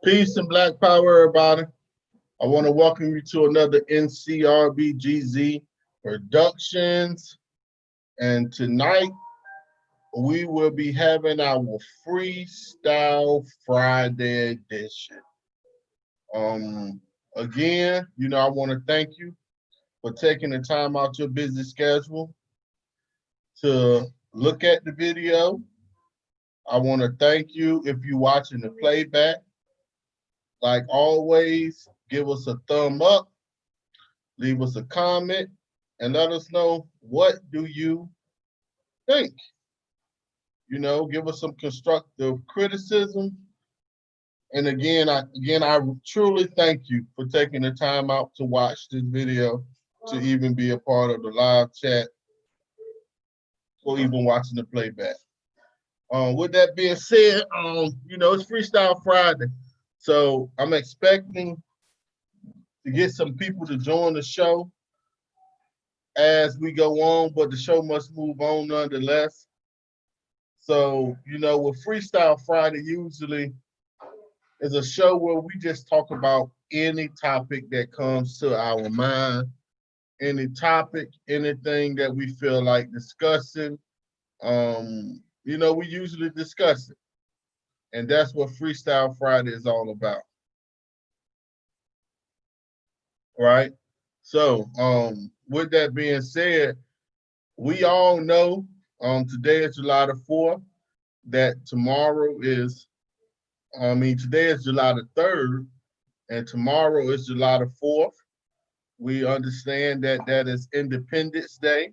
Peace and Black Power, everybody. I want to welcome you to another NCRBGZ Productions. And tonight we will be having our Freestyle Friday edition. Again, I want to thank you for taking the time out your busy schedule to look at the video. I want to thank you if you're watching the playback. Like always, give us a thumb up, leave us a comment, and let us know what do you think. Give us some constructive criticism. And again, I truly thank you for taking the time out to watch this video, to even be a part of the live chat, or even watching the playback. With that being said, it's Freestyle Friday. So I'm expecting to get some people to join the show as we go on, but the show must move on nonetheless. So, with Freestyle Friday usually is a show where we just talk about any topic that comes to our mind, any topic, anything that we feel like discussing. We usually discuss it. And that's what Freestyle Friday is all about. Right? So, with that being said, we all know today is July the 4th, that today is July the 3rd, and tomorrow is July the 4th. We understand that that is Independence Day.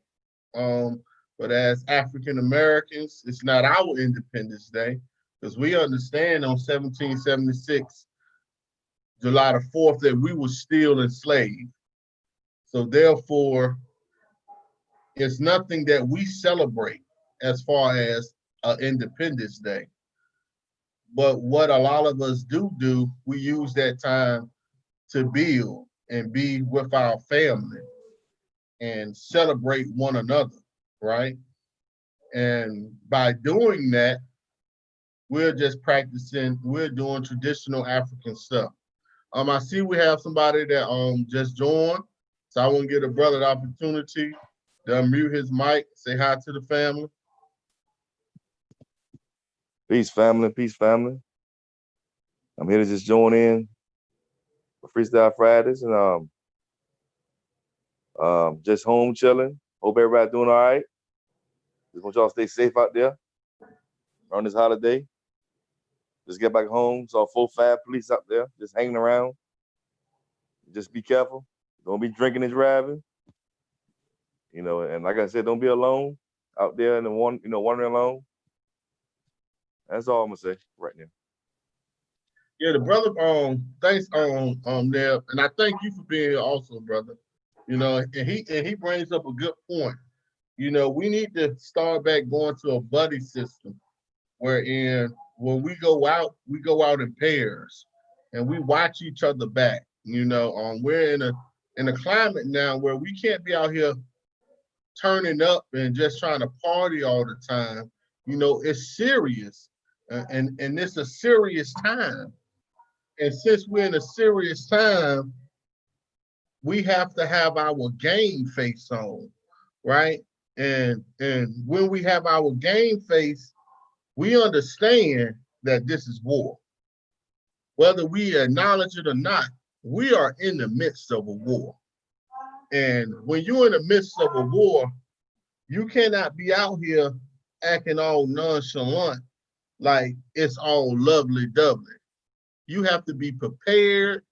But as African Americans, it's not our Independence Day, because we understand on 1776, July the 4th, that we were still enslaved. So therefore, it's nothing that we celebrate as far as Independence Day. But what a lot of us do, we use that time to build and be with our family and celebrate one another, right? And by doing that, we're doing traditional African stuff. I see we have somebody that just joined, so I want to give the brother the opportunity to unmute his mic, say hi to the family. Peace, family. Peace, family. I'm here to just join in for Freestyle Fridays and just home chilling. Hope everybody doing all right. Just want y'all to stay safe out there around this holiday. Just get back home. Saw 4-5 police out there just hanging around. Just be careful. Don't be drinking and driving. And like I said, don't be alone out there and wandering alone. That's all I'm gonna say right now. Yeah, the brother, thanks there, and I thank you for being here also, brother. And he brings up a good point. We need to start back going to a buddy system, wherein when we go out in pairs, and we watch each other back. We're in a climate now where we can't be out here turning up and just trying to party all the time. It's serious, and it's a serious time. And since we're in a serious time, we have to have our game face on, right? And when we have our game face, we understand that this is war. Whether we acknowledge it or not, we are in the midst of a war. And when you're in the midst of a war, you cannot be out here acting all nonchalant like it's all lovely-dovely. You have to be prepared,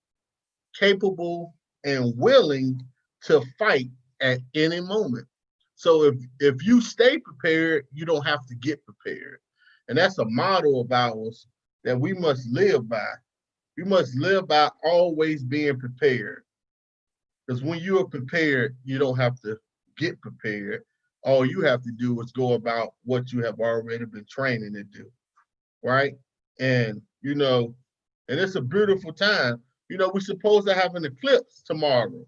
capable, and willing to fight at any moment. So if you stay prepared, you don't have to get prepared. And that's a motto of ours that we must live by. We must live by always being prepared. Because when you are prepared, you don't have to get prepared. All you have to do is go about what you have already been training to do, right? And, and it's a beautiful time. We're supposed to have an eclipse tomorrow.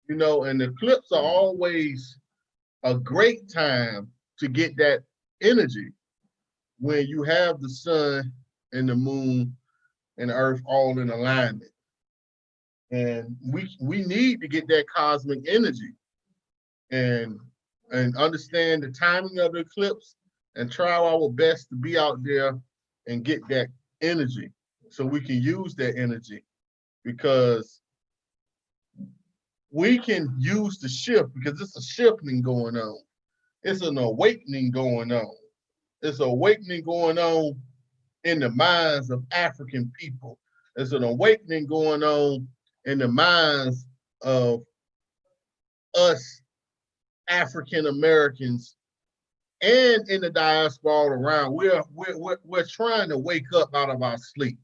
And eclipses are always a great time to get that energy when you have the sun and the moon and the earth all in alignment. And we need to get that cosmic energy and understand the timing of the eclipse and try our best to be out there and get that energy so we can use that energy, because we can use the shift, because it's a shifting going on. It's an awakening going on. It's an awakening going on in the minds of African people. There's an awakening going on in the minds of us African Americans and in the diaspora all around. We're trying to wake up out of our sleep,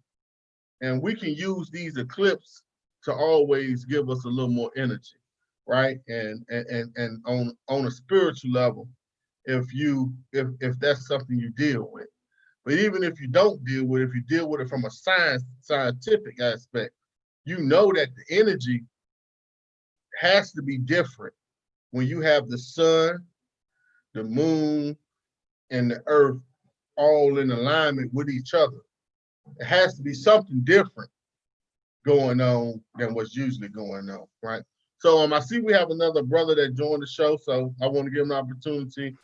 and we can use these eclipses to always give us a little more energy, right? And on a spiritual level, if that's something you deal with. But even if you don't deal with it, if you deal with it from a scientific aspect, you know that the energy has to be different when you have the sun, the moon, and the earth all in alignment with each other. It has to be something different going on than what's usually going on, right? So I see we have another brother that joined the show, so I want to give him an opportunity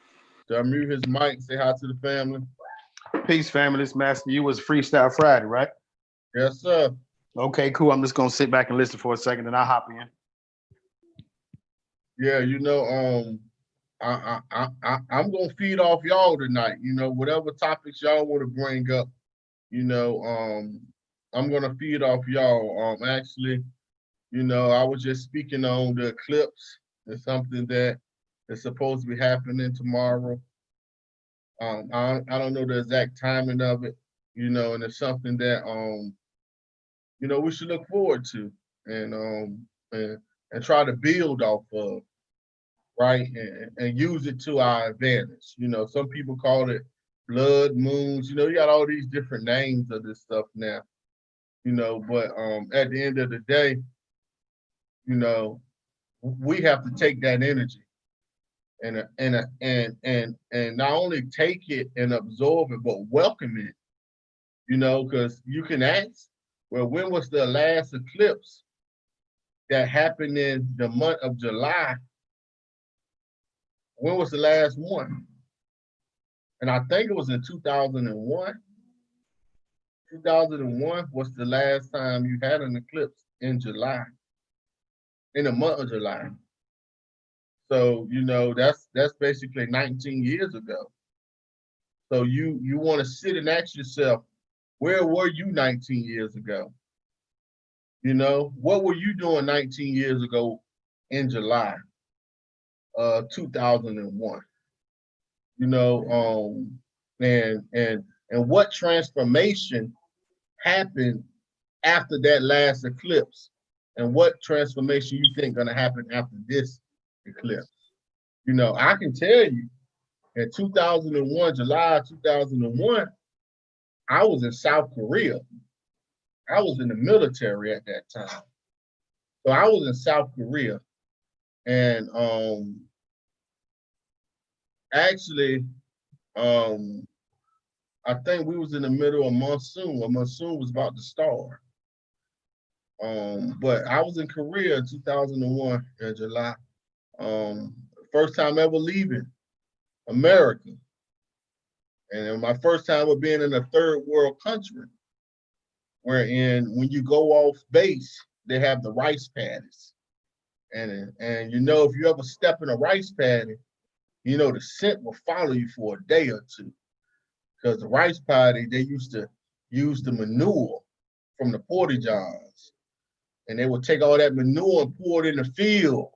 to unmute his mic, say hi to the family. Peace, family. This Master, you was Freestyle Friday, right? Yes, sir. Okay, cool. I'm just gonna sit back and listen for a second, and I'll hop in. Yeah, I'm gonna feed off y'all tonight. Whatever topics y'all want to bring up, I'm gonna feed off y'all. Actually, I was just speaking on the eclipse. It's something that is supposed to be happening tomorrow. I don't know the exact timing of it, and it's something that we should look forward to and try to build off of, right? And use it to our advantage. Some people call it blood moons. You got all these different names of this stuff now. But at the end of the day, we have to take that energy and not only take it and absorb it, but welcome it. Because you can ask, well, when was the last eclipse that happened in the month of July? When was the last one? And I think it was in 2001. 2001 was the last time you had an eclipse in July, in the month of July. So, that's basically 19 years ago. So you want to sit and ask yourself, where were you 19 years ago? What were you doing 19 years ago in July 2001? And what transformation happened after that last eclipse? And what transformation you think gonna happen after this eclipse? I can tell you, in 2001, July 2001, I was in South Korea. I was in the military at that time. So I was in South Korea. And actually, I think we was in the middle of monsoon. A monsoon was about to start. But I was in Korea in 2001 in July. First time ever leaving America. And my first time of being in a third world country, wherein when you go off base, they have the rice paddies. And if you ever step in a rice paddy, the scent will follow you for a day or two. Because the rice paddy, they used to use the manure from the porta johns. And they would take all that manure and pour it in the field.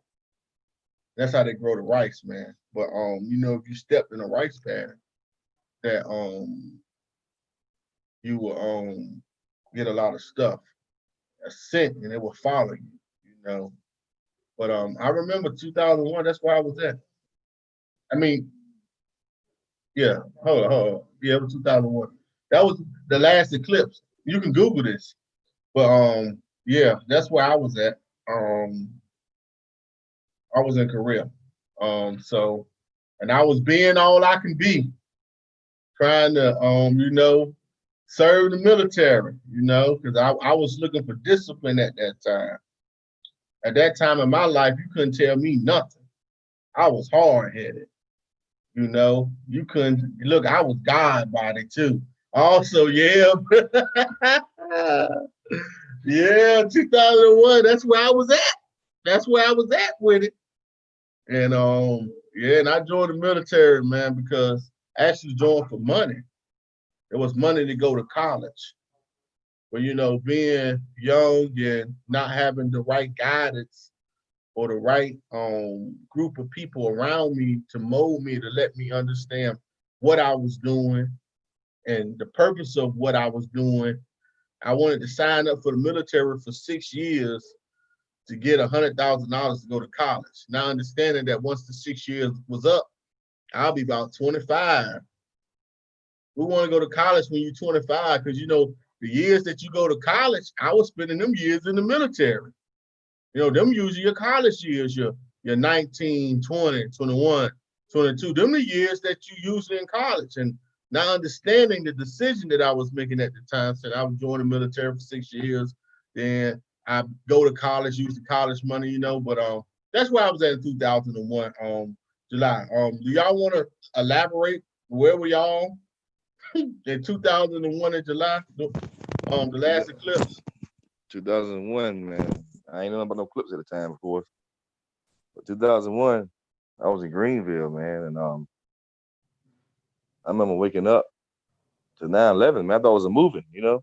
That's how they grow the rice, man. But if you stepped in a rice paddy, that you will get a lot of stuff, a scent, and it will follow you, But I remember 2001, that's where I was at. I mean, yeah, hold on. Yeah, it was 2001. That was the last eclipse. You can Google this. But yeah, that's where I was at. I was in Korea. And I was being all I can be, trying to serve the military, you know, because I was looking for discipline at that time. At that time in my life, you couldn't tell me nothing. I was hard-headed, you know. You couldn't look, I was God body too. Also, yeah. Yeah, 2001, that's where I was at. That's where I was at with it. And yeah, and I joined the military, man, because I actually joined for money. It was money to go to college. But you know, being young and not having the right guidance or the right group of people around me to mold me, to let me understand what I was doing and the purpose of what I was doing. I wanted to sign up for the military for 6 years to get $100,000 to go to college. Now understanding that once the 6 years was up, I'll be about 25. We want to go to college when you're 25 because you know the years that you go to college, I was spending them years in the military. You know, them usually your college years, your 19, 20, 21, 22. Them the years that you usually in college. And now understanding the decision that I was making at the time, said I would join the military for 6 years, then I go to college, use the college money, you know. But that's where I was at in 2001, July. Do y'all want to elaborate? Where were y'all in 2001 in July? The last eclipse. 2001, man. I ain't know about no clips at the time, of course. But 2001, I was in Greenville, man, and I remember waking up to 9/11, man. I thought it was a movie, you know.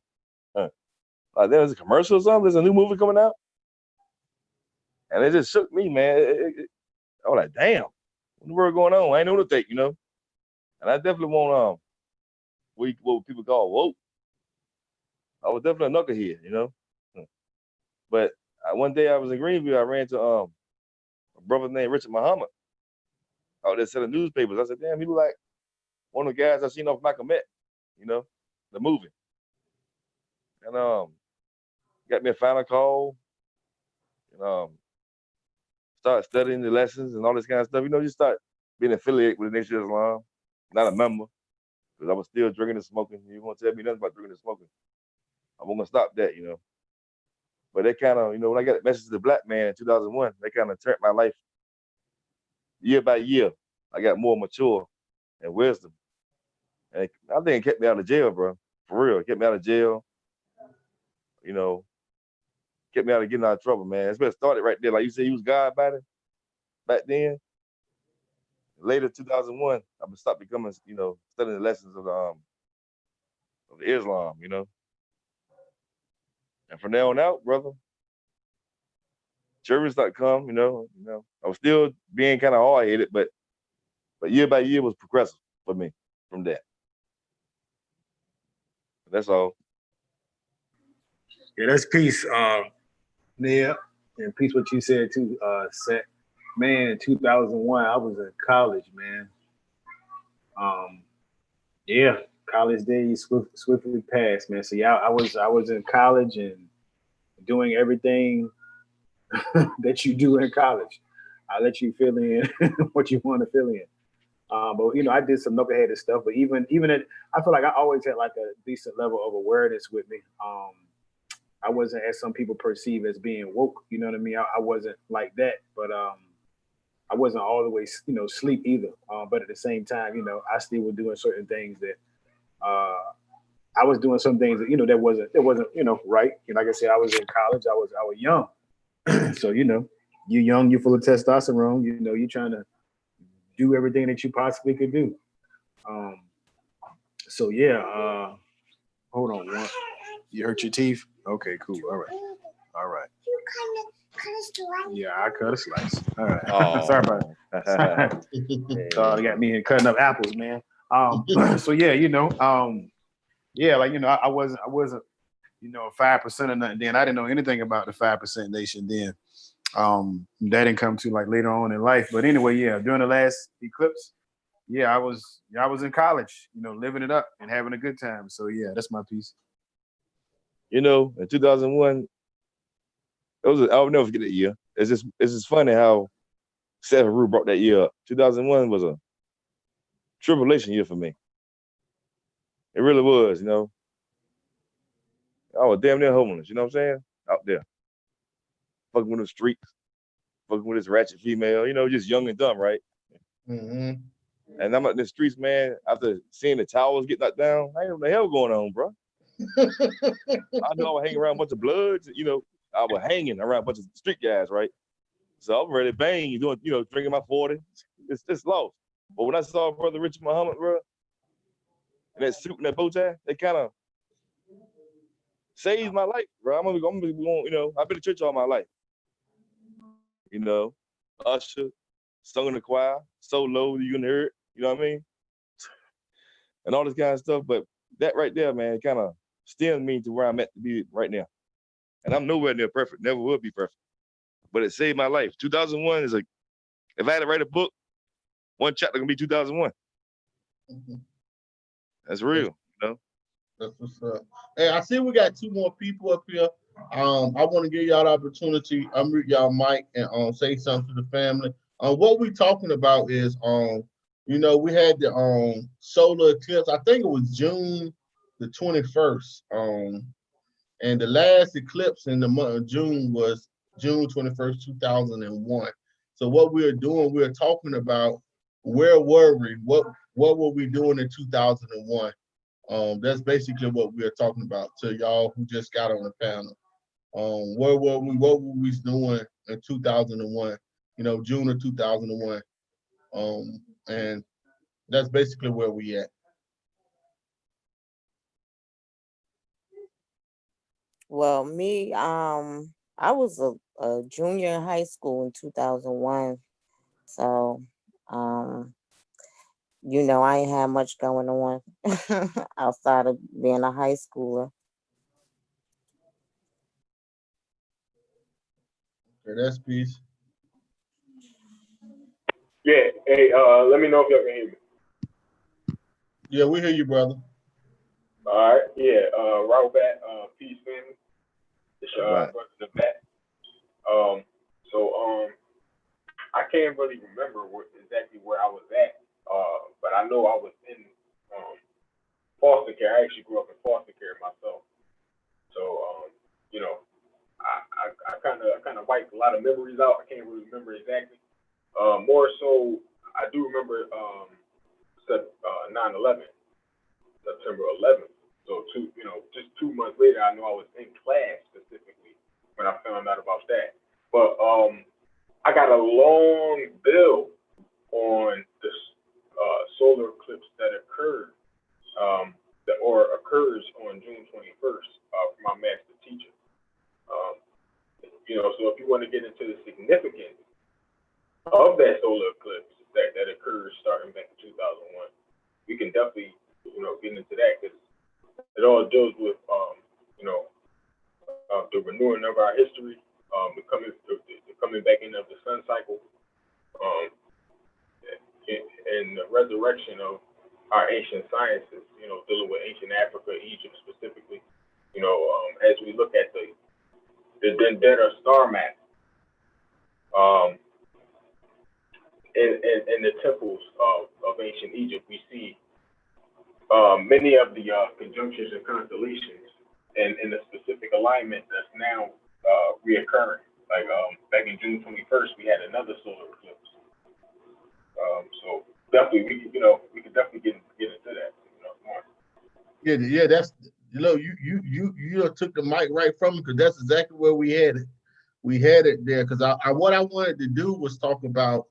Like there was a commercial or something. There's a new movie coming out, and it just shook me, man. I was like, damn, what in the world going on? I ain't know what to think, you know. And I definitely want what people call woke. I was definitely a knucklehead, you know. But one day I was in Greenville, I ran to a brother named Richard Muhammad out there selling newspapers. I said, damn, he look like one of the guys I seen off Malcolm X, you know, the movie. And got me a final call and start studying the lessons and all this kind of stuff. You know, you start being affiliated with the Nation of Islam, not a member, because I was still drinking and smoking. You won't tell me nothing about drinking and smoking. I wasn't gonna stop that, you know. But they kind of, you know, when I got the message to the black man in 2001, they kind of turned my life year by year. I got more mature and wisdom. And I think it kept me out of jail, bro. For real. It kept me out of jail. You know, kept me out of getting out of trouble, man. It's been started right there. Like you said, you was God about it back then. Later, 2001, I stopped becoming, you know, studying the lessons of the Islam, you know. And from there on out, brother, service started come, you know. I was still being kind of hard-headed, but year by year was progressive for me from that. That's all. Yeah, that's peace, Nia, and peace what you said too, Seth. Man, in 2001, I was in college, man. Yeah, college days swiftly passed, man. So yeah, I was in college and doing everything that you do in college. I let you fill in what you want to fill in. But you know, I did some knuckleheaded stuff. But even I feel like I always had like a decent level of awareness with me. I wasn't as some people perceive as being woke. You know what I mean? I wasn't like that, but I wasn't all the way, you know, sleep either. But at the same time, you know, I still was doing certain things that I was doing some things that, you know, that wasn't, you know, right. And like I said, I was in college. I was young. So, you know, you're young, you're full of testosterone, you know, you're trying to do everything that you possibly could do. So yeah, hold on one. You hurt your teeth? Okay, cool. All right. Yeah, I cut a slice. All right. Oh. Sorry about it. They got me here cutting up apples, man. So yeah, you know, yeah, like, you know, I wasn't, you know, 5% or nothing then. I didn't know anything about the 5% nation then. That didn't come to like later on in life. But anyway, yeah, during the last eclipse, yeah, I was in college, you know, living it up and having a good time. So yeah, that's my piece. You know, in 2001, I'll never forget that year. It's just funny how Seth Rue brought that year up. 2001 was a tribulation year for me. It really was, you know. I was damn near homeless. You know what I'm saying? Out there, fucking with the streets, fucking with this ratchet female. You know, just young and dumb, right? Mm-hmm. And I'm out in the streets, man. After seeing the towers get knocked down, I ain't know what the hell going on, bro. I know I was hanging around a bunch of bloods. You know, I was hanging around a bunch of street guys, right? So I'm ready to bang, doing, you know, drinking my 40. It's lost. But when I saw Brother Richard Muhammad, bro, and that suit and that bow tie, they kind of saved my life, bro. I'm gonna be going, you know, I've been to church all my life. You know, usher, sung in the choir, so low you can hear it, you know what I mean? And all this kind of stuff. But that right there, man, kind of stems me to where I'm at to be right now. And I'm nowhere near perfect, never will be perfect. But it saved my life. 2001 is if I had to write a book, one chapter gonna be 2001. Mm-hmm. That's real, you know? That's what's up. Hey, I see we got 2 more people up here. I want to give y'all the opportunity, unmute y'all mic and say something to the family. What we talking about is you know, we had the solar eclipse. I think it was June the 21st. And the last eclipse in the month of June was June 21st, 2001. So what we're doing, we're talking about where were we? What were we doing in 2001? That's basically what we're talking about to y'all who just got on the panel. Where were we? What were we doing in 2001? You know, June of 2001. And that's basically where we at. Well, me, I was a junior in high school in 2001. So, you know, I ain't had much going on outside of being a high schooler. Okay, that's peace. Yeah. Hey, let me know if y'all can hear me. Yeah, we hear you, brother. All right. Yeah. Right back. Peace, family. It's Right. brother in the back. I can't really remember exactly where I was at. But I know I was in foster care. I actually grew up in foster care myself. So you know, I kind of wiped a lot of memories out. I can't really remember exactly. More so, I do remember 9/11, September 11th. So just 2 months later, I know I was in class specifically when I found out about that. But I got a long bill on this solar eclipse that occurred or occurs on June 21st for my master teacher. So if you want to get into the significance of that solar eclipse that occurs starting back in 2001, we can definitely get into that because it all deals with the renewing of our history, the coming back in of the sun cycle, and the resurrection of our ancient sciences, dealing with ancient Africa, Egypt specifically, as we look at the Dendera star map, in the temples of ancient Egypt, we see many of the conjunctions and constellations and in the specific alignment that's now reoccurring. Like back in June 21st, we had another solar eclipse. So definitely, we could definitely get into that. More. Yeah, that's you took the mic right from me because that's exactly where we had it. We had it there because what I wanted to do was talk about,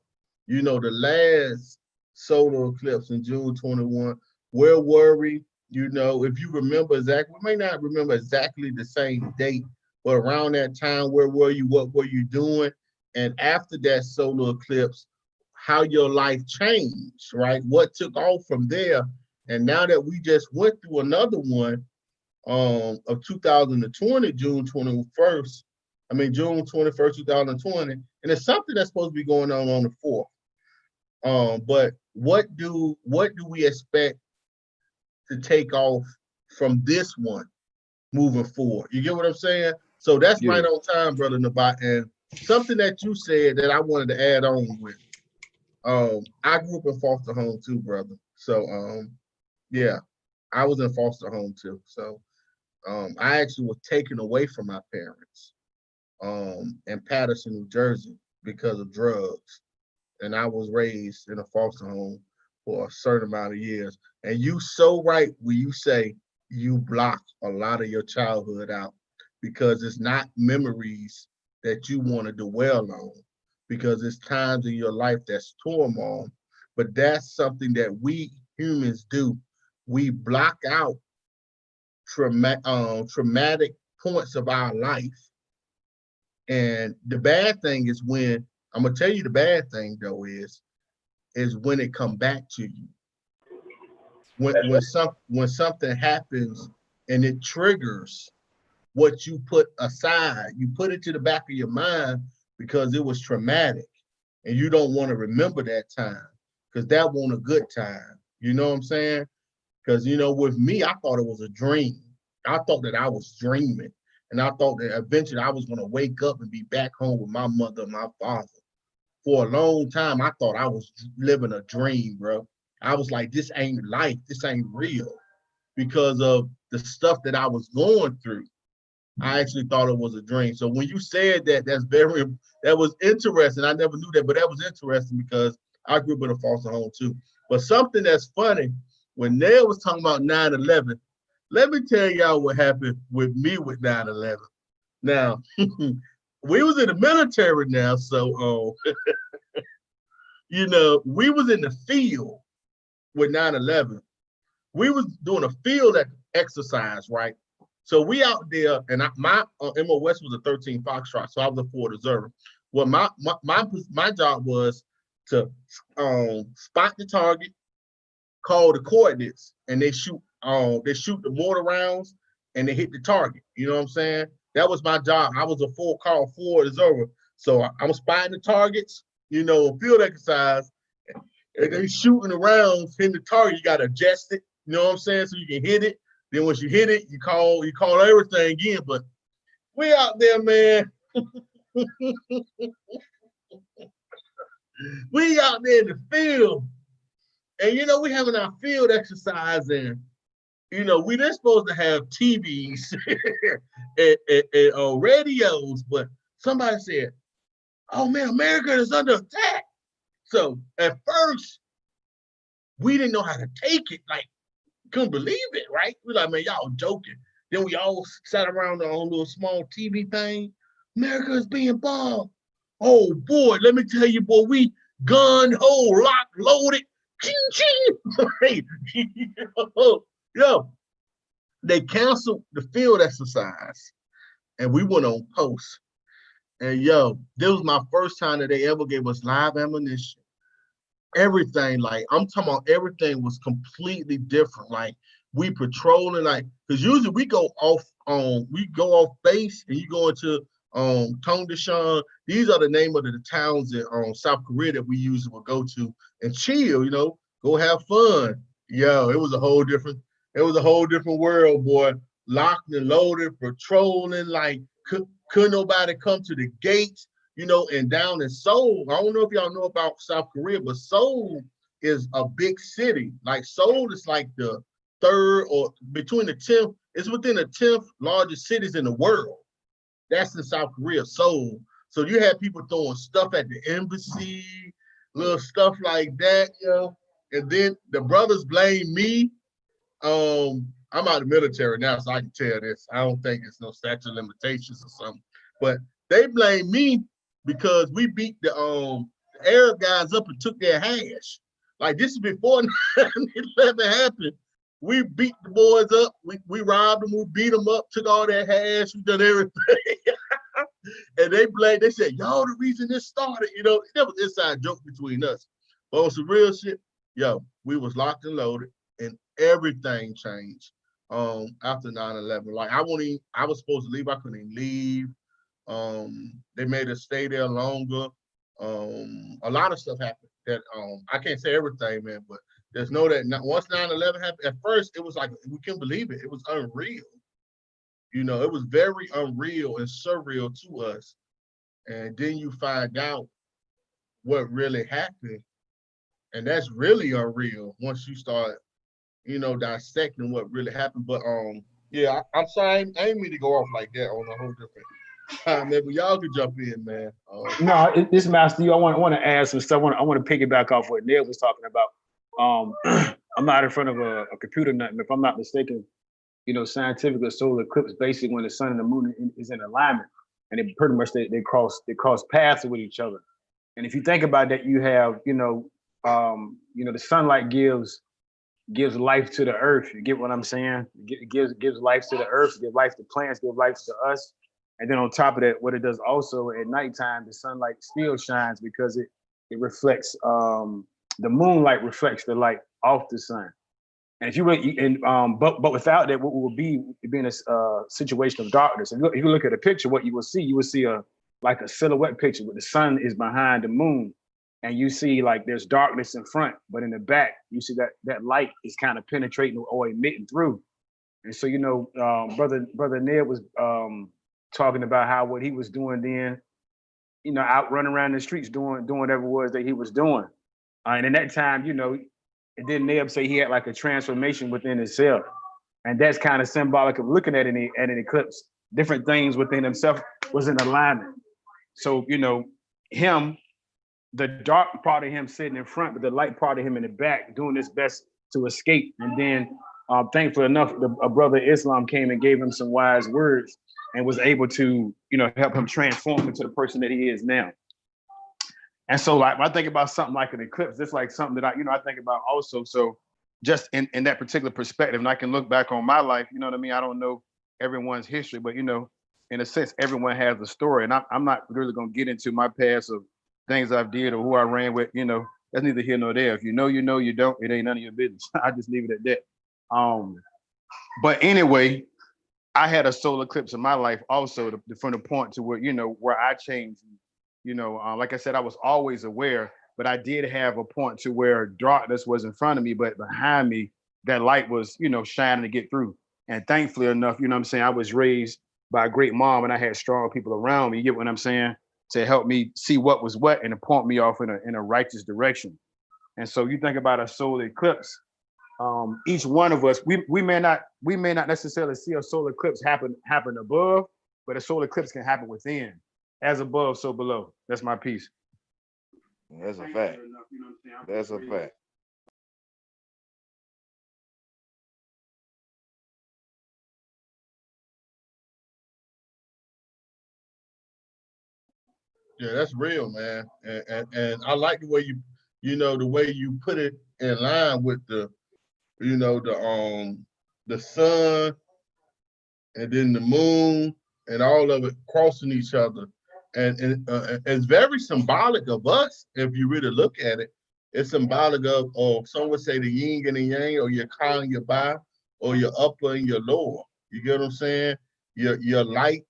the last solar eclipse in June 21. Where were we? If you remember exactly, we may not remember exactly the same date, but around that time, where were you? What were you doing? And after that solar eclipse, how your life changed, right? What took off from there? And now that we just went through another one of 2020, June 21st, June 21st, 2020, and it's something that's supposed to be going on the 4th. But what do we expect to take off from this one moving forward? You get what I'm saying? So that's right on time, Brother Nabat. And something that you said that I wanted to add on with. I grew up in foster home too, brother. So yeah, I was in foster home too. So I actually was taken away from my parents in Patterson, New Jersey, because of drugs. And I was raised in a foster home for a certain amount of years. And you so right when you say you block a lot of your childhood out because it's not memories that you want to dwell on because it's times in your life that's turmoil. But that's something that we humans do. We block out traumatic points of our life. And the bad thing is when I'm gonna tell you the bad thing though is when it come back to you. When something happens and it triggers what you put aside, you put it to the back of your mind because it was traumatic and you don't want to remember that time because that wasn't a good time. You know what I'm saying? Because with me, I thought it was a dream. I thought that I was dreaming. And I thought that eventually I was gonna wake up and be back home with my mother and my father. For a long time, I thought I was living a dream, bro. I was like, this ain't life, this ain't real. Because of the stuff that I was going through. I actually thought it was a dream. So when you said that, that was interesting. I never knew that, but that was interesting because I grew up in a foster home too. But something that's funny, when Nell was talking about 9/11, let me tell y'all what happened with me with 9/11. Now, we was in the military now, so we was in the field with 9/11. We was doing a field exercise, right? So we out there, and my MOS was a 13 Foxtrot, so I was a forward observer. Well, my job was to spot the target, call the coordinates, and they shoot the mortar rounds and they hit the target. You know what I'm saying? That was my job. I was a full call forward observer. So I'm spotting the targets, field exercise, and they shooting the rounds, hitting the target. You gotta adjust it, you know what I'm saying? So you can hit it. Then once you hit it, you call everything again. But we out there, man. We out there in the field. And we having our field exercise and we didn't supposed to have TVs and radios, but somebody said, oh man, America is under attack. So at first, we didn't know how to take it. Like, couldn't believe it, right? We're like, man, y'all joking. Then we all sat around on a little small TV thing. America is being bombed. Oh boy, let me tell you, boy, we gun, hole, locked, loaded. Ching, ching. Yo, they canceled the field exercise and we went on post. And this was my first time that they ever gave us live ammunition. Everything, like I'm talking about everything was completely different. Like we patrolling, like, because usually we go off base and you go into Tongdeshan. These are the name of the towns in South Korea that we usually will go to and chill, go have fun. It was a whole different world, boy. Locked and loaded, patrolling, like couldn't nobody come to the gates, and down in Seoul. I don't know if y'all know about South Korea, but Seoul is a big city. Like Seoul is like the third or between the 10th, it's within the 10th largest cities in the world. That's in South Korea, Seoul. So you had people throwing stuff at the embassy, little stuff like that, And then the brothers blame me. I'm out of the military now, so I can tell this. I don't think it's no statute of limitations or something. But they blame me because we beat the Arab guys up and took their hash. Like this is before 9/11 happened. We beat the boys up. We robbed them. We beat them up. Took all their hash. We done everything. And they said, y'all the reason this started. That was inside joke between us. But on some real shit, we was locked and loaded, and everything changed after 9/11. Like I was supposed to leave. I couldn't even leave. They made us stay there longer. A lot of stuff happened that I can't say everything, man, but there's that once 9/11 happened, at first it was like we couldn't believe it. It was unreal. It was very unreal and surreal to us. And then you find out what really happened. And that's really unreal once you start, dissecting what really happened. But Yeah, I'm sorry, I ain't mean to go off like that on a whole different time, man. But y'all can jump in, man. No, this Master you. I want to add some stuff. I want to piggyback off what Ned was talking about. I'm not in front of a computer, nothing. If I'm not mistaken, scientific or solar eclipse basically when the sun and the moon is in alignment, and it pretty much they cross paths with each other. And if you think about that, you have the sunlight gives life to the earth. You get what I'm saying? It gives life to the earth, gives life to plants, gives life to us. And then on top of that, what it does also at nighttime, the sunlight still shines because it reflects the moonlight reflects the light off the sun. And if you went, but without that, what will be in a situation of darkness. If you look at a picture, what you will see a silhouette picture where the sun is behind the moon, and you see like there's darkness in front, but in the back you see that light is kind of penetrating or emitting through. And so brother Ned was talking about how what he was doing then, out running around the streets doing whatever it was that he was doing, and in that time, and then Neb say he had like a transformation within himself. And that's kind of symbolic of looking at an eclipse. Different things within himself was in alignment. So, him, the dark part of him sitting in front, but the light part of him in the back, doing his best to escape. And then, thankfully enough, a brother Islam came and gave him some wise words and was able to, help him transform into the person that he is now. And so, like, when I think about something like an eclipse, it's like something that I think about also. So just in that particular perspective, and I can look back on my life, you know what I mean? I don't know everyone's history, but, in a sense, everyone has a story. And I'm not really going to get into my past of things I've did or who I ran with, that's neither here nor there. If you know, you don't, it ain't none of your business. I just leave it at that. But anyway, I had a solar eclipse in my life also from the point to where, where I changed. Like I said, I was always aware, but I did have a point to where darkness was in front of me, but behind me, that light was, shining to get through. And thankfully enough, I'm saying, I was raised by a great mom and I had strong people around me, you get what I'm saying, to help me see what was what and to point me off in a righteous direction. And so you think about a solar eclipse, each one of us, we may not necessarily see a solar eclipse happen above, but a solar eclipse can happen within. As above, so below. That's my piece. That's a fact. That's a fact. Yeah, that's real, man. And I like the way the way you put it in line with the sun and then the moon and all of it crossing each other. And it's very symbolic of us if you really look at it. It's symbolic of some would say the yin and the yang, or your ka and your ba, or your upper and your lower. You get what I'm saying? Your light,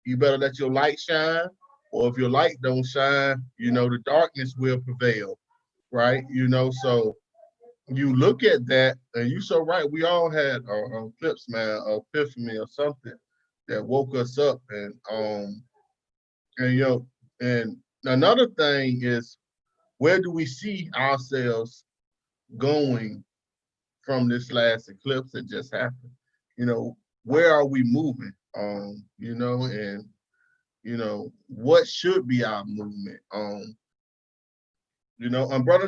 you better let your light shine, or if your light don't shine, the darkness will prevail, right? So you look at that, and you so right. We all had a eclipse, man, a epiphany or something that woke us up, and another thing is, where do we see ourselves going from this last eclipse that just happened? Where are we moving? What should be our movement? Brother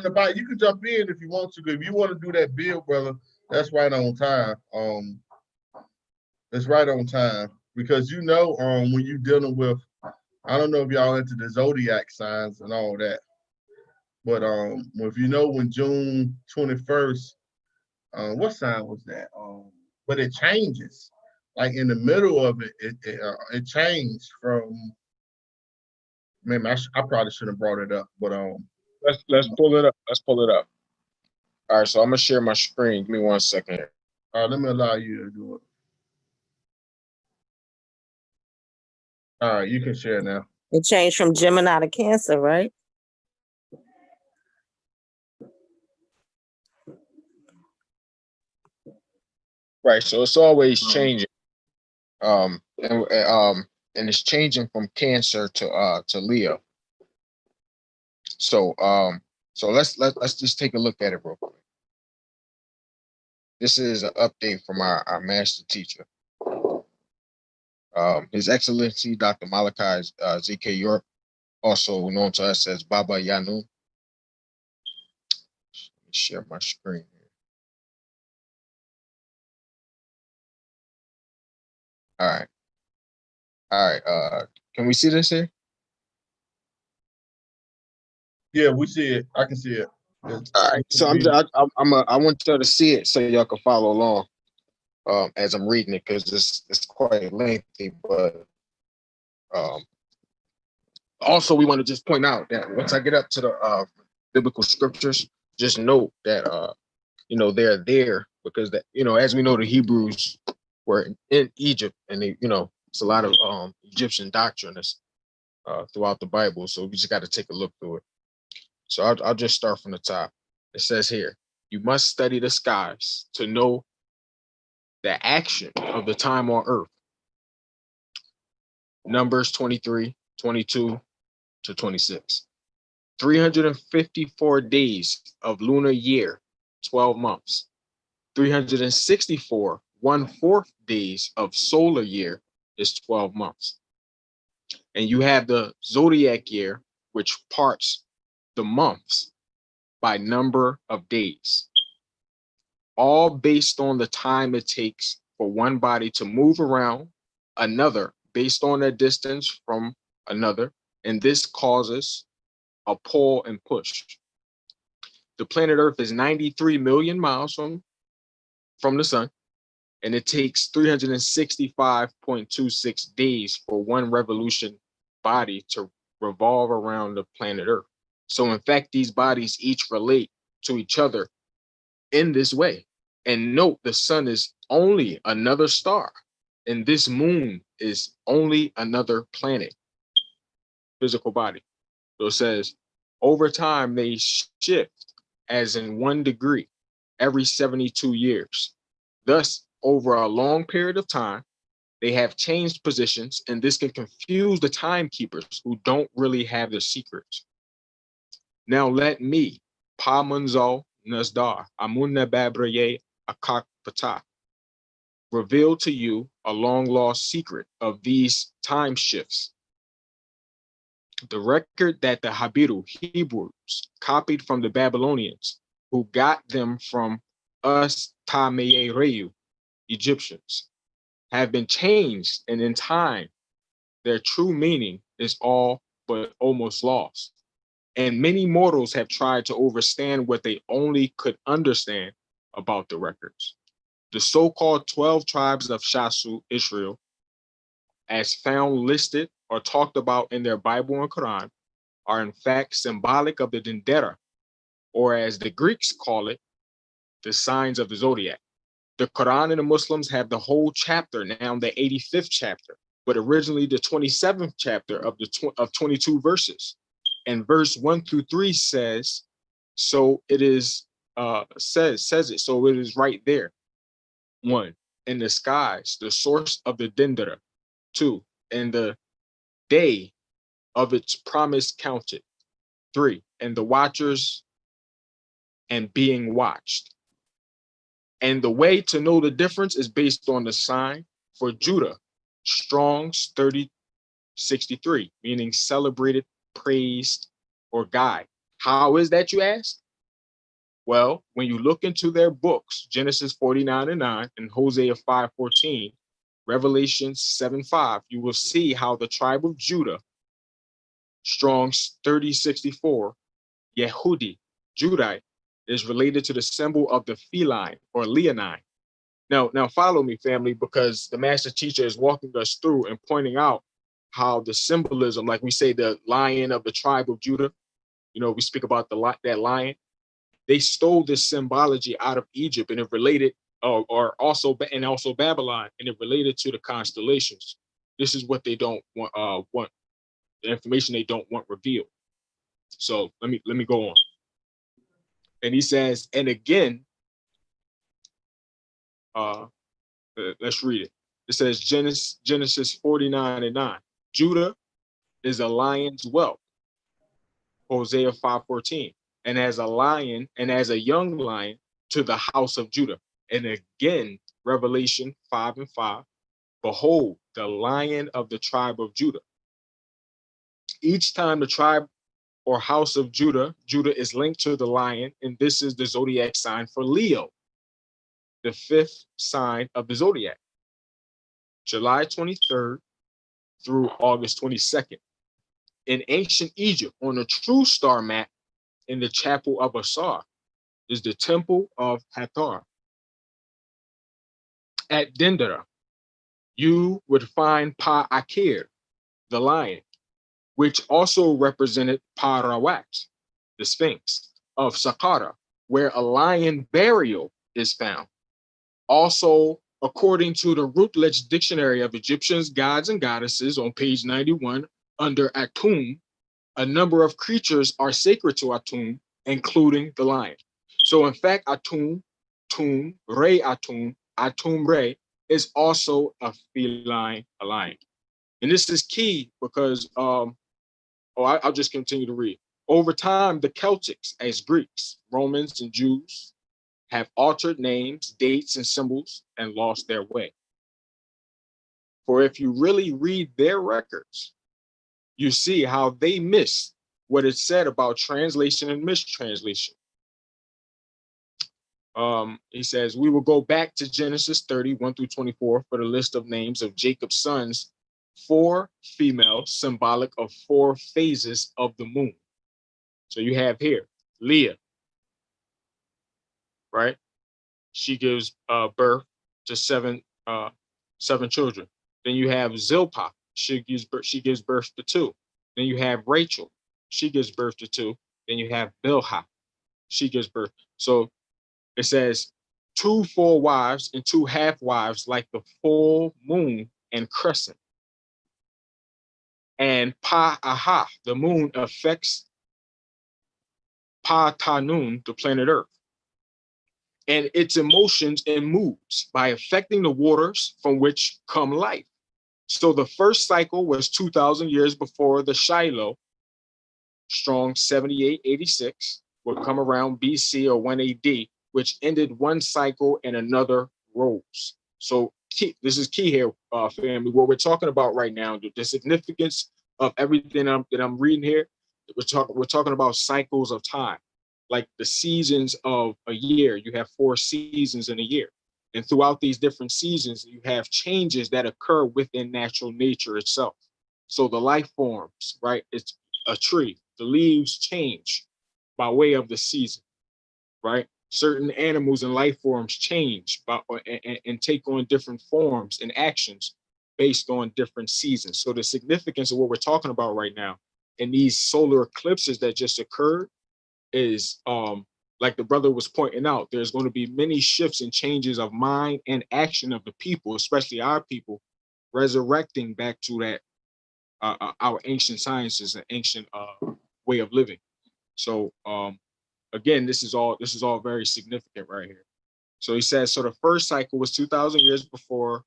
Nabai, you can jump in if you want to. If you want to do that bill, brother, that's right on time. It's right on time because when you're dealing with, I don't know if y'all into the zodiac signs and all that, but if when June 21st, what sign was that? But it changes, like in the middle of it, it changed from. Maybe I probably should have brought it up, but let's pull it up. Let's pull it up. All right, so I'm gonna share my screen. Give me 1 second here. Let me allow you to do it. All right, you can share now. It changed from Gemini to Cancer, right? Right, so it's always changing. And it's changing from Cancer to Leo. So let's just take a look at it real quick. This is an update from our master teacher. His Excellency Dr. Malachi Z.K. York, also known to us as Baba Yanu. Let me share my screen here. All right. All right. Can we see this here? Yeah, we see it. I can see it. All right. So I want y'all to see it so y'all can follow along as I'm reading it, because it's quite lengthy. But also, we want to just point out that once I get up to the biblical scriptures, just note that they're there because that as we know, the Hebrews were in Egypt, and they it's a lot of Egyptian doctrine that's throughout the Bible. So we just got to take a look through it. So I'll just start from the top. It says here, you must study the skies to know the action of the time on earth. Numbers 23, 22 to 26. 354 days of lunar year, 12 months. 364 1/4 days of solar year is 12 months. And you have the zodiac year, which parts the months by number of days, all based on the time it takes for one body to move around another based on their distance from another. And this causes a pull and push. The planet Earth is 93 million miles from the sun, and it takes 365.26 days for one revolution body to revolve around the planet Earth. So in fact, these bodies each relate to each other in this way. And note, the sun is only another star, and this moon is only another planet, physical body. So it says, over time, they shift as in 1 degree every 72 years. Thus, over a long period of time, they have changed positions, and this can confuse the timekeepers who don't really have the secrets. Now let me, Pa Munzo Nazdar, Amunna Babraye Akak Patah, reveal to you a long lost secret of these time shifts. The record that the Habiru Hebrews copied from the Babylonians, who got them from us Tameye Reu, Egyptians, have been changed, and in time, their true meaning is all but almost lost. And many mortals have tried to understand what they only could understand about the records. The so-called 12 tribes of Shasu, Israel, as found listed or talked about in their Bible and Quran, are in fact symbolic of the Dendera, or as the Greeks call it, the signs of the zodiac. The Quran and the Muslims have the whole chapter, now the 85th chapter, but originally the 27th chapter of 22 verses. And verse 1 through 3 says, so it is, says it, so it is right there. 1, in the skies, the source of the Dendera. 2, in the day of its promise counted. 3, and the watchers and being watched. And the way to know the difference is based on the sign for Judah, Strong's 3063, meaning celebrated, praised, or guide. How is that, you ask? Well, when you look into their books, Genesis 49:9 and Hosea 5:14, Revelation 7:5, you will see how the tribe of Judah, Strong's 3064, Yehudi, Judite, is related to the symbol of the feline or leonine. Now follow me, family, because the master teacher is walking us through and pointing out how the symbolism, like we say, the lion of the tribe of Judah, we speak about that lion. They stole this symbology out of Egypt, and it related, or also Babylon, and it related to the constellations. This is what they don't want the information they don't want revealed. So let me go on. And he says, and again, let's read it. It says Genesis 49:9. Judah is a lion's whelp. Hosea 5:14. And as a lion and as a young lion to the house of Judah. And again, Revelation 5:5. behold, the Lion of the tribe of Judah. Each time the tribe or house of Judah is linked to the lion, and this is the zodiac sign for Leo, the 5th sign of the zodiac, July 23rd through August 22nd. In ancient Egypt, on a true star map in the chapel of Asar, is the temple of Hathor. At Dendera, you would find Pa Akir, the lion, which also represented Pa Rawat, the Sphinx of Saqqara, where a lion burial is found. Also, according to the Routledge Dictionary of Egyptians, Gods and Goddesses on page 91, under Atum, a number of creatures are sacred to Atum, including the lion. So in fact, Atum, Atum Re is also a feline, a lion. And this is key because, I'll just continue to read. Over time, the Celtics, as Greeks, Romans, and Jews, have altered names, dates, and symbols and lost their way. For if you really read their records, you see how they miss what is said about translation and mistranslation. He says, we will go back to Genesis 31 through 24 for the list of names of Jacob's sons, 4 females, symbolic of 4 phases of the moon. So you have here Leah, right? She gives birth to 7 children. Then you have Zilpah. She gives birth to 2. Then you have Rachel. She gives birth to 2. Then you have Bilhah. She gives birth. So it says 2 full wives and 2 half wives, like the full moon and crescent. And Pa-Aha, the moon, affects Pa-Tanun, the planet Earth, and its emotions and moods by affecting the waters from which come life. So the first cycle was 2,000 years before the Shiloh, strong 7886, would come around BC or 1 AD, which ended one cycle and another rose. So this is key here, family. What we're talking about right now, the significance of everything that I'm reading here, we're talking about cycles of time, like the seasons of a year. You have 4 seasons in a year. And throughout these different seasons, you have changes that occur within natural nature itself. So the life forms, right? It's a tree. The leaves change by way of the season, right? Certain animals and life forms change and take on different forms and actions based on different seasons. So the significance of what we're talking about right now in these solar eclipses that just occurred is, like the brother was pointing out, there's going to be many shifts and changes of mind and action of the people, especially our people, resurrecting back to that our ancient sciences and ancient way of living. So again, this is all very significant right here. So he says, so the first cycle was 2,000 years before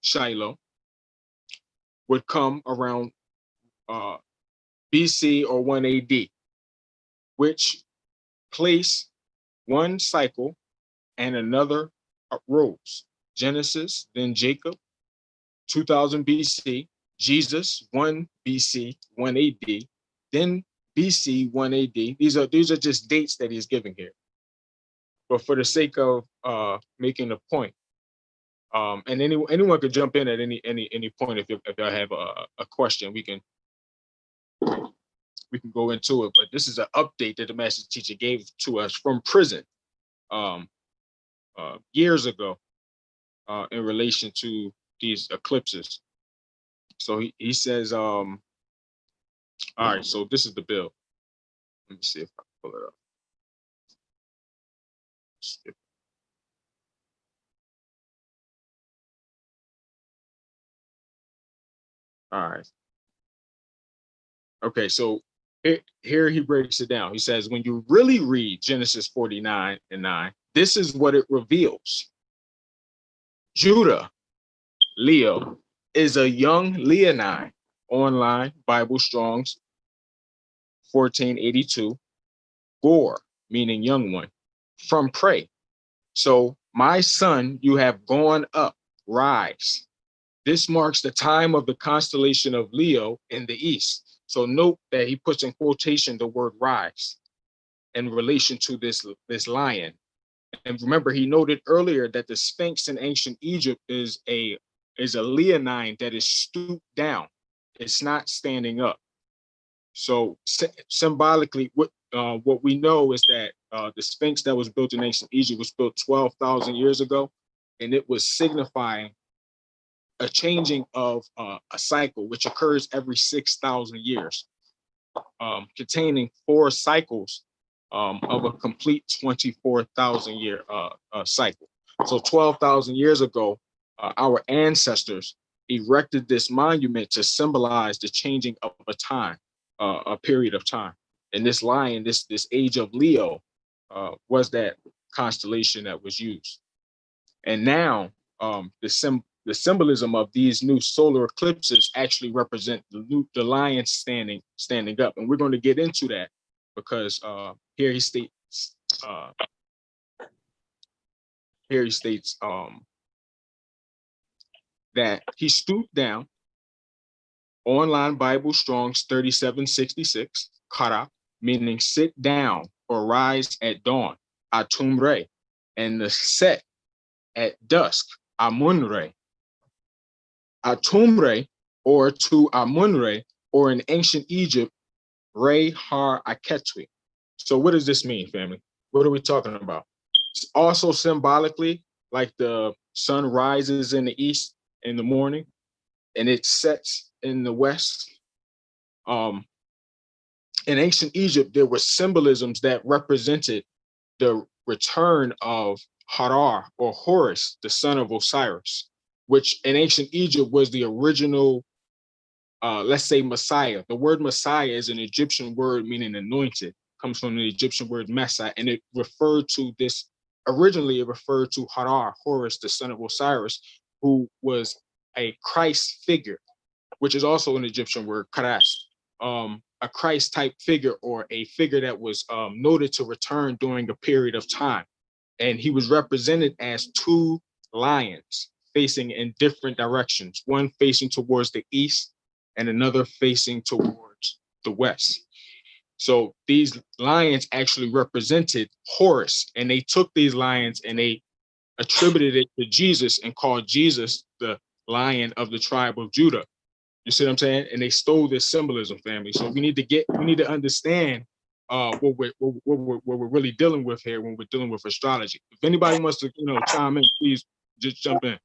Shiloh, would come around BC or 1 AD, which place one cycle and another rose. Genesis, then Jacob, 2000 BC, Jesus, 1 BC, 1 AD, then BC, 1 AD. These are just dates that he's giving here. But for the sake of making a point, and anyone could jump in at any point if y'all have a question, we can go into it. But this is an update that the master teacher gave to us from prison years ago in relation to these eclipses. So he says, all right, so this is the bill. Let me see if I can pull it up. All right. Okay, so here he breaks it down. He says, when you really read Genesis 49:9, this is what it reveals. Judah, Leo, is a young Leonine, online, Bible Strong's 1482, Gore, meaning young one, from prey. So, my son, you have gone up, rise. This marks the time of the constellation of Leo in the east. So note that he puts in quotation the word rise in relation to this lion. And remember, he noted earlier that the Sphinx in ancient Egypt is a leonine that is stooped down. It's not standing up. So symbolically, what we know is that the Sphinx that was built in ancient Egypt was built 12,000 years ago, and it was signifying a changing of a cycle, which occurs every 6,000 years, containing 4 cycles of a complete 24,000 year cycle. So 12,000 years ago, our ancestors erected this monument to symbolize the changing of a period of time. And this lion, this age of Leo, was that constellation that was used. And now the symbolism of these new solar eclipses actually represent the lion standing up. And we're going to get into that because here he states that he stooped down. Online Bible Strong's 3766, kara, meaning sit down or rise at dawn, atum re, and the set at dusk, amun re. Atum re, or to amun re, or in ancient Egypt, re har aketwi. So what does this mean, family? What are we talking about? It's also symbolically, like the sun rises in the east in the morning and it sets in the west. In ancient Egypt, there were symbolisms that represented the return of Harar or Horus, the son of Osiris, which in ancient Egypt was the original, let's say, Messiah. The word Messiah is an Egyptian word meaning anointed, comes from the Egyptian word Messiah, and it referred to this, originally it referred to Harar, Horus, the son of Osiris, who was a Christ figure, which is also an Egyptian word, karas, a Christ type figure or a figure that was noted to return during a period of time. And he was represented as 2 lions facing in different directions, one facing towards the east and another facing towards the west. So these lions actually represented Horus, and they took these lions and they attributed it to Jesus and called Jesus the Lion of the tribe of Judah. You see what I'm saying? And they stole this symbolism, family. So we need to understand what we're really dealing with here when we're dealing with astrology. If anybody wants to, chime in, please just jump in.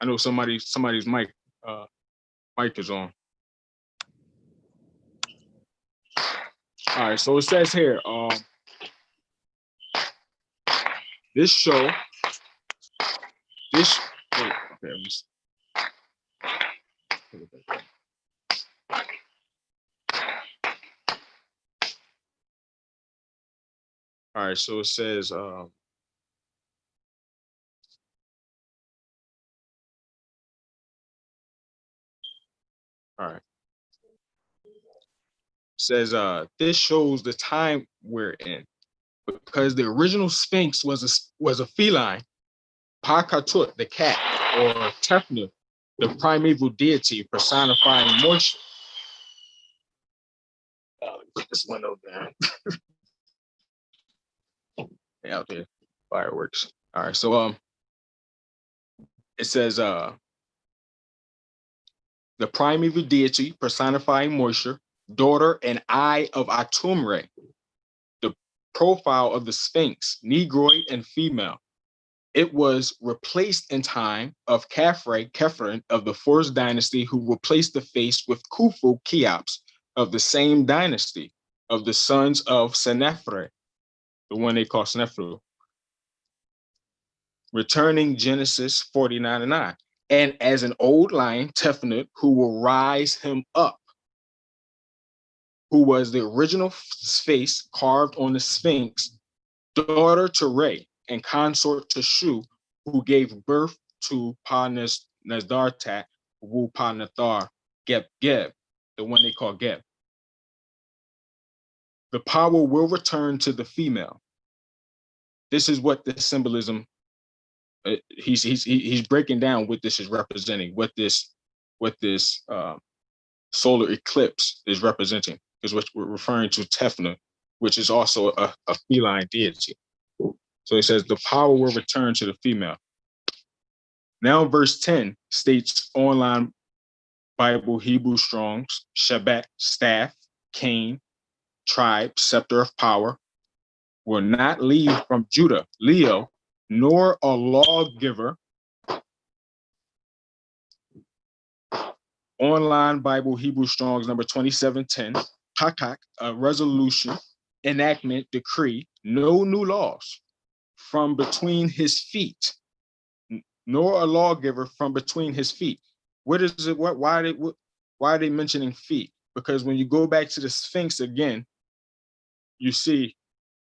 I know somebody's mic is on. All right, so it says here, all right, so it says, all right. Says this shows the time we're in, because the original Sphinx was a feline, Pakatut, the cat, or Tefnut, the primeval deity personifying moisture. Let me put this window down. Out there, fireworks. All right, so it says the primeval deity personifying moisture, daughter and eye of Atumre, the profile of the Sphinx, Negroid and female. It was replaced in time of Khafre of the First Dynasty, who replaced the face with Khufu Cheops of the same dynasty, of the sons of Senefre, the one they call Senefru, returning Genesis 49:9. And as an old lion, Tefnut, who will rise him up, who was the original face carved on the Sphinx, daughter to Re and consort to Shu, who gave birth to Pa-Nazdartat, Wu Pa-Nathar, Geb, the one they call Geb. The power will return to the female. This is what the symbolism He's breaking down what this is representing, what this solar eclipse is representing, is what we're referring to Tefnut, which is also a feline deity. So it says the power will return to the female. Now verse 10 states online Bible, Hebrew Strongs, Shabbat, staff, cane, tribe, scepter of power, will not leave from Judah, Leo, nor a lawgiver. Online Bible, Hebrew Strongs, number 2710, Hakak, a resolution, enactment, decree, no new laws from between his feet, nor a lawgiver from between his feet. What is it? Why are they mentioning feet? Because when you go back to the Sphinx again, you see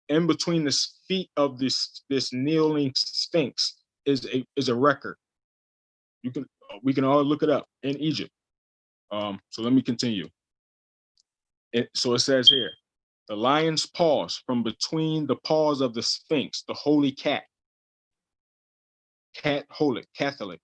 in between the feet of this kneeling Sphinx is a record. We can all look it up in Egypt. So let me continue. So it says here, the lion's paws from between the paws of the Sphinx, the holy cat, holy, Catholic,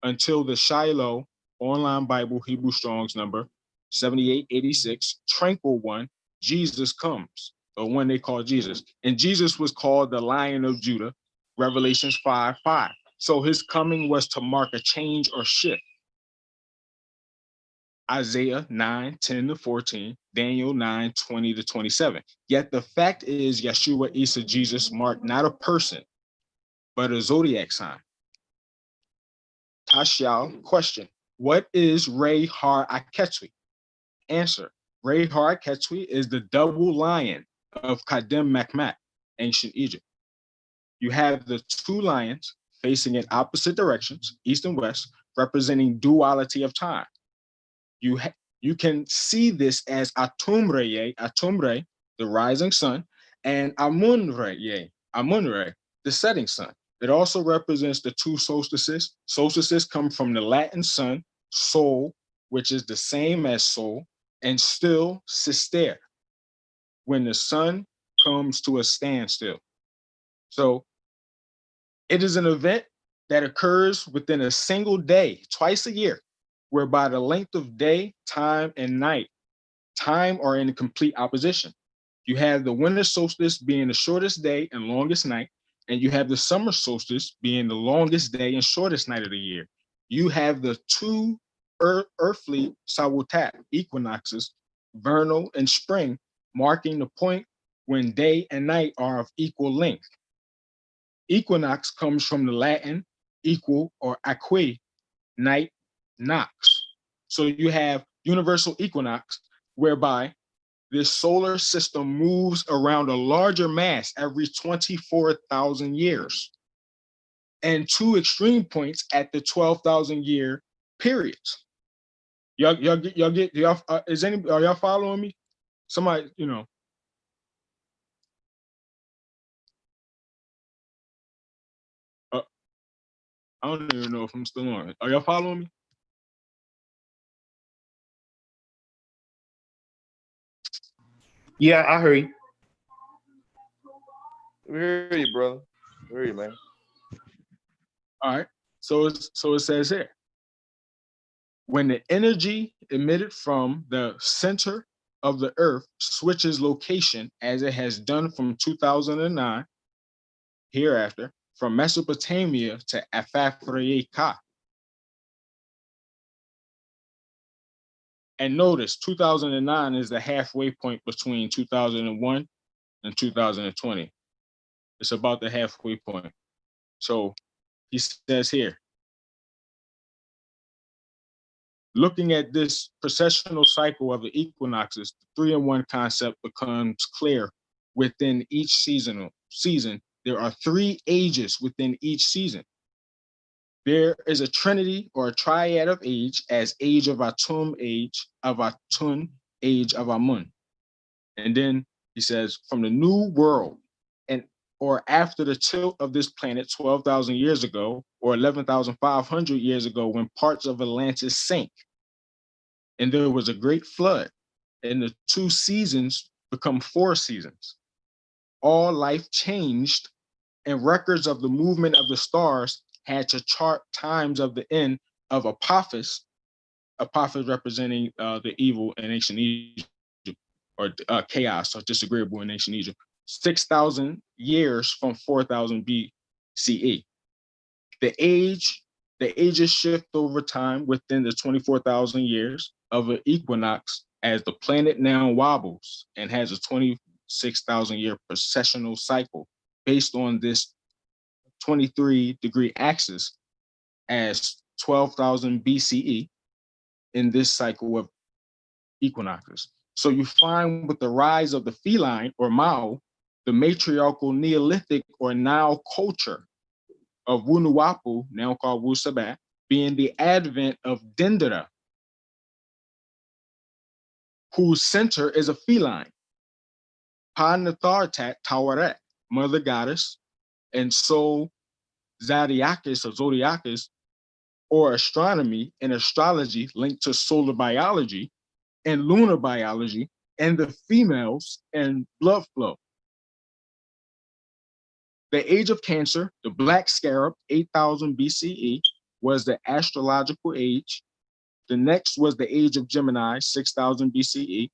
until the Shiloh online Bible, Hebrew Strong's number 7886, tranquil one, Jesus comes, the one they call Jesus. And Jesus was called the Lion of Judah, Revelations 5:5. So his coming was to mark a change or shift. Isaiah 9:10-14, Daniel 9:20-27. Yet the fact is, Yeshua Isa Jesus marked not a person, but a zodiac sign. Tashal, question, what is Re Har Aketwi? Answer, Re Har Aketwi is the double lion of Kadem Makmat, ancient Egypt. You have the two lions facing in opposite directions, east and west, representing duality of time. You can see this as Atumre, the rising sun, and Amunre, the setting sun. It also represents the two solstices. Solstices come from the Latin sun, sol, which is the same as sol, and still, sister, when the sun comes to a standstill. So it is an event that occurs within a single day, twice a year, whereby the length of day, time, and night, time are in complete opposition. You have the winter solstice being the shortest day and longest night, and you have the summer solstice being the longest day and shortest night of the year. You have the two earthly Sawutat equinoxes, vernal and spring, marking the point when day and night are of equal length. Equinox comes from the Latin equal or aquae, night, nox. So you have universal equinox, whereby this solar system moves around a larger mass every 24,000 years, and two extreme points at the 12,000 year periods. Are y'all following me? Somebody, I don't even know if I'm still on. Are y'all following me? Yeah, I heard you. We hear you, brother. We hear you, man. All right. So it says here, when the energy emitted from the center of the earth switches location, as it has done from 2009 hereafter, from Mesopotamia to Afafreka. And notice 2009 is the halfway point between 2001 and 2020. It's about the halfway point. So he says here, looking at this processional cycle of the equinoxes, the 3-in-1 concept becomes clear. Within each season, there are 3 ages within each season. There is a trinity or a triad of age, as age of Atum, age of Atun, age of Amun. And then he says, from the new world, or after the tilt of this planet 12,000 years ago, or 11,500 years ago, when parts of Atlantis sank, and there was a great flood, and the 2 seasons become 4 seasons. All life changed, and records of the movement of the stars had to chart times of the end of Apophis, Apophis representing the evil in ancient Egypt, or chaos or disagreeable in ancient Egypt, 6,000 years from 4,000 BCE. The ages shift over time within the 24,000 years of an equinox, as the planet now wobbles and has a 26,000 year precessional cycle based on this 23-degree axis as 12,000 BCE in this cycle of equinoxes. So you find with the rise of the feline or Mao, the matriarchal Neolithic or Nile culture of Wunuwapu, now called Wu Sabat, being the advent of Dendera, whose center is a feline. Pa-Nathartat Tawaret, mother goddess, and so Zodiacus or Zodiacus, or astronomy and astrology linked to solar biology and lunar biology and the females and blood flow. The age of Cancer, the black scarab, 8,000 BCE, was the astrological age. The next was the age of Gemini, 6,000 BCE.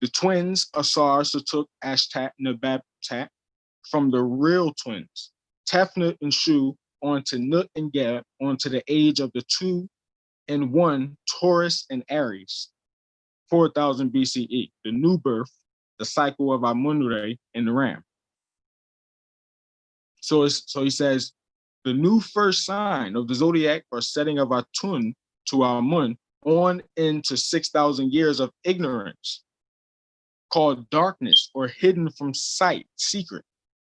The twins, Asar, Satuk, Ashtat, Nababtat, from the real twins, Tefnut and Shu, onto Nut and Geb, onto the age of the 2 and 1, Taurus and Aries, 4,000 BCE, the new birth, the cycle of Amunre and the Ram. So he says, the new first sign of the zodiac or setting of Atun to Amun on into 6,000 years of ignorance, called darkness or hidden from sight, secret,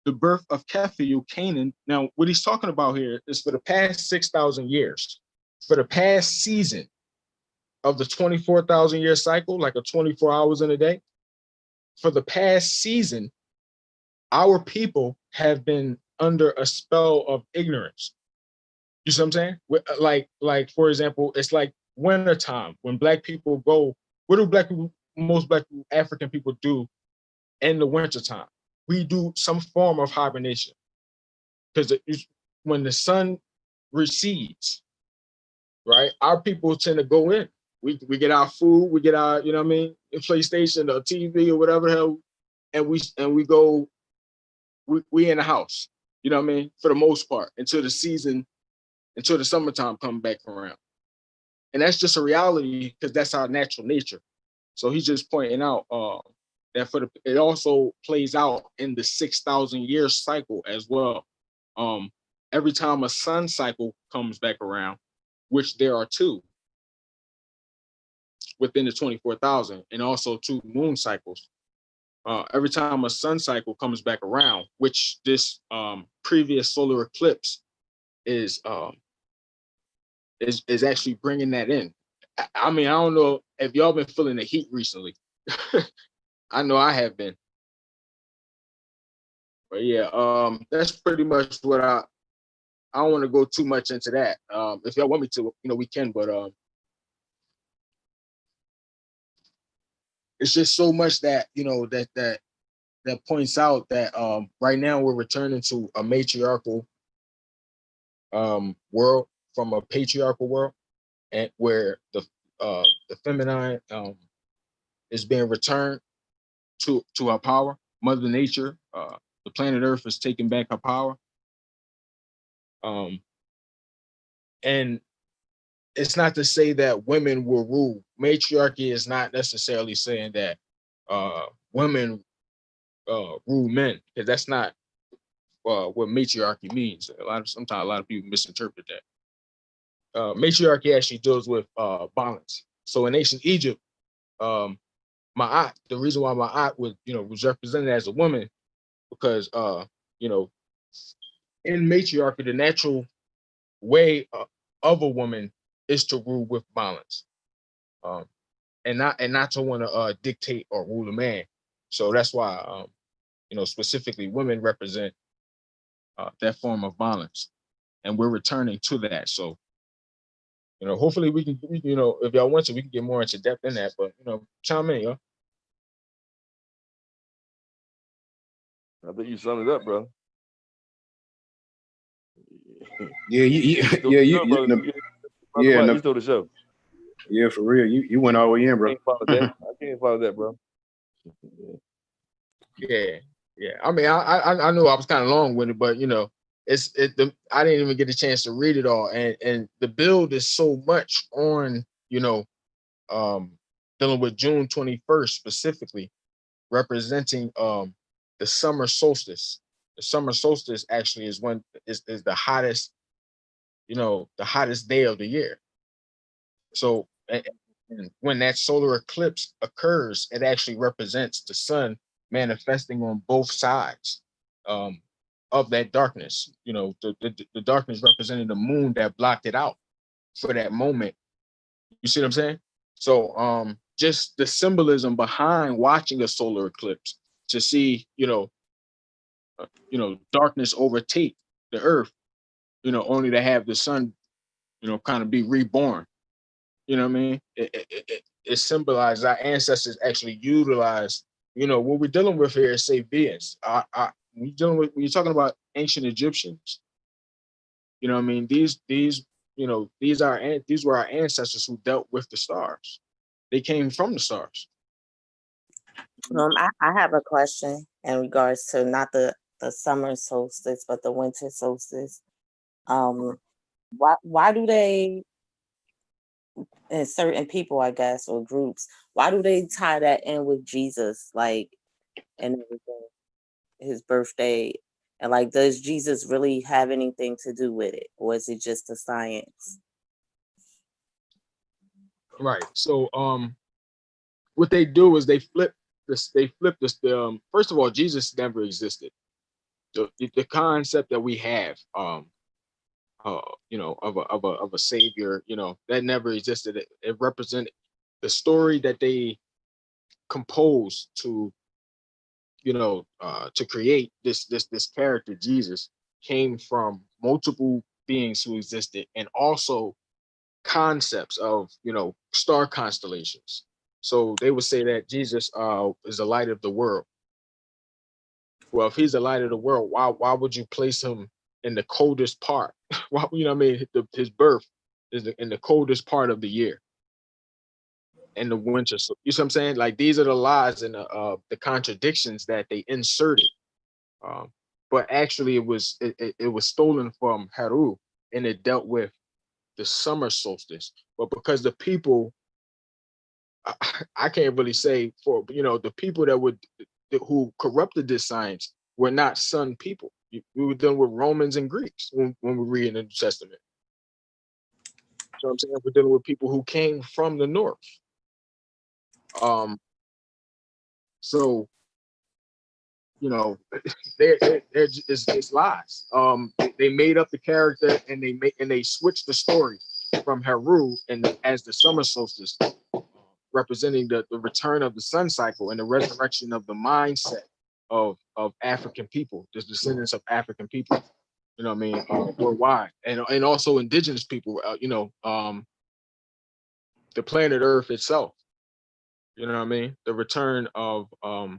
the birth of Kephiu, Canaan. Now, what he's talking about here is for the past 6,000 years, for the past season of the 24,000 year cycle, like a 24 hours in a day, for the past season, our people have been under a spell of ignorance. You see what I'm saying? Like for example, it's like wintertime when Black people go, what do most Black people, African people do in the wintertime? We do some form of hibernation. Because when the sun recedes, right, our people tend to go in. We get our food, we get our, you know what I mean, PlayStation or TV or whatever the hell, and we go, we in the house, you know what I mean, for the most part, until the summertime come back around. And that's just a reality because that's our natural nature. So he's just pointing out that it also plays out in the 6,000 year cycle as well. Every time a sun cycle comes back around, which there are 2 within the 24,000, and also 2 moon cycles. Every time a sun cycle comes back around, which this previous solar eclipse is actually bringing that in. I mean, I don't know if y'all been feeling the heat recently. I know I have been. But yeah, that's pretty much what I don't want to go too much into that. If y'all want me to, we can, but it's just so much that, that points out that right now we're returning to a matriarchal world from a patriarchal world, and where the feminine is being returned to our power. Mother Nature, the planet Earth is taking back her power. And it's not to say that women will rule. Matriarchy is not necessarily saying that women rule men, because that's not what matriarchy means. Sometimes a lot of people misinterpret that. Matriarchy actually deals with balance. So in ancient Egypt, Ma'at, the reason why Ma'at was represented as a woman, because in matriarchy, the natural way of a woman is to rule with balance, and not to want to dictate or rule a man. So that's why specifically women represent that form of balance, and we're returning to that. So hopefully we can, if y'all want to, we can get more into depth in that. But chime in, yo. I think you summed it up, bro. Yeah, You stole yeah, the show, brother. Brother yeah, Mike, no, you stole the show. yeah, for real. You went all the way in, I bro. can't follow that. I can't follow that, bro. Yeah, yeah. I mean, I knew I was kind of long winded, but you know, I didn't even get a chance to read it all, and the build is so much on, you know, dealing with June 21st specifically, representing the summer solstice. The summer solstice actually is when is the hottest, you know, the hottest day of the year. So and when that solar eclipse occurs, it actually represents the sun manifesting on both sides of that darkness. You know, the darkness representing the moon that blocked it out for that moment. You see what I'm saying? So just the symbolism behind watching a solar eclipse to see, darkness overtake the earth, only to have the sun, kind of be reborn. You know what I mean? It symbolizes our ancestors actually utilized, what we're dealing with here is say beings. When you're talking about ancient Egyptians, you know what I mean? These were our ancestors who dealt with the stars. They came from the stars. I have a question in regards to not the summer solstice, but the winter solstice. Why do they, and certain people, I guess, or groups, why do they tie that in with Jesus, like, and everything, his birthday, and like, does Jesus really have anything to do with it, or is it just a science? Right. So what they do is they flip this. They flip this. First of all, Jesus never existed. The concept that we have, of a savior, that never existed. It represented the story that they composed to create this character Jesus came from multiple beings who existed, and also concepts of star constellations. So they would say that Jesus is the light of the world. Well, if he's the light of the world, why would you place him in the coldest part? Why, what I mean? His birth is in the coldest part of the year, in the winter. So you see what I'm saying? Like, these are the lies and the contradictions that they inserted. But actually, it was stolen from Heru, and it dealt with the summer solstice. But because the people, I can't really say for the people who corrupted this science were not sun people. We were dealing with Romans and Greeks when we read in the New Testament. So I'm saying we're dealing with people who came from the north. So it's lies. They made up the character, and they switched the story from Heru and as the summer solstice, representing the return of the sun cycle and the resurrection of the mindset of African people, the descendants of African people. You know what I mean? Worldwide, and also indigenous people. The planet Earth itself. You know what I mean? The return of a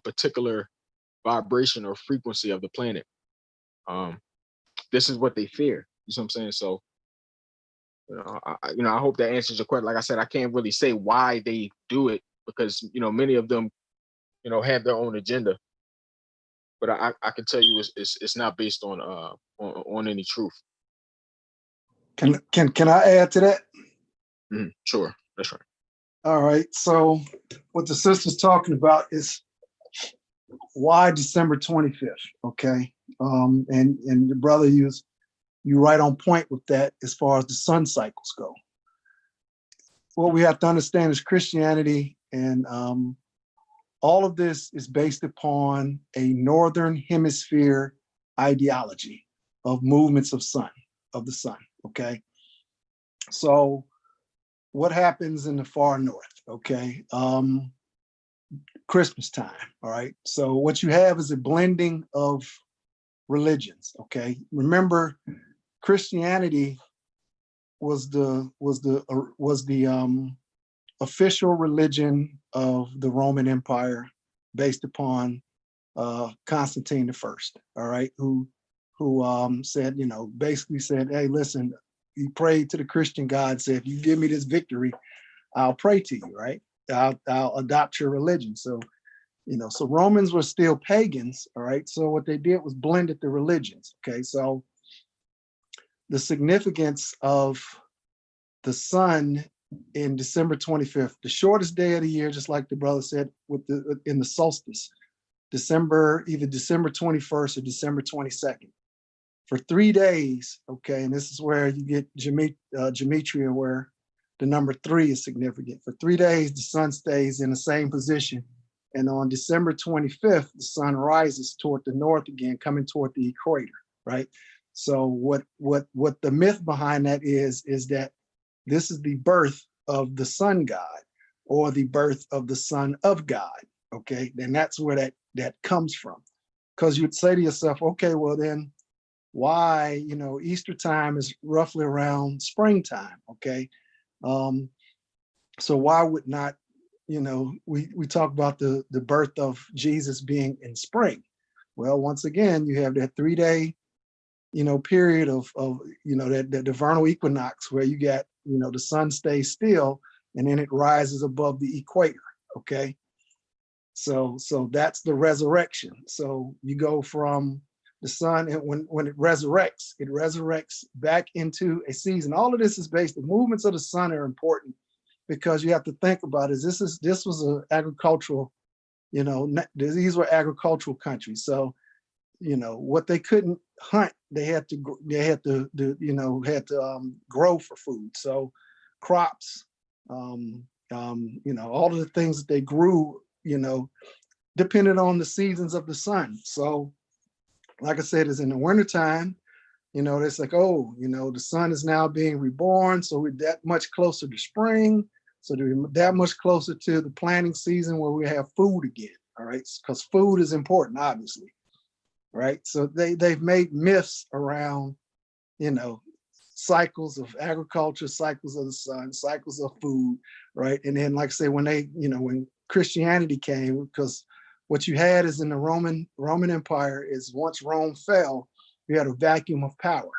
particular vibration or frequency of the planet. This is what they fear. You see what I'm saying? So, I hope that answers your question. Like I said, I can't really say why they do it because many of them, have their own agenda. But I can tell you it's not based on any truth. Can I add to that? Sure, that's right. All right. So what the sister's talking about is why December 25th. Okay. And your brother, you right on point with that as far as the sun cycles go. What we have to understand is Christianity and all of this is based upon a Northern Hemisphere ideology of movements of the sun. Okay. So what happens in the far north? Okay. Christmas time. All right. So what you have is a blending of religions. Okay. Remember, Christianity was the official religion of the Roman Empire, based upon Constantine I. All right, who who said, basically said, hey, listen, he prayed to the Christian God, said, if you give me this victory, I'll pray to you, right? I'll adopt your religion. So, so Romans were still pagans, all right? So what they did was blended the religions, okay? So the significance of the sun in December 25th, the shortest day of the year, just like the brother said, in the solstice, either December 21st or December 22nd. For 3 days, okay, and this is where you get gematria, where the number 3 is significant. For 3 days, the sun stays in the same position. And on December 25th, the sun rises toward the north again, coming toward the equator, right? So what the myth behind that is that this is the birth of the sun god, or the birth of the son of God, okay? And that's where that comes from. Because you'd say to yourself, okay, well then, why, Easter time is roughly around springtime, okay? So why would not, we talk about the birth of Jesus being in spring. Well, once again, you have that 3-day, period of that the vernal equinox, where you get, the sun stays still and then it rises above the equator, okay? So that's the resurrection. So you go from the sun, and when it resurrects back into a season. All of this is the movements of the sun are important, because you have to think about it. This was an agricultural, these were agricultural countries. So, what they couldn't hunt, they had to grow for food. So crops, all of the things that they grew, depended on the seasons of the sun. So like I said, is in the wintertime, it's like, oh, the sun is now being reborn. So we're that much closer to spring. So we're that much closer to the planting season, where we have food again. All right. Because food is important, obviously. Right. So they've made myths around, cycles of agriculture, cycles of the sun, cycles of food. Right. And then, like I say, when Christianity came, because what you had is in the Roman Empire is, once Rome fell, you had a vacuum of power.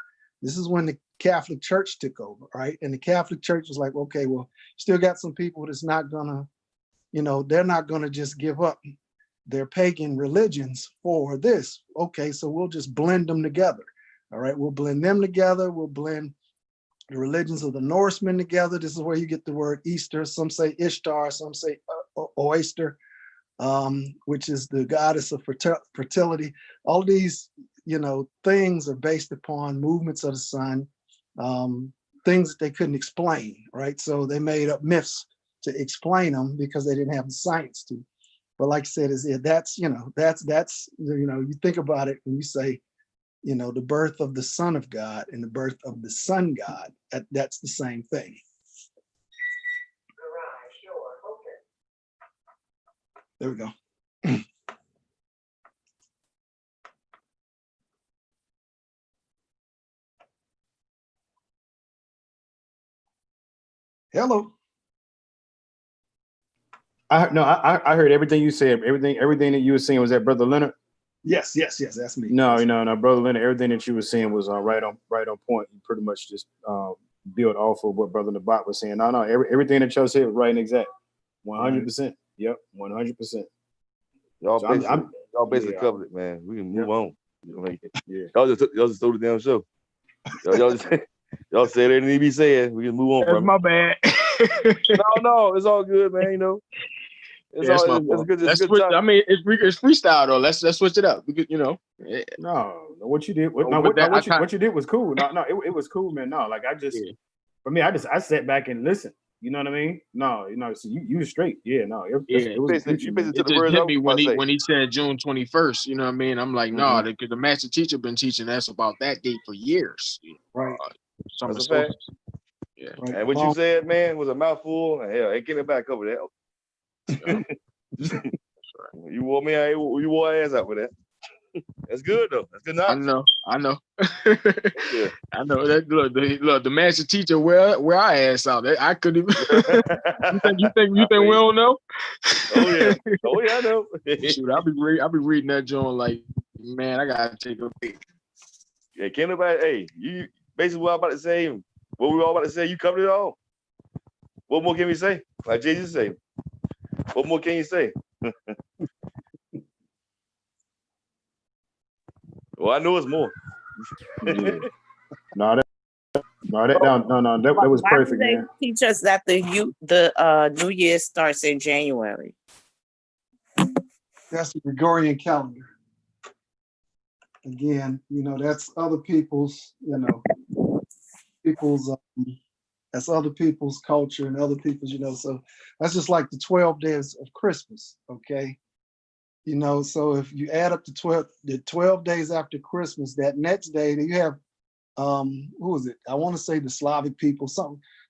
This is when the Catholic Church took over, right? And the Catholic Church was like, okay, well, still got some people that's not gonna, they're not gonna just give up their pagan religions for this. Okay, so we'll just blend them together. All right, we'll blend them together. We'll blend the religions of the Norsemen together. This is where you get the word Easter. Some say Ishtar, some say Oyster, which is the goddess of fertility. All these, things are based upon movements of the sun, things that they couldn't explain, right? So they made up myths to explain them, because they didn't have the science to. But like I said, that's you think about it, when you say, the birth of the Son of God and the birth of the Sun God, that's the same thing. There we go. Hello. I heard everything you said. Everything that you were saying. Was that Brother Leonard? Yes, that's me. No, Brother Leonard. Everything that you were saying was right on point. You pretty much just built off of what Brother Nabat was saying. No, everything that y'all said was right and exact. 100%. Yep, 100%. Y'all basically covered it, man. We can move on. Y'all just threw the damn show. Y'all said everything to be said. We can move on. That's my bad. No, it's all good, man. It's good. It's good time. I mean, it's freestyle though. Let's switch it up. No, what you did, what you did was cool. No, it was cool, man. No, like for me, I sat back and listened. You know what I mean? No, so you was straight. Yeah, no, it was you basically it just hit me when he said June 21st. You know what I mean? I'm like, no, because the master teacher been teaching us about that date for years. Right. That's a fact. Yeah. Right. And what you said, man, was a mouthful. Hell, ain't getting back over that. Yeah. You wore me, you wore ass out with that. That's good though. That's good enough. I know. Yeah. I know that. Look, the master teacher where I ass out. I couldn't even. you think we don't know? Oh yeah, I know. Shoot, I'll be reading that joint like, man, I gotta take a break. Yeah, can't nobody. Hey, you basically what I'm about to say. What we all about to say. You covered it all. What more can we say? Like Jesus say. What more can you say? Well, I know it's more. Yeah. No, that was Why do perfect, they man. teach us that the New Year starts in January? That's the Gregorian calendar. Again, that's other people's, that's other people's culture and other people's, so that's just like the 12 days of Christmas, okay? So if you add up the 12 days after Christmas, that next day you have, who is it? I want to say the Slavic people,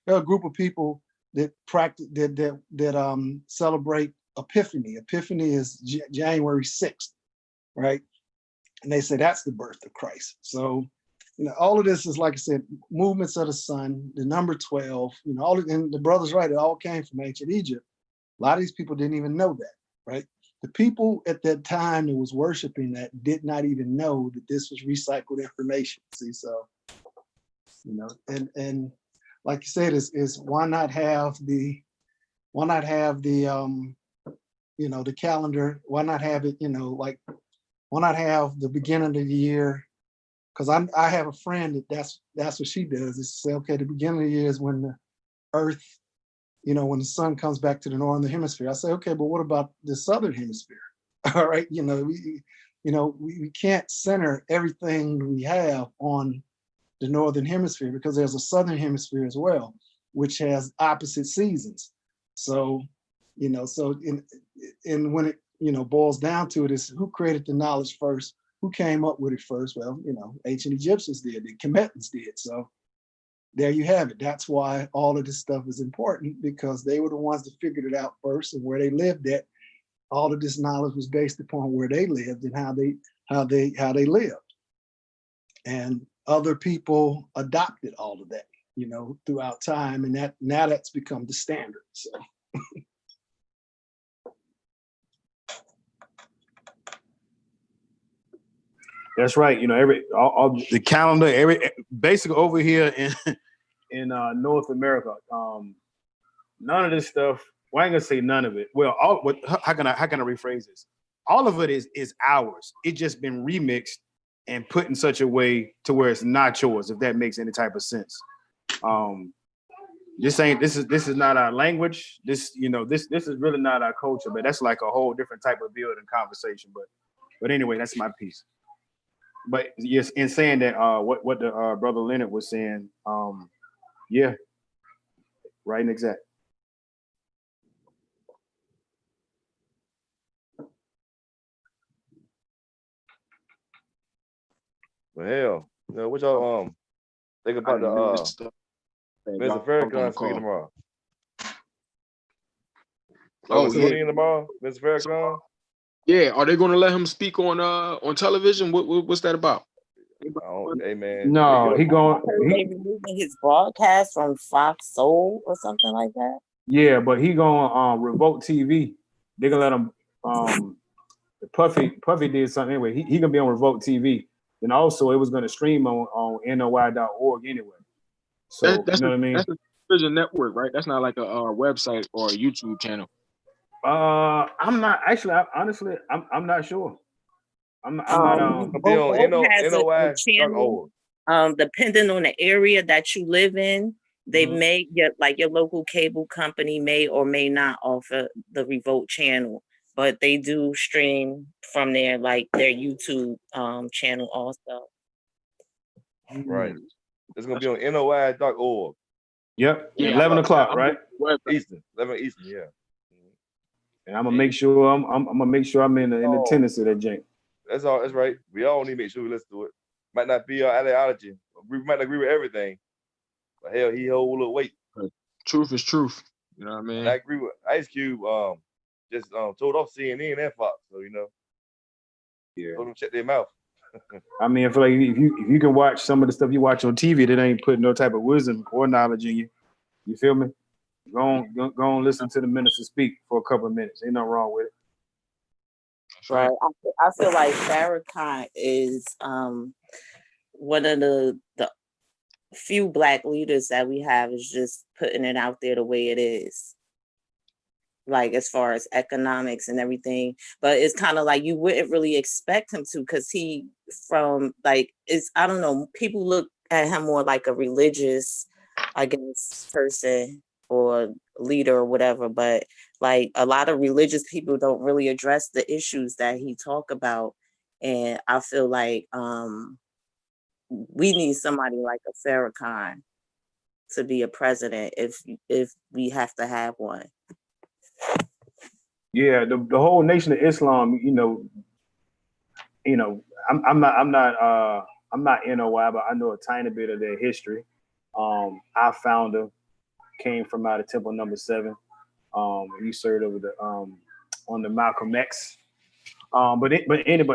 there are a group of people that practice, that celebrate Epiphany. Epiphany is January 6th, right? And they say that's the birth of Christ. So, all of this is, like I said, movements of the sun, the number 12, and the brother's right, it all came from ancient Egypt. A lot of these people didn't even know that, right? The people at that time that was worshiping that did not even know that this was recycled information. See, so, and like you said, is why not have the the calendar? Why not have it, why not have the beginning of the year? Because I have a friend that's what she does, is say, okay, the beginning of the year is when the earth, when the sun comes back to the northern hemisphere. I say, okay, but what about the southern hemisphere? All right, we can't center everything we have on the northern hemisphere, because there's a southern hemisphere as well, which has opposite seasons. So, and when it boils down to it, is who created the knowledge first? Who came up with it first? Well, ancient Egyptians did, the Kemetans did. So there you have it. That's why all of this stuff is important, because they were the ones that figured it out first, and where they lived at. All of this knowledge was based upon where they lived and how they lived. And other people adopted all of that, throughout time, and now that's become the standard. So. That's right. All the calendar, basically over here in North America, none of this stuff. Well, I ain't gonna say none of it. Well, how can I rephrase this? All of it is ours. It just been remixed and put in such a way to where it's not yours, if that makes any type of sense. This is not our language. This is really not our culture. But that's like a whole different type of building conversation. But anyway, that's my piece. But yes, in saying that, what the brother Leonard was saying, yeah, right and exact. Well, hell, what y'all think about the Mr. Farrakhan speaking tomorrow? Oh yeah, tomorrow, Mr. Farrakhan. Yeah, are they going to let him speak on television? What's that about? Hey man. No, They removing his broadcast from Fox Soul or something like that. Yeah, but he going Revolt TV. They're gonna let him. Puffy did something anyway. He gonna be on Revolt TV. And also, it was gonna stream on NOI.org anyway. So That's you know what I mean? That's a television network, right? That's not like a website or a YouTube channel. I'm not actually. Honestly, I'm not sure. I'm not. Be on has a channel. NOI.org. Depending on the area that you live in, they may get, like, your local cable company may or may not offer the Revolt channel, but they do stream from their YouTube channel also. Right. It's gonna be on NOI.org. Yep. Yeah, 11 o'clock, right? Eastern. 11 Eastern. Yeah. And I'm gonna make sure I'm in attendance of that jank. That's all. That's right. We all need to make sure we listen to it. Might not be our ideology. We might not agree with everything, but hell, he hold a little weight. Truth is truth. You know what I mean? And I agree with Ice Cube. Just told off CNN and Fox. So Yeah. Told them check their mouth. I mean, I feel like if you can watch some of the stuff you watch on TV that ain't putting no type of wisdom or knowledge in you, you feel me? Go on, listen to the minister speak for a couple of minutes. Ain't nothing wrong with it. Right. I feel like Farrakhan is one of the few Black leaders that we have is just putting it out there the way it is, like as far as economics and everything. But it's kind of like you wouldn't really expect him to, because he from like it's I don't know, people look at him more like a religious, I guess, person or leader or whatever. But like a lot of religious people don't really address the issues that he talk about, and I feel like we need somebody like a Farrakhan to be a president if we have to have one. Yeah, the whole Nation of Islam, I'm not NOI, but I know a tiny bit of their history. Our founder came from out of Temple Number 7. He served over the on the Malcolm X. But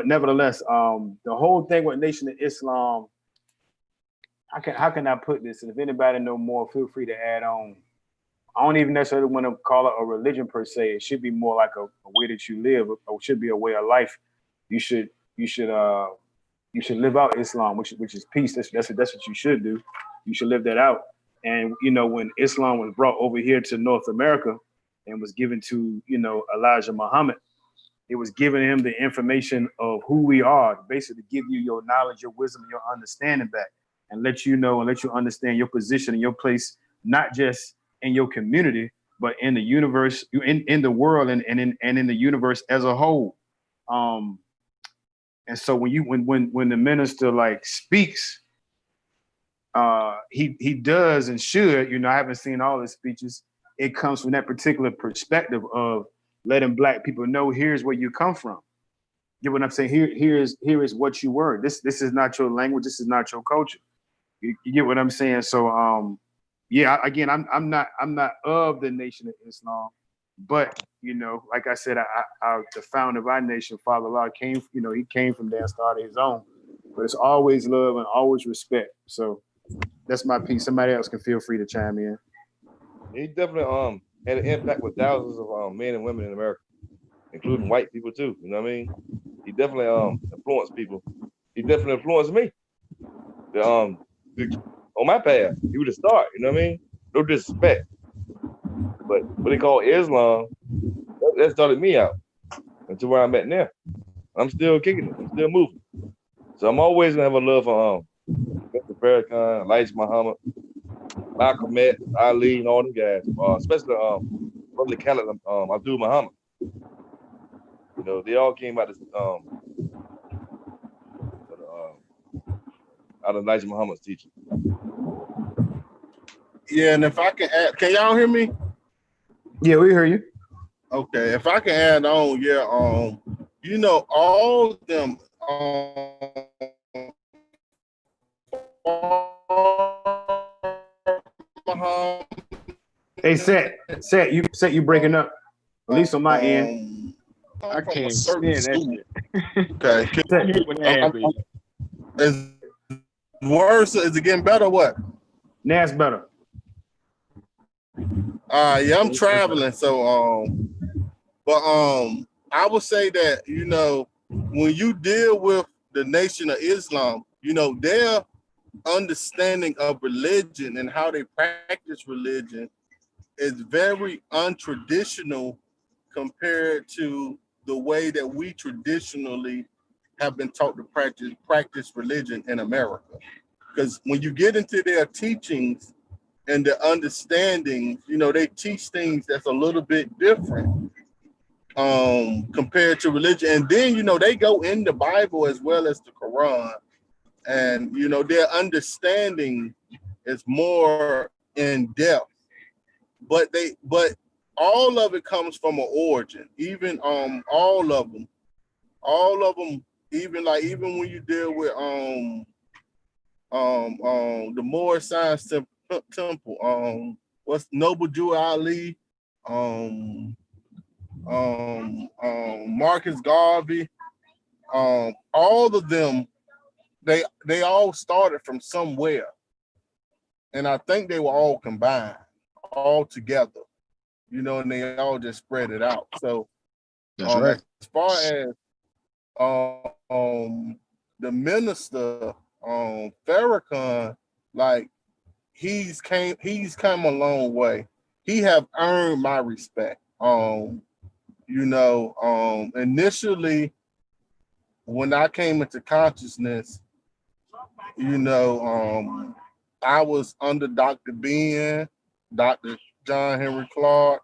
nevertheless, the whole thing with Nation of Islam, how can I put this? And if anybody know more, feel free to add on. I don't even necessarily want to call it a religion per se. It should be more like a way that you live, or should be a way of life. You should live out Islam, which is peace. That's what you should do. You should live that out. And when Islam was brought over here to North America and was given to Elijah Muhammad, it was giving him the information of who we are, basically give you your knowledge, your wisdom, your understanding back, and let you understand your position and your place, not just in your community, but in the universe, in the world, and in the universe as a whole. And so when the minister like speaks, he does and should, I haven't seen all his speeches. It comes from that particular perspective of letting Black people know, here's where you come from. You know what I'm saying? Here is what you were. This is not your language. This is not your culture. You get what I'm saying? So yeah, again, I'm not of the Nation of Islam, but like I said, the founder of our nation, Father Allah, came from there and started his own. But it's always love and always respect. So that's my piece. Somebody else can feel free to chime in. He definitely had an impact with thousands of men and women in America, including white people too. You know what I mean? He definitely influenced people. He definitely influenced me. On my path, he was the start. You know what I mean? No disrespect, but what they call Islam, that started me out into where I'm at now. I'm still kicking it. I'm still moving. So I'm always gonna have a love for Mr. Farrakhan, Elijah Muhammad, Malcolm X, Ali, and all them guys, especially Brother Khaled, Abdul Muhammad. They all came out of Elijah Muhammad's teaching. Yeah, and if I can add, can y'all hear me? Yeah, we hear you. Okay, if I can add on, yeah, all of them Hey, Set, you breaking up. At least on my end. I can't certain stand that school. shit. Okay. Is worse? Is it getting better or what? Now it's better. Yeah, I'm traveling, so but I would say that when you deal with the Nation of Islam, their understanding of religion and how they practice religion is very untraditional compared to the way that we traditionally have been taught to practice religion in America. Because when you get into their teachings and their understanding, they teach things that's a little bit different compared to religion. And then, they go in the Bible as well as the Quran. And, their understanding is more in depth. But all of it comes from an origin. Even all of them, even when you deal with the Moorish Science Temple, what's Noble Jew Ali, Marcus Garvey, all of them, they all started from somewhere, and I think they were all combined, all together, and they all just spread it out. So That's right. as far as the minister, Farrakhan, like he's come a long way. He have earned my respect. Initially when I came into consciousness, I was under Dr. Ben, Dr. John Henry Clark,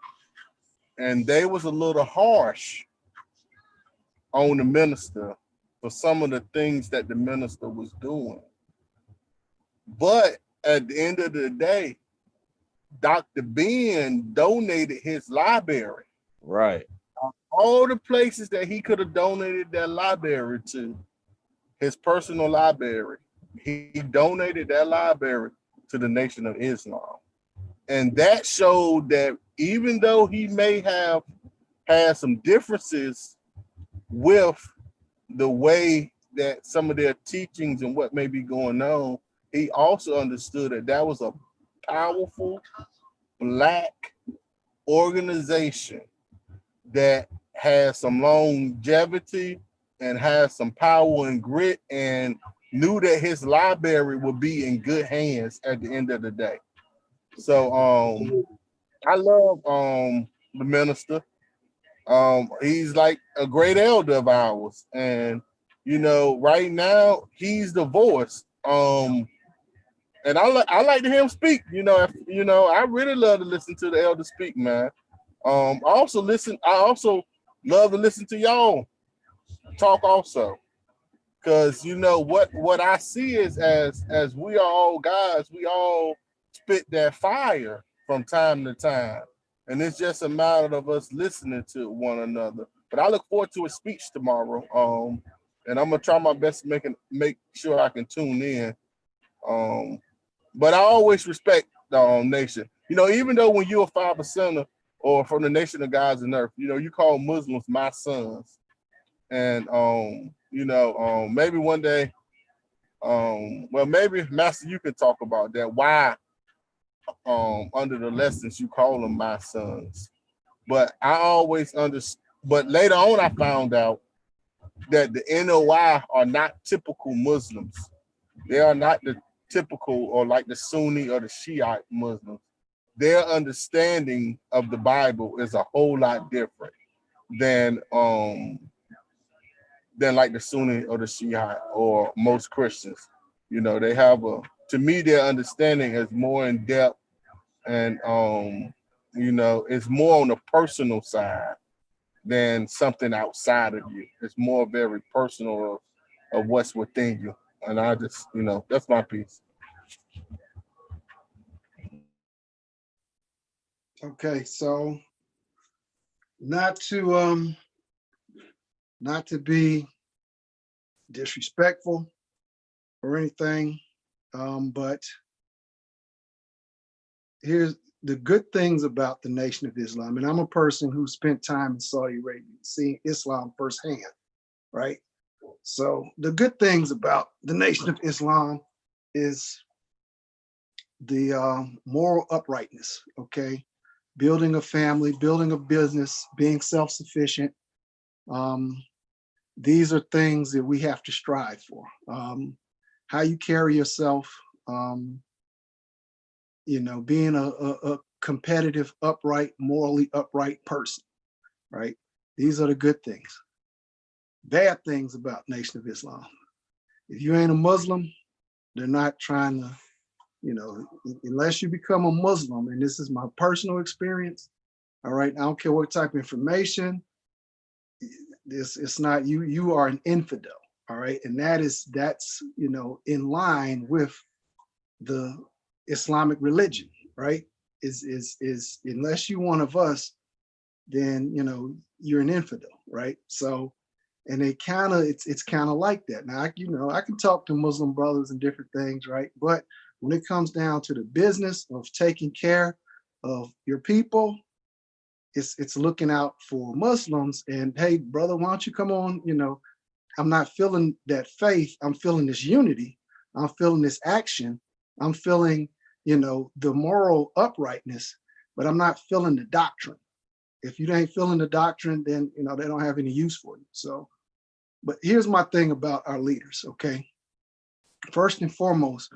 and they was a little harsh on the minister for some of the things that the minister was doing. But at the end of the day, Dr. Ben donated his library. Right. All the places that he could have donated that library to, his personal library, he donated that library to the Nation of Islam. And that showed that even though he may have had some differences with the way that some of their teachings and what may be going on, he also understood that that was a powerful Black organization that has some longevity and has some power and grit, and knew that his library would be in good hands at the end of the day. So I love the minister. He's like a great elder of ours, and right now he's the voice. And I like to hear him speak. I really love to listen to the elder speak, man. I also love to listen to y'all talk also, because what I see is as we are all guys, we all spit that fire from time to time, and it's just a matter of us listening to one another. But I look forward to his speech tomorrow, and I'm gonna try my best to make sure I can tune in. But I always respect the Nation. Even though when you're a 5%er or from the Nation of Gods and Earth, you call Muslims my sons. And maybe one day, maybe Master, you can talk about that. Why under the lessons you call them my sons. But I always understood. But later on, I found out that the NOI are not typical Muslims. They are not the typical or like the Sunni or the Shiite Muslims. Their understanding of the Bible is a whole lot different than like the Sunni or the Shiite or most Christians. They have to me, their understanding is more in depth, and it's more on the personal side than something outside of you. It's more very personal of what's within you. And I just, that's my piece. Okay, so not to be disrespectful or anything, but here's the good things about the Nation of Islam. And I'm a person who spent time in Saudi Arabia, seeing Islam firsthand, right? So the good things about the Nation of Islam is the moral uprightness, okay? Building a family, building a business, being self-sufficient. These are things that we have to strive for. How you carry yourself, being a competitive, upright, morally upright person, right? These are the good things. Bad things about Nation of Islam. If you ain't a Muslim, they're not trying to, unless you become a Muslim, and this is my personal experience, all right? I don't care what type of information, it's not, you are an infidel, all right? And that's in line with the Islamic religion, right? Is unless you're one of us, then you're an infidel, right? So, and it's kind of like that. Now, I can talk to Muslim brothers and different things, right? But when it comes down to the business of taking care of your people, it's looking out for Muslims. And hey, brother, why don't you come on? I'm not feeling that faith. I'm feeling this unity. I'm feeling this action. I'm feeling, the moral uprightness, but I'm not feeling the doctrine. If you ain't feeling the doctrine, then, they don't have any use for you. So, but here's my thing about our leaders, okay? first and foremost,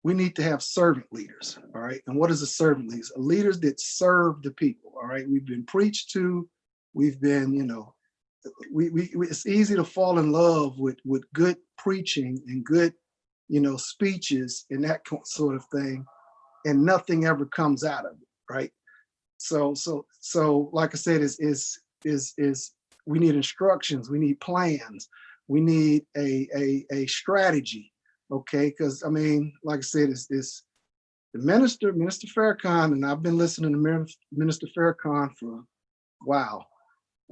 we need to have servant leaders, all right? And what is a servant leader? Leaders that serve the people, all right? We've been preached to, we've been, you know, it's easy to fall in love with good preaching and good, you know, speeches and that sort of thing, and nothing ever comes out of it, right? So like I said, is we need instructions, we need plans, we need a strategy, okay? Because I mean, like I said, it's the Minister Farrakhan, and I've been listening to Minister Farrakhan for, wow,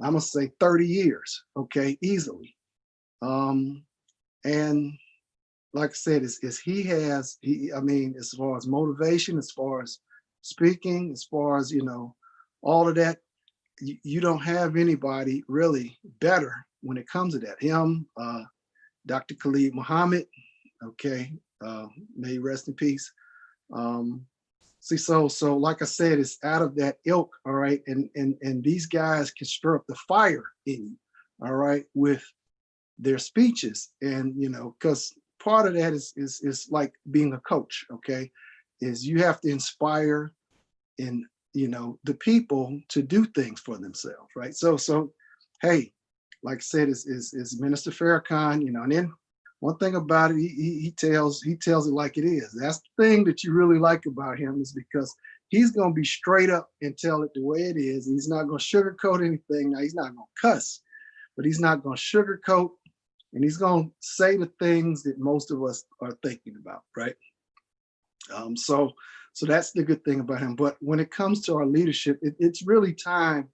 I'm gonna say 30 years, okay, easily. And like I said, I mean, as far as motivation, as far as speaking, as far as, you know, all of that, you don't have anybody really better when it comes to that. Him, Dr. Khalid Muhammad, okay, may he rest in peace. See, so like I said, it's out of that ilk, all right, and these guys can stir up the fire in you, all right, with their speeches, and you know, because part of that is like being a coach, okay, is you have to inspire and, you know, the people to do things for themselves, right? So hey, like I said, is Minister Farrakhan, you know, and then one thing about it, he tells it like it is. That's the thing that you really like about him, is because he's gonna be straight up and tell it the way it is. He's not gonna sugarcoat anything. Now, he's not gonna cuss, but he's not gonna sugarcoat, and he's gonna say the things that most of us are thinking about, right? So that's the good thing about him. But when it comes to our leadership, it's really time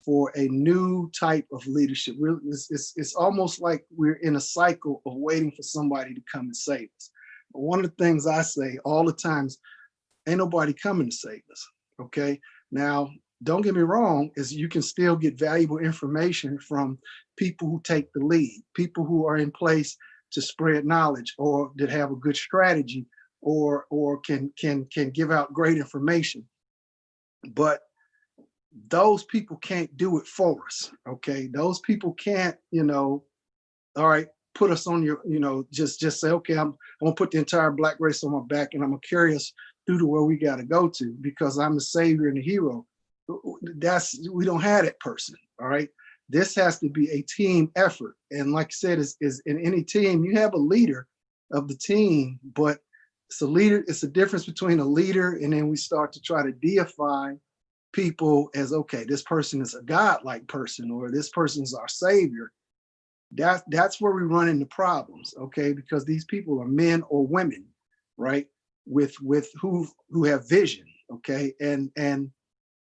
for a new type of leadership. It's almost like we're in a cycle of waiting for somebody to come and save us. One of the things I say all the time is, ain't nobody coming to save us, okay? Now, don't get me wrong, is you can still get valuable information from people who take the lead, people who are in place to spread knowledge, or that have a good strategy, or can give out great information. But those people can't do it for us, okay? Those people can't, you know, all right, put us on your, you know, just say, okay, I'm gonna put the entire black race on my back and I'm gonna carry us through to where we gotta go to because I'm the savior and the hero. We don't have that person, all right? This has to be a team effort. And like I said, is in any team, you have a leader of the team, but it's a leader, it's a difference between a leader and then we start to try to deify people as, okay, this person is a godlike person, or this person is our savior. That's where we run into problems, okay? Because these people are men or women, right? With who have vision, okay? And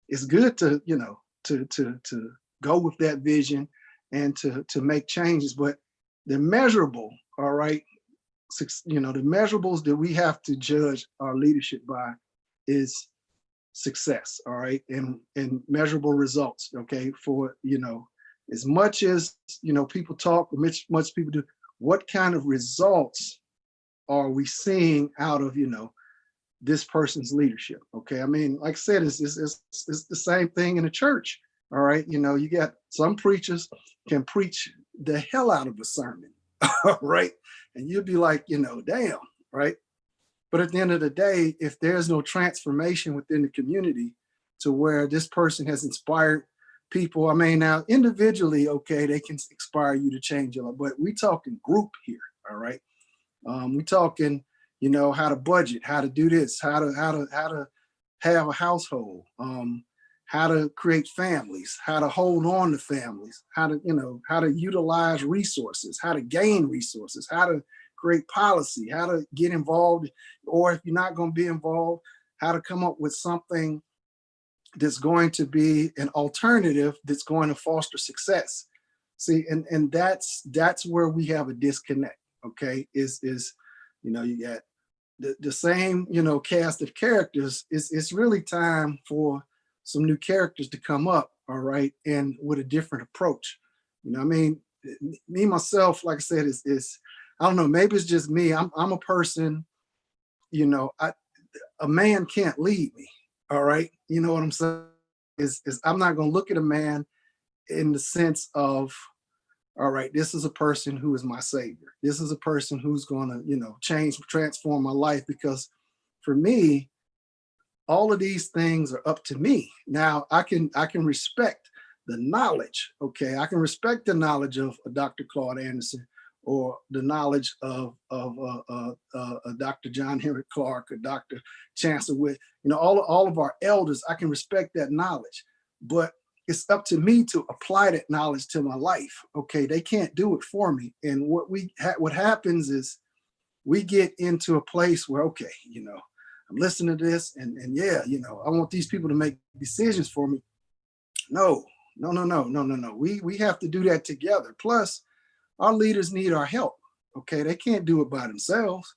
it's good to, you know, to go with that vision and to make changes, but the measurable, all right, you know, the measurables that we have to judge our leadership by is success, all right, and measurable results, okay, for, you know, as much as, you know, people talk, much people do, what kind of results are we seeing out of, you know, this person's leadership, okay? I mean, like I said, it's the same thing in the church, all right? You know, you got some preachers can preach the hell out of a sermon, all right? And you'll be like, you know, damn, right? But at the end of the day, if there's no transformation within the community to where this person has inspired people, I mean, now individually, okay, they can inspire you to change your life, but we talking group here, all right? We talking, you know, how to budget, how to do this, how to have a household, how to create families, how to hold on to families, how to, you know, how to utilize resources, how to gain resources, how to create policy, how to get involved, or if you're not going to be involved, how to come up with something that's going to be an alternative that's going to foster success. See, and that's where we have a disconnect, okay? Is you know, you got the same, you know, cast of characters. It's really time for some new characters to come up, all right, and with a different approach. You know, I mean, me myself, like I said, is I don't know, maybe it's just me. I'm a person, you know, a man can't lead me, all right? You know what I'm saying? Is I'm not gonna look at a man in the sense of all right, this is a person who is my savior. This is a person who's going to, transform my life. Because for me, all of these things are up to me. Now I can respect the knowledge. Okay, I can respect the knowledge of Dr. Claude Anderson, or the knowledge of Dr. John Henry Clark, or Dr. Chancellor Witt. All of our elders. I can respect that knowledge, but it's up to me to apply that knowledge to my life. Okay, they can't do it for me. And what happens is we get into a place where, okay, I'm listening to this, and yeah, I want these people to make decisions for me. No. We have to do that together. Plus, our leaders need our help. Okay, they can't do it by themselves,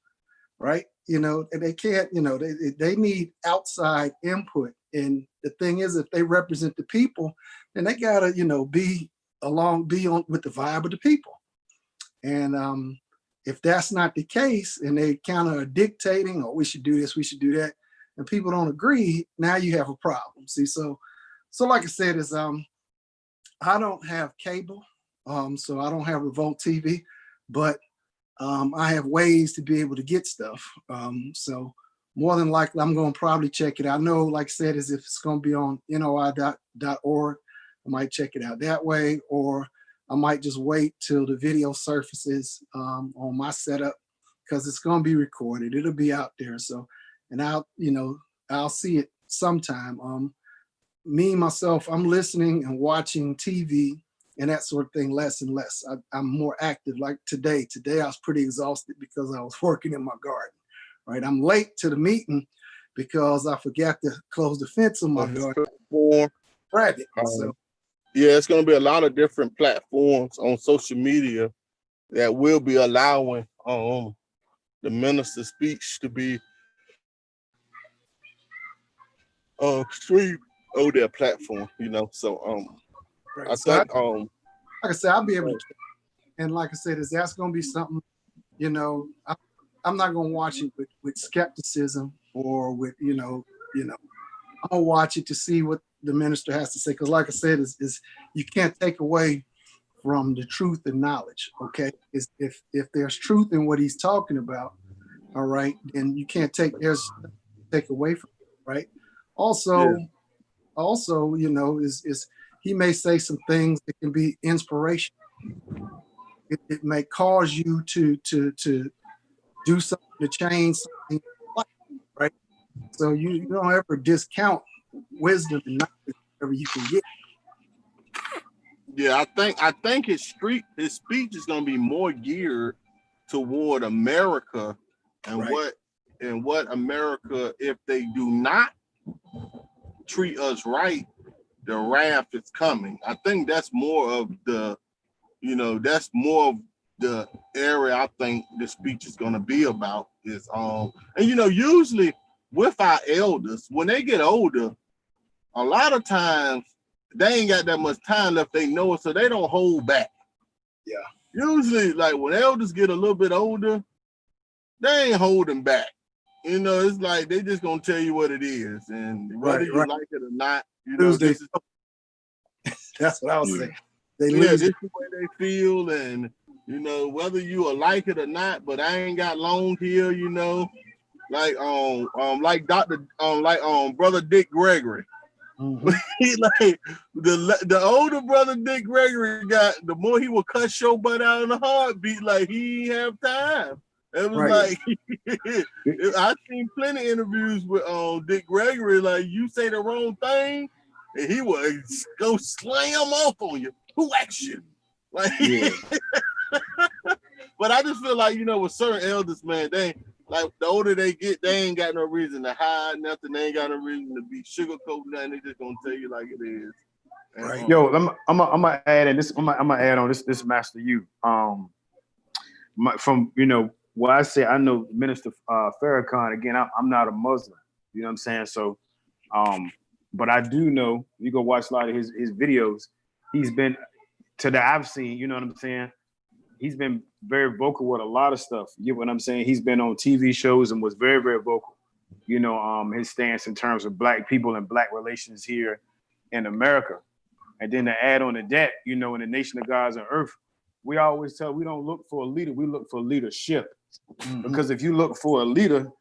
right? They can't. They need outside input. And the thing is, if they represent the people, then they gotta, be on with the vibe of the people. And if that's not the case, and they kind of are dictating, oh, we should do this, we should do that, and people don't agree, now you have a problem. See, so like I said, is I don't have cable, so I don't have Revolt TV, but I have ways to be able to get stuff. So more than likely, I'm going to probably check it out. I know, like I said, is if it's going to be on NOI.org, I might check it out that way, or I might just wait till the video surfaces on my setup, because it's going to be recorded. It'll be out there. So, and I'll see it sometime. Me, myself, I'm listening and watching TV and that sort of thing less and less. I'm more active. Like today I was pretty exhausted because I was working in my garden, right? I'm late to the meeting because I forgot to close the fence on my garden. Rabbit. So yeah, it's going to be a lot of different platforms on social media that will be allowing the minister's speech to be streamed on their platform, So right. I So think like I said, I'll be able to check. And like I said, that's going to be something, I'm not going to watch it with skepticism, or with, I'm going to watch it to see what the minister has to say. Because like I said, is you can't take away from the truth and knowledge. Okay, if there's truth in what he's talking about, all right, then you can't take away from it, right? Also, is he may say some things that can be inspiration. It may cause you to do something, to change something, right? So you don't ever discount wisdom and knowledge wherever you can get. Yeah, I think his speech is going to be more geared toward America and Right. what America, if they do not treat us right, the wrath is coming. I think that's more of the, area I think the speech is going to be about. Is and usually with our elders, when they get older, a lot of times they ain't got that much time left. They know it, so they don't hold back. Yeah. Usually, like when elders get a little bit older, they ain't holding back. It's like they just gonna tell you what it is, and whether you like it or not, this is, that's what I was saying. They this is the way they feel, and whether you will like it or not. But I ain't got long here, like Brother Dick Gregory. Mm-hmm. He like the older brother Dick Gregory got, the more he would cut your butt out in a heartbeat, like he ain't have time. It was Right. like I've seen plenty of interviews with Dick Gregory, like you say the wrong thing and he would go slam off on you. Who asked you? Like but I just feel like, with certain elders, man, they like the older they get, they ain't got no reason to hide nothing. They ain't got no reason to be sugarcoating nothing. They just gonna tell you like it is. And, right. Yo, I'm gonna add in this. I'm gonna add on this, Master You. From what I say, I know Minister Farrakhan. Again, I'm not a Muslim. You know what I'm saying? So, but I do know, you go watch a lot of his videos. He's been, to that I've seen. You know what I'm saying? He's been very vocal with a lot of stuff. You know what I'm saying? He's been on TV shows and was very, very vocal. His stance in terms of Black people and Black relations here in America. And then to add on to that, in the nation of God's and earth, we always tell we don't look for a leader, we look for leadership. Mhm. Because if you look for a leader,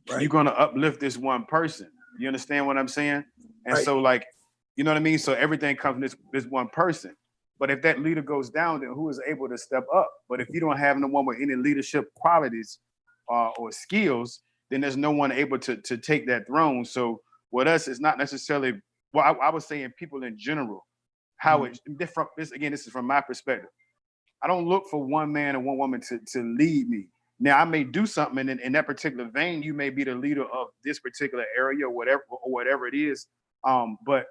Right. you're gonna uplift this one person. You understand what I'm saying? And Right. so, like, you know what I mean? So everything comes from this one person. But if that leader goes down, then who is able to step up? But if you don't have no one with any leadership qualities or skills, then there's no one able to take that throne. So with us, it's not necessarily, well, I was saying people in general, how it's different. This is from my perspective. I don't look for one man and one woman to lead me. Now, I may do something, and in that particular vein, you may be the leader of this particular area or whatever it is. But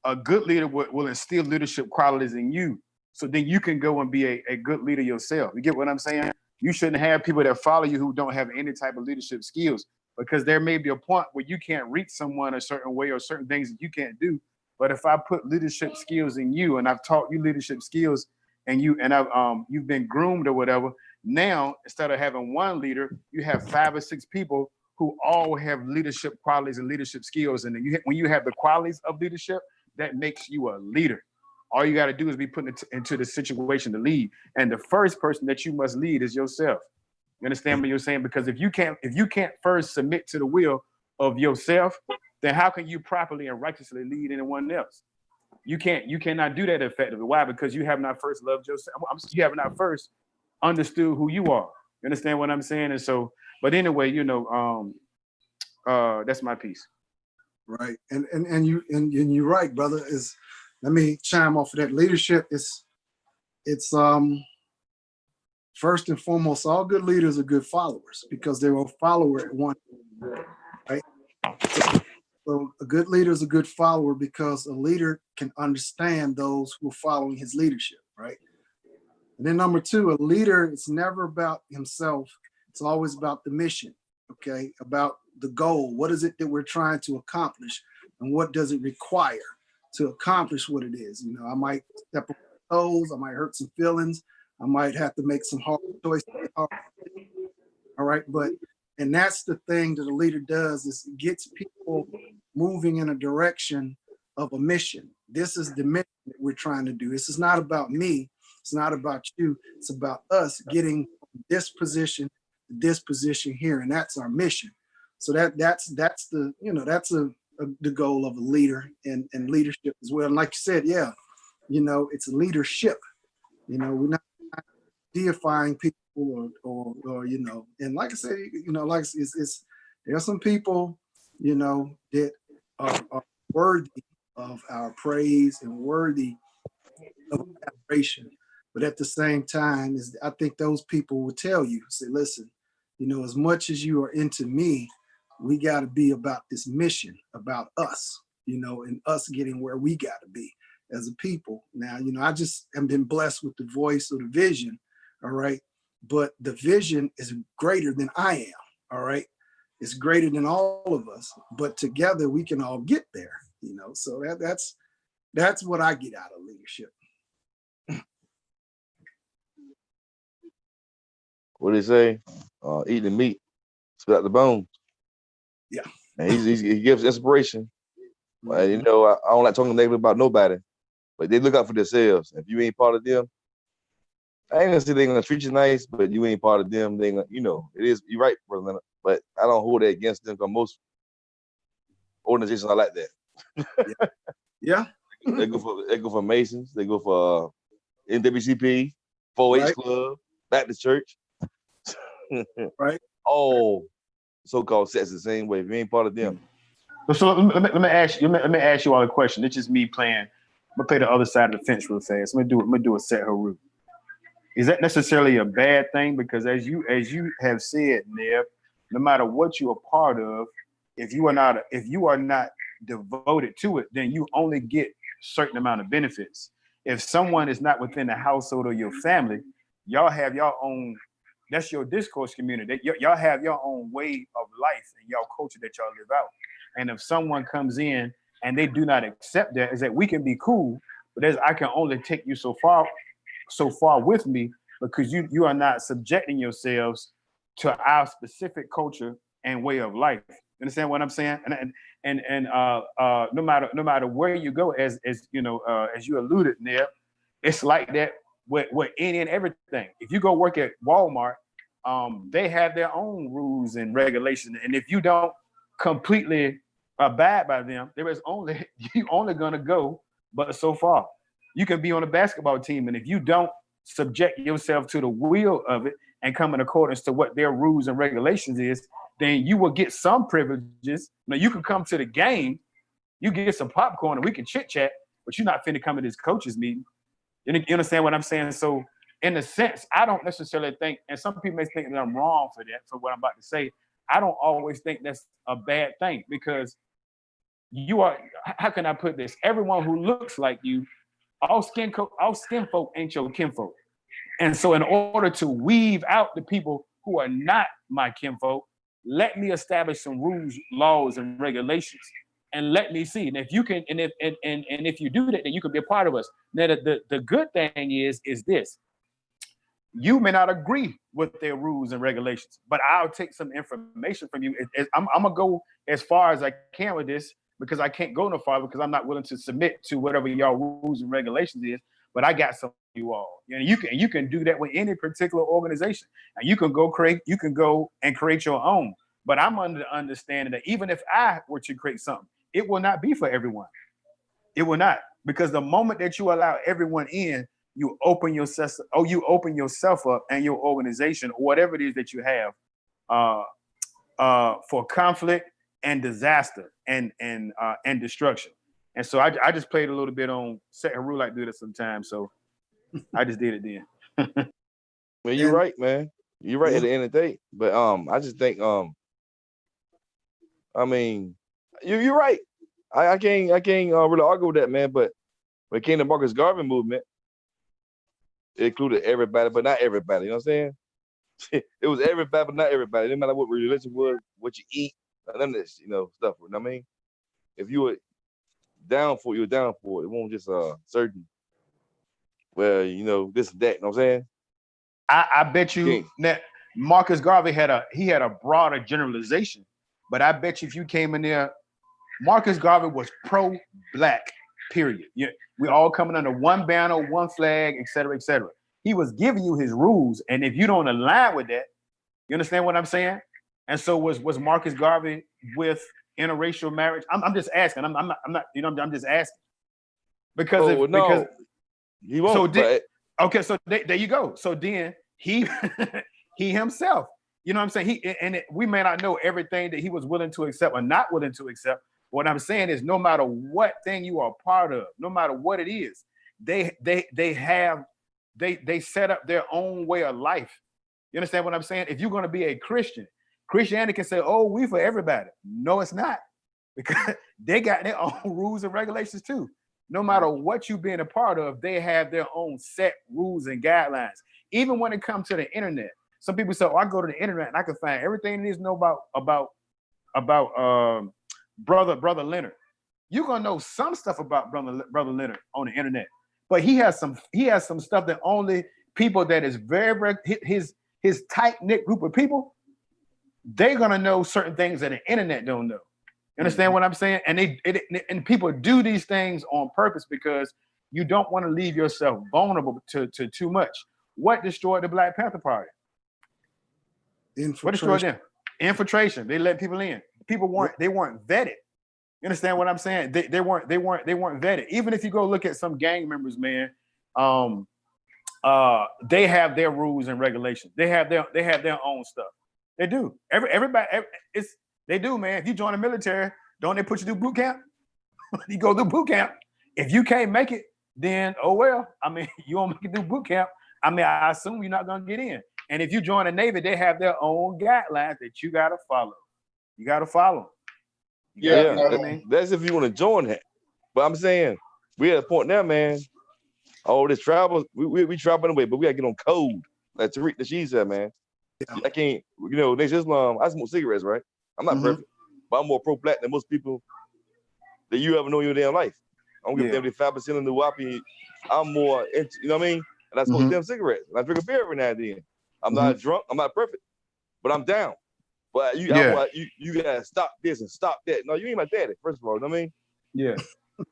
a good leader will instill leadership qualities in you. So then you can go and be a good leader yourself. You get what I'm saying? You shouldn't have people that follow you who don't have any type of leadership skills, because there may be a point where you can't reach someone a certain way or certain things that you can't do. But if I put leadership skills in you, and I've taught you leadership skills, and you've been groomed or whatever, now instead of having one leader, you have 5 or 6 people who all have leadership qualities and leadership skills. And then when you have the qualities of leadership, that makes you a leader. All you got to do is be put into the situation to lead. And the first person that you must lead is yourself. You understand what you're saying? Because if you can't first submit to the will of yourself, then how can you properly and righteously lead anyone else? You cannot do that effectively. Why? Because you have not first loved yourself. You have not first understood who you are. You understand what I'm saying? And so, but anyway, that's my piece. Right. And you're right, brother. Let me chime off of that. Leadership it's first and foremost, all good leaders are good followers because they're a follower at one, right? So a good leader is a good follower because a leader can understand those who are following his leadership, right? And then number 2, a leader, it's never about himself. It's always about the mission, okay? About the goal. What is it that we're trying to accomplish? And what does it require to accomplish what it is? I might step on toes, I might hurt some feelings, I might have to make some hard choices. All right, and that's the thing that a leader does, is it gets people moving in a direction of a mission. This is the mission that we're trying to do. This is not about me. It's not about you. It's about us getting this position to this position here, and that's our mission. So that's the the goal of a leader and leadership as well. And like you said, yeah, it's leadership. We're not deifying people or and like I said, like it's there are some people, that are worthy of our praise and worthy of admiration. But at the same time, I think those people will tell you, say, listen, as much as you are into me, we got to be about this mission, about us, and us getting where we got to be as a people. Now, I just have been blessed with the voice or the vision, all right? But the vision is greater than I am, all right? It's greater than all of us, but together we can all get there, So that's what I get out of leadership. What do they say? Eat the meat, spit out the bones. Yeah. And he gives inspiration. Well, I don't like talking negative about nobody, but they look out for themselves. If you ain't part of them, I ain't gonna say they're gonna treat you nice, but you ain't part of them. They gonna, it is. You're right, Brother Leonard, but I don't hold that against them because most organizations are like that. Yeah. They go for Masons. They go for NWCP, 4-H Right. Club, Baptist Church. Right. All so-called sets the same way. If you ain't part of them. So let me ask you all a question. It's just me playing. I'm gonna play the other side of the fence real fast. I'm gonna do a set Haru. Is that necessarily a bad thing? Because as you have said, Neb, no matter what you're a part of, if you are not devoted to it, then you only get a certain amount of benefits. If someone is not within the household or your family, y'all have your own. That's your discourse community. Y'all have your own way of life and y'all culture that y'all live out. And if someone comes in and they do not accept that, is that we can be cool, but I can only take you so far with me because you are not subjecting yourselves to our specific culture and way of life. You understand what I'm saying? And no matter where you go, as you alluded, Neb, it's like that with any and everything. If you go work at Walmart, they have their own rules and regulations, and if you don't completely abide by them, there is only you only gonna go but so far. You can be on a basketball team, and if you don't subject yourself to the will of it and come in accordance to what their rules and regulations is, then you will get some privileges. Now you can come to the game, you get some popcorn, and we can chit chat, but you're not finna come to this coaches meeting. You understand what I'm saying? So in a sense, I don't necessarily think, and some people may think that I'm wrong for that, for what I'm about to say. I don't always think that's a bad thing, because you are, how can I put this? Everyone who looks like you, all skin folk ain't your kinfolk. And so in order to weave out the people who are not my kinfolk, let me establish some rules, laws, and regulations. And let me see. And if you can, and if you do that, then you can be a part of us. Now the good thing is this. You may not agree with their rules and regulations, but I'll take some information from you. I'm gonna go as far as I can with this, because I can't go no farther because I'm not willing to submit to whatever y'all rules and regulations is. But I got some for you all. And you can do that with any particular organization. And you can go and create your own. But I'm under the understanding that even if I were to create something, it will not be for everyone. It will not, because the moment that you allow everyone in, you open yourself up and your organization, or whatever it is that you have, for conflict and disaster and destruction. And so I just played a little bit on Set Haru like do that sometimes. So I just did it then. Well, you're right, man. You're right at the end of the day. But I just think I mean, you're right. I can't really argue with that, man. But when it came to Marcus Garvey movement, it included everybody, but not everybody. You know what I'm saying? It was everybody, but not everybody. It didn't matter what religion was, what you eat, none of this, stuff. You know what I mean? If you were down for it, you were down for it. It won't just certain, well, this and that. You know what I'm saying? I bet you that Marcus Garvey had a broader generalization, but I bet you if you came in there, Marcus Garvey was pro-black, period. We all coming under one banner, one flag, et cetera, et cetera. He was giving you his rules, and if you don't align with that, you understand what I'm saying? And so was Marcus Garvey with interracial marriage? I'm just asking. I'm not. I'm just asking because because he won't. Okay, so there you go. So then he himself, you know what I'm saying? We may not know everything that he was willing to accept or not willing to accept. What I'm saying is, no matter what thing you are a part of, no matter what it is, they set up their own way of life. You understand what I'm saying? If you're going to be a Christian, Christianity can say, "Oh, we for everybody." No, it's not, because they got their own rules and regulations too. No matter what you've been a part of, they have their own set rules and guidelines. Even when it comes to the internet, some people say, "Oh, I go to the internet and I can find everything there is to know about brother Leonard." You're gonna know some stuff about brother Leonard on the internet, but he has some stuff that only people that is very, very his tight-knit group of people, they're gonna know certain things that the internet don't know. You understand what I'm saying? And people do these things on purpose because you don't want to leave yourself vulnerable to too much. What destroyed the Black Panther Party? What destroyed them? Infiltration. They let people in. People weren't vetted. You understand what I'm saying? They weren't vetted. Even if you go look at some gang members, man, they have their rules and regulations. They have their own stuff. They do. They do, man. If you join the military, don't they put you through boot camp? You go through boot camp. If you can't make it, then oh well. I mean, you won't make it through boot camp. I mean, I assume you're not gonna get in. And if you join the Navy, they have their own guidelines that you gotta follow. You gotta follow. That's if you want to join that. But I'm saying we at a point now, man. All this travel, we traveling away, but we gotta get on code. Like Tariq Nasheed said, man. Yeah. I can't, Nation Islam. I smoke cigarettes, right? I'm not perfect, but I'm more pro-black than most people that you ever know in your damn life. I don't give a damn if they're 5% in the WAPI. I'm more into, you know what I mean? And I smoke damn cigarettes. And I drink a beer every now and then. I'm not drunk. I'm not perfect, but I'm down. But you gotta stop this and stop that. No, you ain't my daddy. First of all, you know what I mean? Yeah.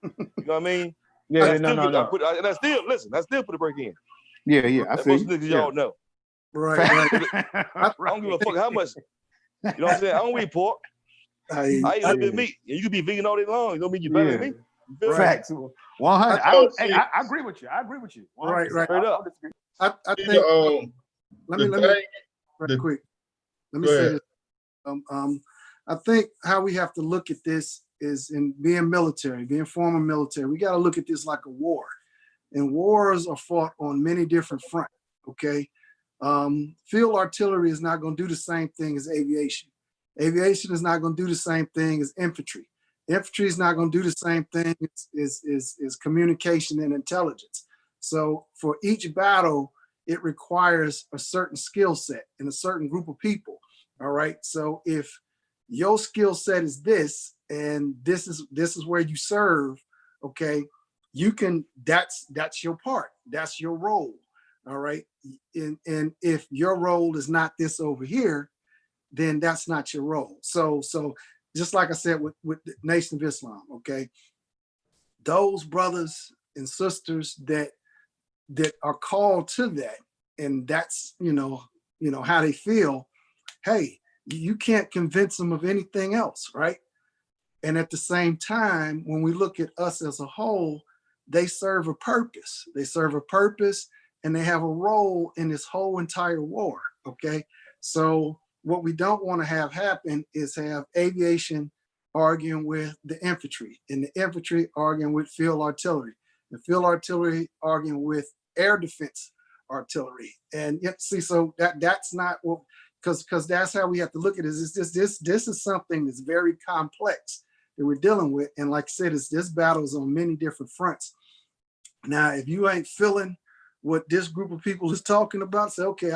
You know what I mean? Yeah. And I still put a break in. Yeah, I And feel most you. niggas y'all know. Right, right. I don't give a fuck how much. You know what I'm saying? I don't eat pork. I eat a little bit of meat. And you can be vegan all day long. It don't mean you better than me. You feel me? Facts. 100. I agree with you. I agree with you. 100%. Right, right. Straight up. I think let me right quick. Let me Go say ahead. this. I think how we have to look at this is in being military, being former military. We got to look at this like a war, and wars are fought on many different fronts. Okay, field artillery is not going to do the same thing as aviation. Aviation is not going to do the same thing as infantry. Infantry is not going to do the same thing as communication and intelligence. So for each battle, it requires a certain skill set and a certain group of people. All right. So if your skill set is this, and this is where you serve, okay, you can, that's your part. That's your role. All right. And if your role is not this over here, then that's not your role. So just like I said with the Nation of Islam, okay, those brothers and sisters that are called to that, and that's how they feel. Hey, you can't convince them of anything else, right? And at the same time, when we look at us as a whole, they serve a purpose. They serve a purpose, and they have a role in this whole entire war. Okay, so what we don't want to have happen is have aviation arguing with the infantry, and the infantry arguing with field artillery, the field artillery arguing with air defense artillery. And yet, see, so that's not what, because that's how we have to look at it. This is something that's very complex that we're dealing with. And like I said, this battle is on many different fronts. Now, if you ain't feeling what this group of people is talking about, say, okay,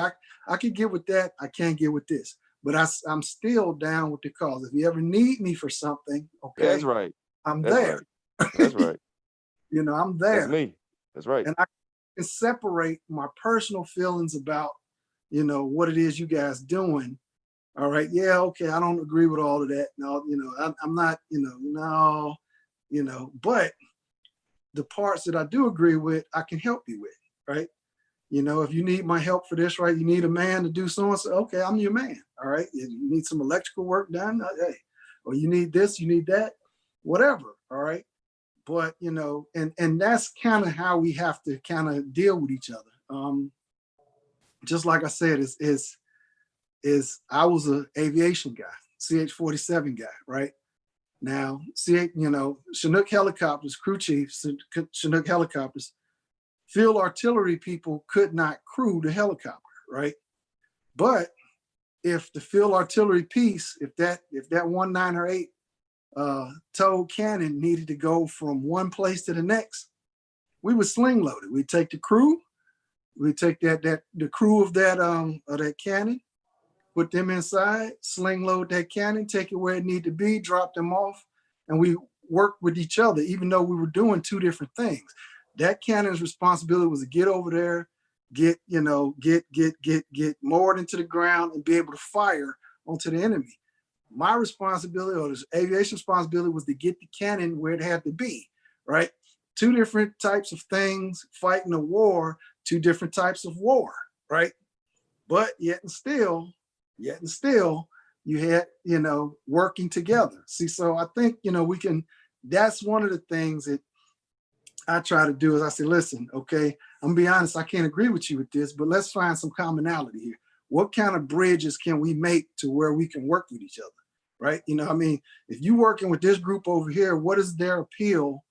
I can get with that. I can't get with this. But I'm still down with the cause. If you ever need me for something, okay, That's right. I'm That's there. Right. That's right. I'm there. That's me. That's right. And I can separate my personal feelings about, what it is you guys doing. All right. Yeah. Okay. I don't agree with all of that. No, I'm not, but the parts that I do agree with, I can help you with, right? If you need my help for this, right, you need a man to do so and so, okay, I'm your man, all right? If you need some electrical work done, hey, or you need this, you need that, whatever, all right? But, and that's kind of how we have to kind of deal with each other. Just like I said, is I was an aviation guy, CH-47 guy, right? Now, Chinook helicopters, crew chiefs, Chinook helicopters, field artillery people could not crew the helicopter, right? But if the field artillery piece, if that 1908 towed cannon needed to go from one place to the next, we would sling load it. We'd take the crew, we'd take the crew of that cannon, put them inside, sling load that cannon, take it where it needed to be, drop them off, and we worked with each other, even though we were doing two different things. That cannon's responsibility was to get over there, get moored into the ground and be able to fire onto the enemy. My responsibility, or the aviation responsibility, was to get the cannon where it had to be, right? Two different types of things, fighting a war, two different types of war, right? But yet and still, you had, working together. See, so I think, that's one of the things that I try to do is I say, listen, okay, I'm gonna be honest, I can't agree with you with this, but let's find some commonality here. What kind of bridges can we make to where we can work with each other, right? If you're working with this group over here, what is their appeal,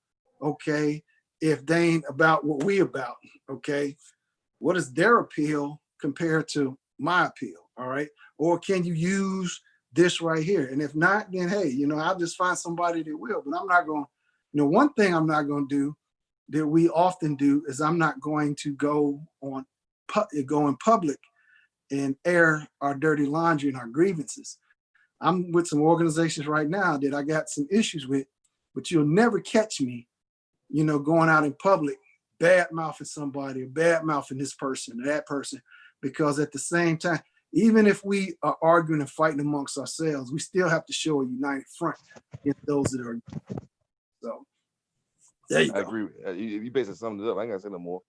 okay, if they ain't about what we about, okay? What is their appeal compared to my appeal, all right? Or can you use this right here? And if not, then hey, I'll just find somebody that will, but I'm not going, one thing I'm not going to do that we often do is I'm not going to go in public and air our dirty laundry and our grievances. I'm with some organizations right now that I got some issues with, but you'll never catch me, going out in public, bad mouthing somebody or bad mouthing this person or that person, because at the same time, even if we are arguing and fighting amongst ourselves, we still have to show a united front against those that are. So there you go. I agree. You basically summed it up. I ain't gotta say no more.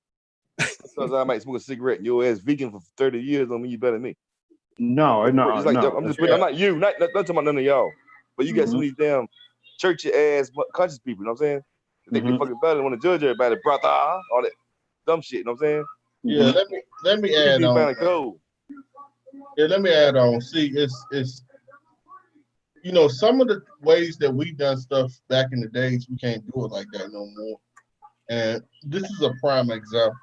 Because I might smoke a cigarette and your ass vegan for 30 years don't mean you better than me. No, no, Just like no. I'm just putting, I'm not you, not talking about none of y'all. But you got some of these damn churchy ass conscious people, you know what I'm saying? They think they fucking better and want to judge everybody, brother, all that dumb shit, you know what I'm saying? Yeah, let me add on. Yeah, let me add on. See, it's you know, some of the ways that we done stuff back in the days, we can't do it like that no more. And this is a prime example.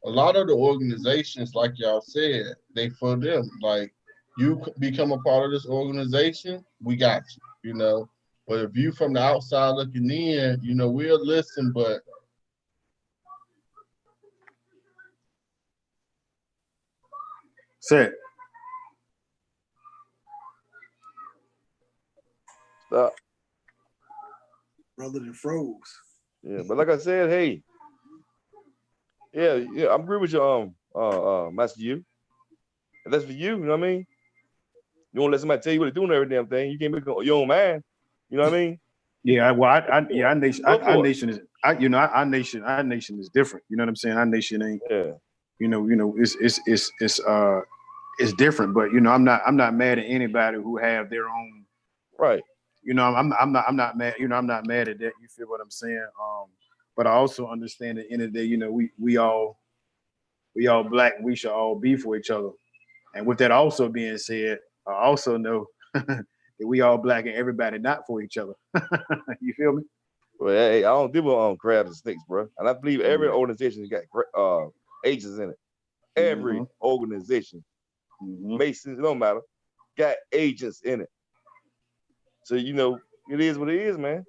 A lot of the organizations, like y'all said, they for them. Like, you become a part of this organization, we got you, you know. But if you from the outside looking in, you know, we'll listen, but Say it. Stop. Brother that froze. Yeah, but like I said, hey, yeah, I agree with you, Master U. If that's for you, you know what I mean? You won't let somebody tell you what to do and every damn thing. You can't make your own mind. You know what I mean? Yeah, well, our nation is, our nation is different. You know what I'm saying? Our nation ain't, it's different. But you know, I'm not mad at anybody who have their own. Right. You know, I'm not mad. You know, I'm not mad at that. You feel what I'm saying? But I also understand at the end of the day, you know, we all black. We should all be for each other. And with that also being said, I also know that we all black and everybody not for each other. You feel me? Well, hey, I don't deal with crabs and snakes, bro. And I believe every organization has got agents in it. Every organization, Masons, it don't matter, got agents in it. So, you know, it is what it is, man.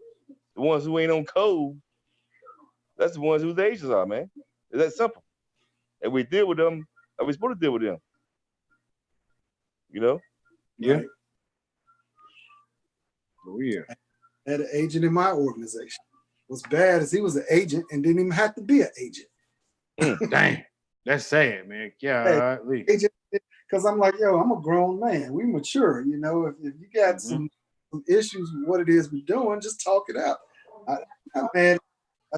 The ones who ain't on code, that's the ones whose agents are, man. It's that simple. And we deal with them, and we're supposed to deal with them. You know? Yeah. Right. Oh, yeah. I had an agent in my organization. What's bad is he was an agent and didn't even have to be an agent. Dang. That's sad, man. Yeah. Agent, because I'm like, yo, I'm a grown man. We mature, you know. If you got some issues with what it is we're doing, just talk it out. I'm mad,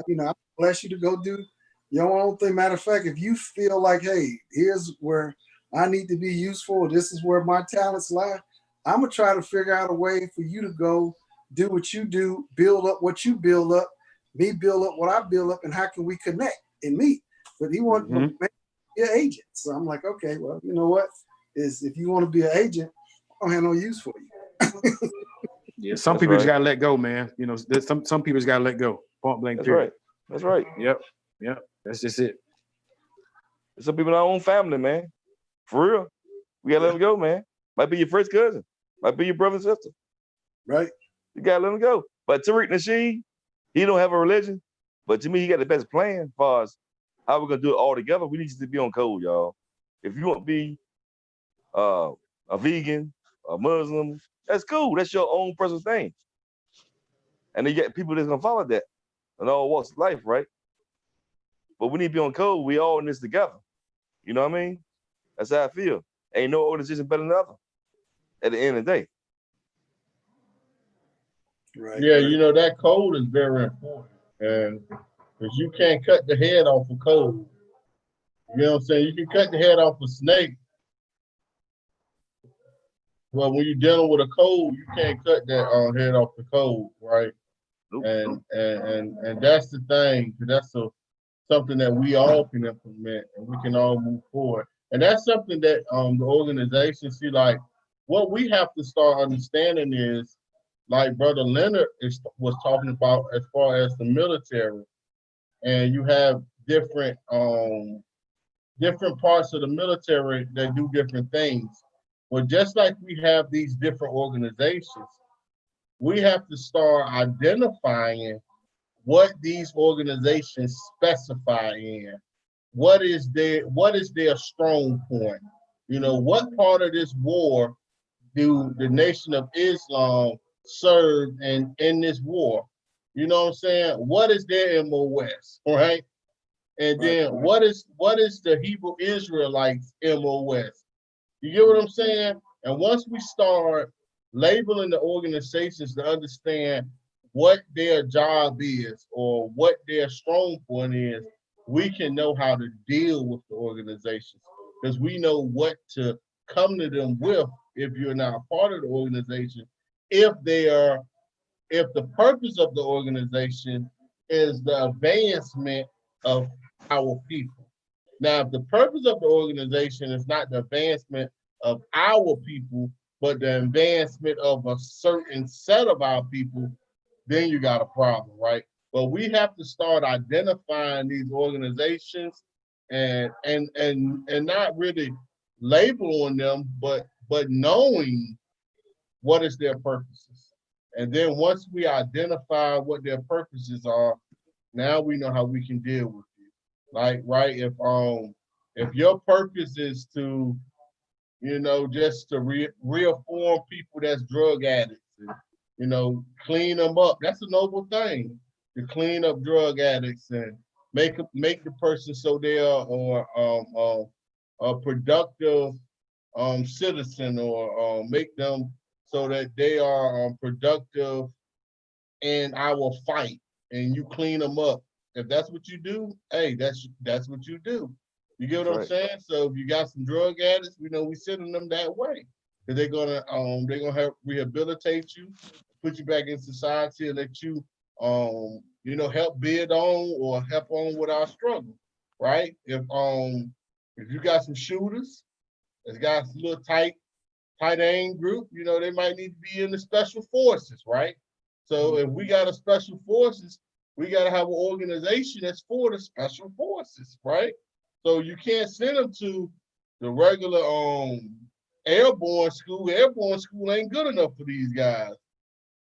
you know, I bless you to go do your own thing. Matter of fact, if you feel like, hey, here's where I need to be useful, this is where my talents lie, I'm gonna try to figure out a way for you to go do what you do, build up what you build up, me build up what I build up, and how can we connect and meet? But he wanted to be an agent. So I'm like, okay, well, you know what? Is if you want to be an agent, I don't have no use for you. Yeah, some people just gotta let go, man. You know, some people just gotta let go. Point blank. That's right. That's right. Yep. That's just it. Some people in our own family, man. For real. We gotta let them go, man. Might be your first cousin. Might be your brother and sister. Right. You gotta let them go. But Tariq Nasheed, he don't have a religion. But to me, he got the best plan as far as how we're gonna do it all together. We need you to be on code, y'all. If you want to be a vegan, a Muslim, that's cool. That's your own personal thing. And then you got people that's gonna follow that in all walks of life, right? But we need to be on code. We all in this together. You know what I mean? That's how I feel. Ain't no organization better than the other at the end of the day. Right. Yeah, you know, that code is very important. And because you can't cut the head off a code. You know what I'm saying? You can cut the head off a snake. Well, when you're dealing with a code, you can't cut that head off the code, right? Nope. And that's the thing. That's something that we all can implement and we can all move forward. And that's something that the organization see, like, what we have to start understanding is, like Brother Leonard was talking about as far as the military, and you have different parts of the military that do different things. Well, just like we have these different organizations, we have to start identifying what these organizations specify in. What is their strong point? You know, what part of this war do the Nation of Islam serve in this war? You know what I'm saying? What is their MOS, right? And then what is the Hebrew Israelites MOS? You get what I'm saying? And once we start labeling the organizations to understand what their job is or what their strong point is, we can know how to deal with the organizations because we know what to come to them with if you're not a part of the organization, if the purpose of the organization is the advancement of our people. Now, if the purpose of the organization is not the advancement of our people, but the advancement of a certain set of our people, then you got a problem, right? But we have to start identifying these organizations and not really labeling them, but knowing what is their purposes. And then once we identify what their purposes are, now we know how we can deal with it. Like, right, if your purpose is to, just to reform people that's drug addicts, and, clean them up, that's a noble thing, to clean up drug addicts and make the person so they are a productive citizen, or make them so that they are productive in our fight, and you clean them up. If that's what you do, hey, that's what you do. You get what I'm saying? So if you got some drug addicts, we sending them that way, because they're gonna help rehabilitate you, put you back in society, and let you help build on or help on with our struggle, right? If you got some shooters, it's got a little tight aim group, they might need to be in the special forces, right? So if we got a special forces, we got to have an organization that's for the special forces, right? So you can't send them to the regular airborne school. Airborne school ain't good enough for these guys.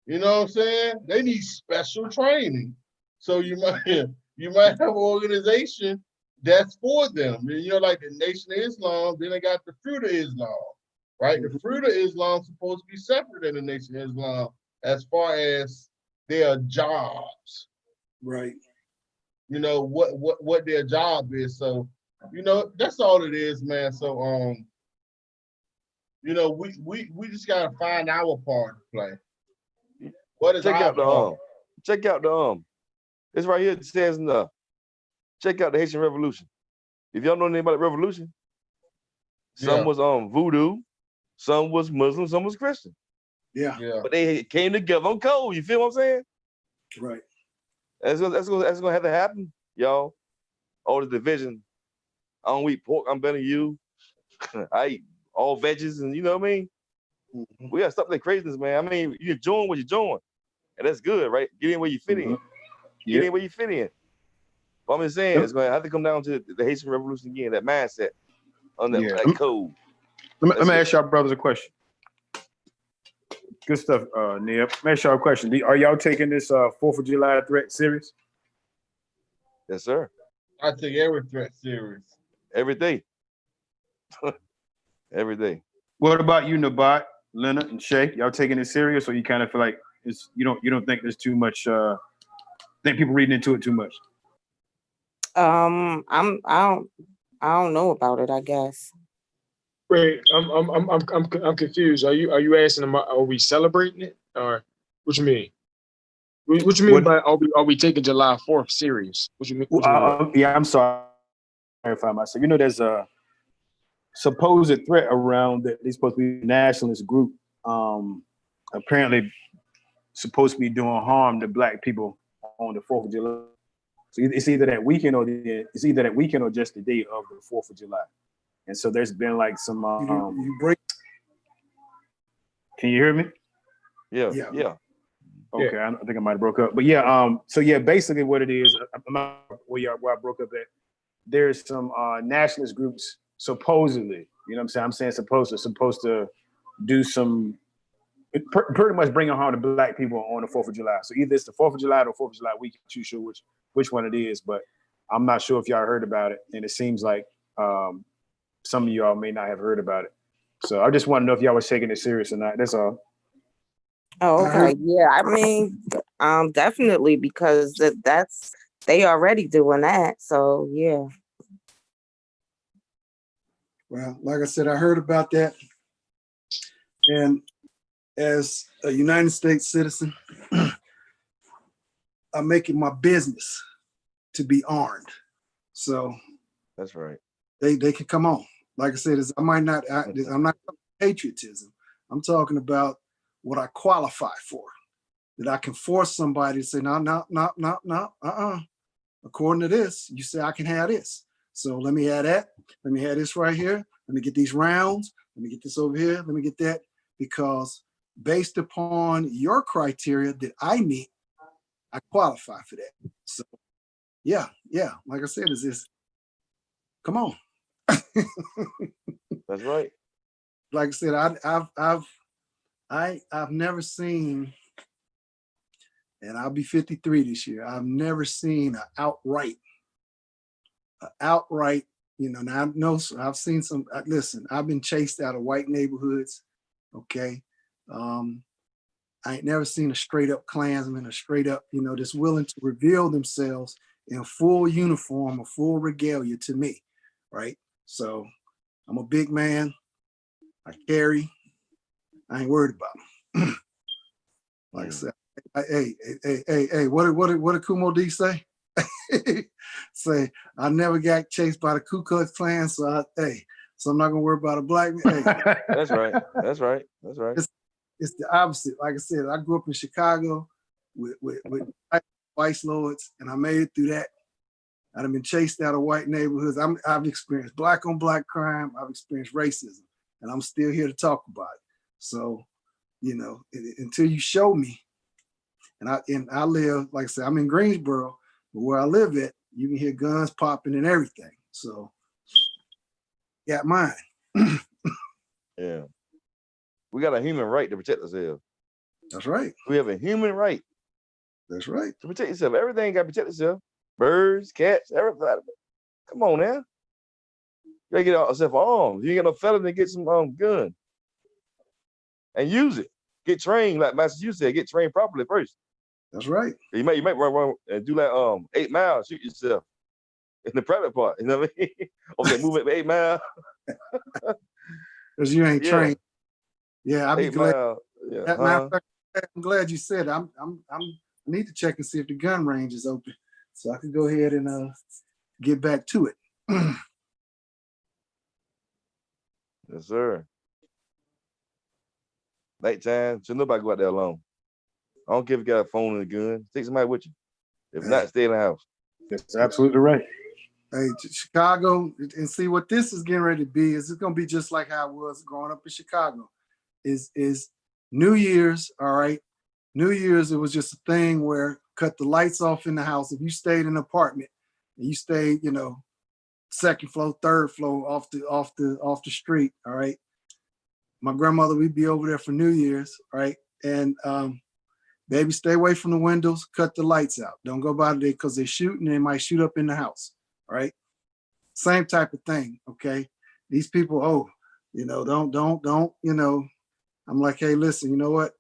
You know what I'm saying? They need special training. So you might have an organization that's for them. Like the Nation of Islam, then they got the Fruit of Islam, right? The Fruit of Islam is supposed to be separate than the Nation of Islam as far as their jobs. Right. What their job is. So, that's all it is, man. So we just gotta find our part to play. What is check our out the part? check out the it's right here. It says check out the Haitian Revolution. If y'all know anything about the revolution, some was voodoo, some was Muslim, some was Christian. Yeah. But they came together on code. You feel what I'm saying? Right. That's gonna have to happen, y'all. All the division. I don't eat pork, I'm better than you. I eat all veggies, and you know what I mean? Mm-hmm. We gotta stop that craziness, man. I mean, you're doing what you're doing. And that's good, right? Get in where you fit in. Get in where you fit in. But I'm just saying, it's gonna have to come down to the Haitian Revolution again, that mindset on that code. Let me ask y'all brothers a question. Good stuff, Neil. Let me ask y'all a question. Are y'all taking this 4th of July threat serious? Yes, sir. I take every threat serious. Every day. Every day. What about you, Nabat, Leonard, and Shay? Y'all taking it serious, or you kind of feel like you don't think there's too much? Think people reading into it too much? I don't know about it, I guess. Wait, I'm confused. Are you asking them? Are we celebrating it, or what you mean? What you mean by are we taking July 4th serious? What you mean? Yeah, I'm sorry. Clarify myself. There's a supposed threat around that they're supposed to be a nationalist group. Apparently, supposed to be doing harm to Black people on the 4th of July. So it's either that weekend or just the day of the 4th of July. And so there's been like some. You break. Can you hear me? Yeah. Okay, I think I might have broke up, but yeah. So yeah, basically what it is, I'm not where I broke up at. There's some nationalist groups supposedly, I'm saying supposed to do some, pretty much bringing harm to Black people on the 4th of July. So either it's the 4th of July or the 4th of July week. I'm not too sure which one it is, but I'm not sure if y'all heard about it. And it seems like some of y'all may not have heard about it. So I just want to know if y'all was taking it serious or not. That's all. Oh, okay. Yeah, I mean, definitely, because they already doing that. So yeah. Well, like I said, I heard about that. And as a United States citizen, I make it my business to be armed. So That's right. they can come on. Like I said, I'm not talking patriotism. I'm talking about what I qualify for. That I can force somebody to say, no. According to this, you say I can have this. So let me have that. Let me have this right here. Let me get these rounds. Let me get this over here. Let me get that. Because based upon your criteria that I meet, I qualify for that. So yeah. Like I said, is this? Come on. That's right. Like I said, I've never seen, and I'll be 53 this year. I've never seen an outright. Now I know I've seen some. Listen, I've been chased out of white neighborhoods. Okay, I ain't never seen a straight up Klansman, a straight up, that's willing to reveal themselves in full uniform or full regalia to me, right? So I'm a big man. I carry. I ain't worried about them. Like I said, hey, what did Kumo D say? Say, I never got chased by the Ku Klux Klan, so I'm not gonna worry about a black man. Hey, That's right. That's right. That's right. It's the opposite. Like I said, I grew up in Chicago with vice lords, and I made it through that. I've been chased out of white neighborhoods. I've experienced black on black crime. I've experienced racism, and I'm still here to talk about it. So, until you show me, and I live, like I said, I'm in Greensboro, but where I live at, you can hear guns popping and everything. So, got mine. Yeah. We got a human right to protect ourselves. That's right. We have a human right That's right. to protect yourself. Everything got to protect yourself. Birds, cats, everything. Come on now. You gotta get yourself armed. You ain't got no felony, get some gun. And use it. Get trained, like Master you said, get trained properly first. That's right. You might run and do like 8 miles, shoot yourself in the private part. You know what I mean? Okay, move it 8 miles. Because you ain't trained. Yeah, I'll be 8 glad. miles. Yeah. Matter of fact, I'm glad you said it. I need to check and see if the gun range is open, so I can go ahead and get back to it. Yes, sir. Nighttime, should nobody go out there alone. I don't care if you got a phone and a gun. Take somebody with you. If not, stay in the house. That's absolutely right. Hey, Chicago, and see what this is getting ready to be. Is it's going to be just like how it was growing up in Chicago. Is New Year's, all right? New Year's, it was just a thing where cut the lights off in the house. If you stayed in an apartment and you stayed, second floor, third floor off the street, all right? My grandmother, we'd be over there for New Year's, right? And baby, stay away from the windows, cut the lights out. Don't go by there because they're shooting, they might shoot up in the house, right? Same type of thing, okay? These people, don't, I'm like, hey, listen, you know what?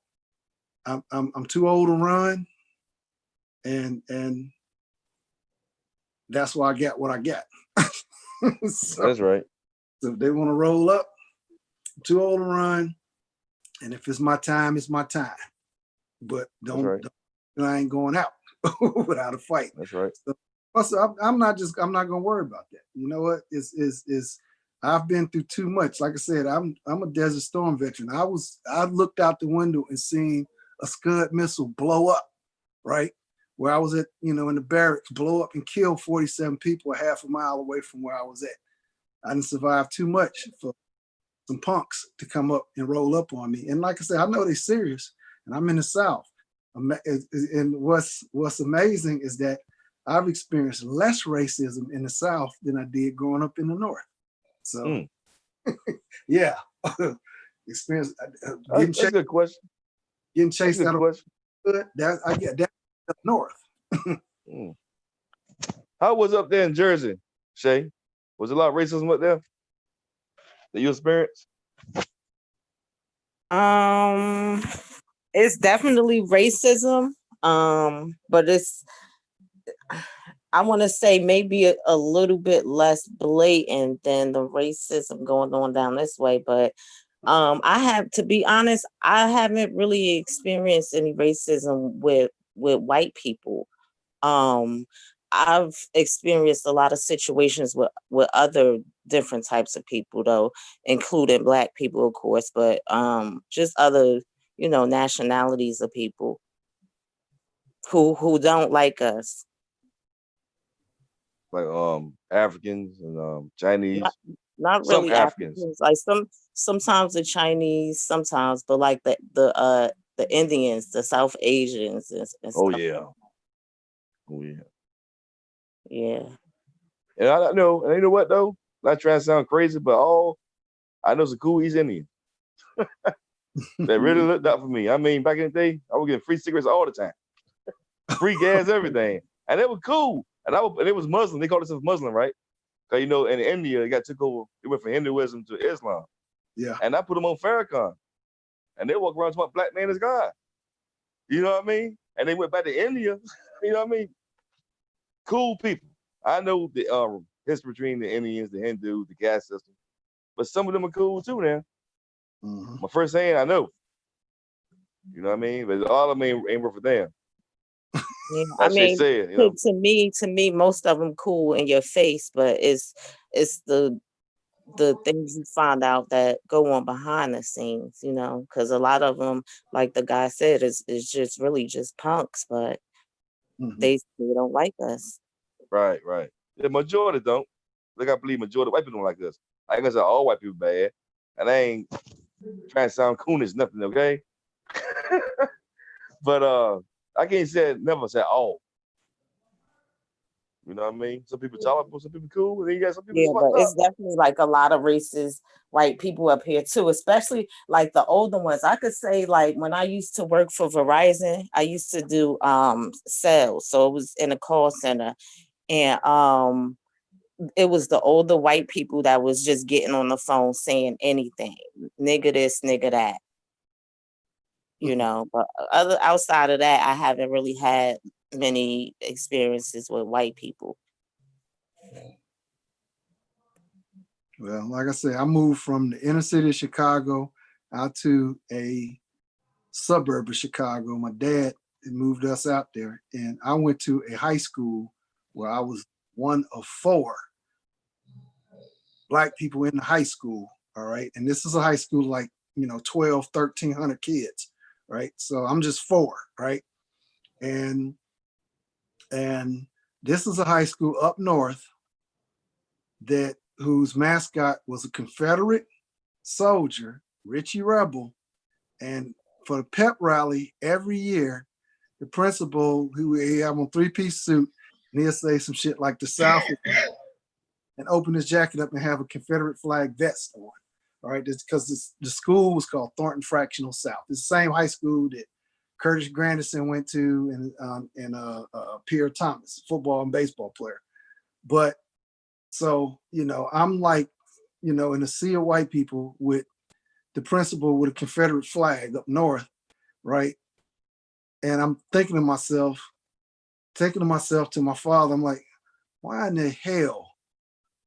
I'm too old to run, and that's why I got what I got. So, That's right. So if they want to roll up, I'm too old to run, and if it's my time, it's my time. But don't I ain't going out without a fight. That's right. So I'm not gonna worry about that. You know what? Is I've been through too much. Like I said, I'm a Desert Storm veteran. I looked out the window and seen a Scud missile blow up, right? Where I was at, in the barracks, blow up and kill 47 people a half a mile away from where I was at. I didn't survive too much for some punks to come up and roll up on me. And like I said, I know they're serious, and I'm in the South. And what's amazing is that I've experienced less racism in the South than I did growing up in the North. So, yeah, experience getting chased. That's a good question. Getting chased out of question. That's North. How was up there in Jersey, Shay? Was there a lot of racism up there that you experienced? It's definitely racism. But I want to say maybe a little bit less blatant than the racism going on down this way. But I have to be honest, I haven't really experienced any racism with white people. I've experienced a lot of situations with other different types of people though, including Black people, of course, but just other, nationalities of people who don't like us. Like Africans and Chinese. Not Some really Africans. Africans, like sometimes the Chinese, sometimes, but like the Indians, the South Asians and Oh stuff. yeah. Oh yeah. Yeah. And I don't know, and you know what though? Not trying to sound crazy, but I know some cool East Indians that really looked out for me. I mean, back in the day, I was getting free cigarettes all the time, free gas, everything, and it was cool. And it was Muslim. They called themselves Muslim, right? Because in India, it got took over. It went from Hinduism to Islam. Yeah. And I put them on Farrakhan, and they walk around talking black man is God. You know what I mean? And they went back to India. You know what I mean? Cool people. I know the history between the Indians, the Hindus, the caste system, but some of them are cool too. Now, my first hand, I know. You know what I mean? But all of them ain't worth a damn. Yeah, I Like they mean, said, to me, most of them cool in your face, but it's the things you find out that go on behind the scenes, because a lot of them, like the guy said, is just really just punks, but they don't like us. Right. The majority don't. Like I believe majority of white people don't like us. I ain't gonna say all white people bad, and I ain't trying to sound coonish, nothing, okay? But I can't say never say all. You know what I mean? Some people tolerable, some people cool, and then you got some people Yeah, but fucked it's up. definitely like a lot of racist white people up here too, especially like the older ones. I could say like when I used to work for Verizon, I used to do sales. So it was in a call center, and it was the older white people that was just getting on the phone saying anything, nigga this, nigga that, but outside of that, I haven't really had many experiences with white people. Well, like I said, I moved from the inner city of Chicago out to a suburb of Chicago. My dad moved us out there, and I went to a high school where I was one of 4 Black people in the high school. All right. And this is a high school like, 12, 1,300 kids. Right. So I'm just 4. Right. And this is a high school up north whose mascot was a Confederate soldier, Richie Rebel. And for the pep rally every year, the principal, who he have on 3-piece suit, and he'll say some shit like the South and open his jacket up and have a Confederate flag vest on. All right, because the school was called Thornton Fractional South. It's the same high school that Curtis Grandison went to, and Pierre Thomas, football and baseball player. But so, I'm like, in a sea of white people with the principal with a Confederate flag up north, right? And I'm thinking to myself to my father, I'm like, why in the hell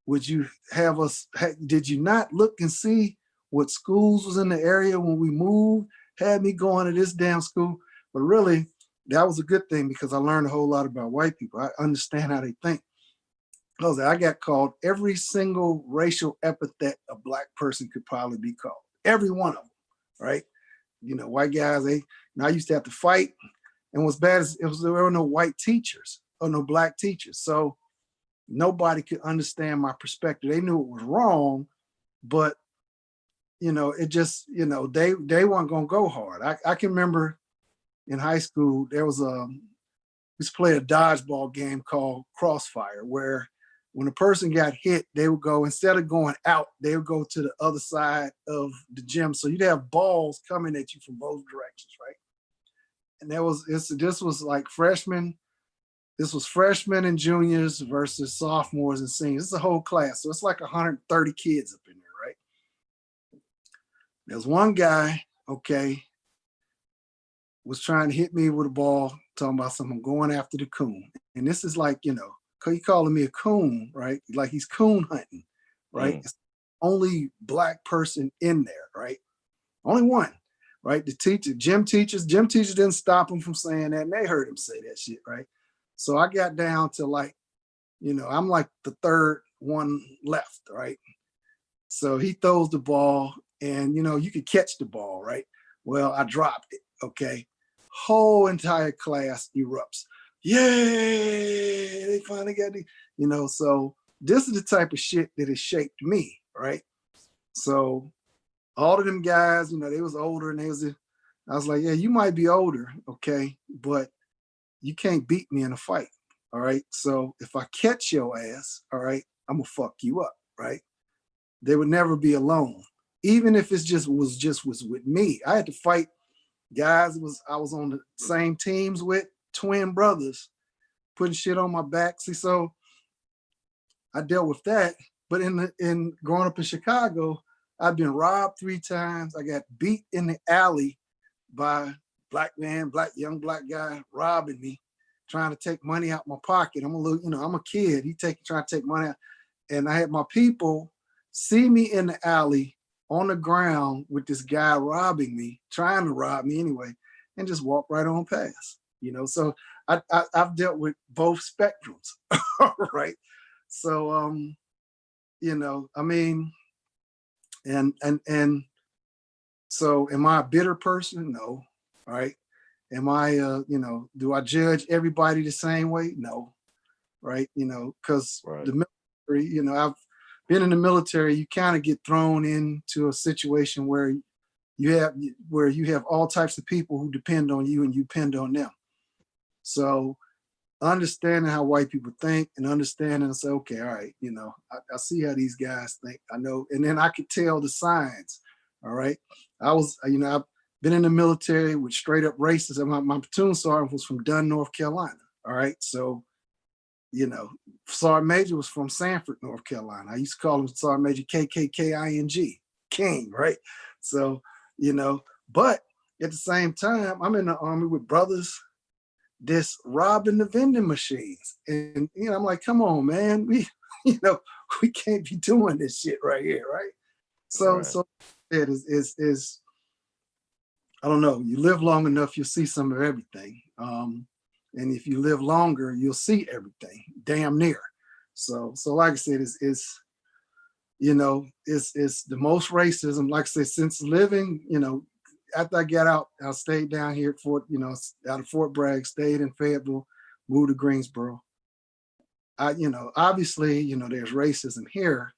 would you have us, did you not look and see what schools was in the area when we moved, had me going to this damn school? But really, that was a good thing because I learned a whole lot about white people. I understand how they think. Because I got called every single racial epithet a Black person could probably be called. Every one of them, right? White guys, I used to have to fight. And what's bad is there were no white teachers or no Black teachers. So nobody could understand my perspective. They knew it was wrong, but it just, they weren't gonna go hard. I can remember in high school, there was we used to play a dodgeball game called Crossfire, where when a person got hit, they would go, instead of going out, they would go to the other side of the gym. So you'd have balls coming at you from both directions, right? And this was like freshmen. This was freshmen and juniors versus sophomores and seniors. It's a whole class. So it's like 130 kids up in there, right? There's one guy, okay, was trying to hit me with a ball, talking about something, going after the coon. And this is like, he calling me a coon, right? Like he's coon hunting, right? It's the only Black person in there, right? Only one, right? The teacher, gym teachers didn't stop him from saying that, and they heard him say that shit, right? So I got down to like, I'm like the third one left, right? So he throws the ball and, you could catch the ball, right? Well, I dropped it, okay? Whole entire class erupts. Yay, they finally got the, so this is the type of shit that has shaped me, right? So all of them guys, they was older and I was like, yeah, you might be older, okay, but you can't beat me in a fight, all right? So if I catch your ass, all right, I'm gonna fuck you up, right? They would never be alone, even if it was with me. I had to fight guys I was on the same teams with, twin brothers, putting shit on my back. See, so I dealt with that. But in growing up in Chicago, I've been robbed 3 times. I got beat in the alley by young black guy robbing me, trying to take money out my pocket. I'm a kid. Trying to take money out. And I had my people see me in the alley on the ground with this guy robbing me, trying to rob me anyway, and just walk right on past. So I've dealt with both spectrums, right? So I mean, and so am I a bitter person? No. All right. Am I do I judge everybody the same way? No. Right. Because the military, I've been in the military, you kind of get thrown into a situation where you have all types of people who depend on you and you depend on them. So understanding how white people think and understanding and say, okay, all right, I see how these guys think. I know, and then I could tell the signs. All right. I've been in the military with straight up racism. My platoon sergeant was from Dunn, North Carolina. All right. So, Sergeant Major was from Sanford, North Carolina. I used to call him Sergeant Major KKKING, King, right? So, but at the same time, I'm in the Army with brothers that's robbing the vending machines. And, I'm like, come on, man. We can't be doing this shit right here, right? So it is I don't know, you live long enough, you'll see some of everything. And if you live longer, you'll see everything, damn near. So like I said, it's the most racism, like I said, since living, after I got out, I stayed down here at out of Fort Bragg, stayed in Fayetteville, moved to Greensboro. Obviously, there's racism here,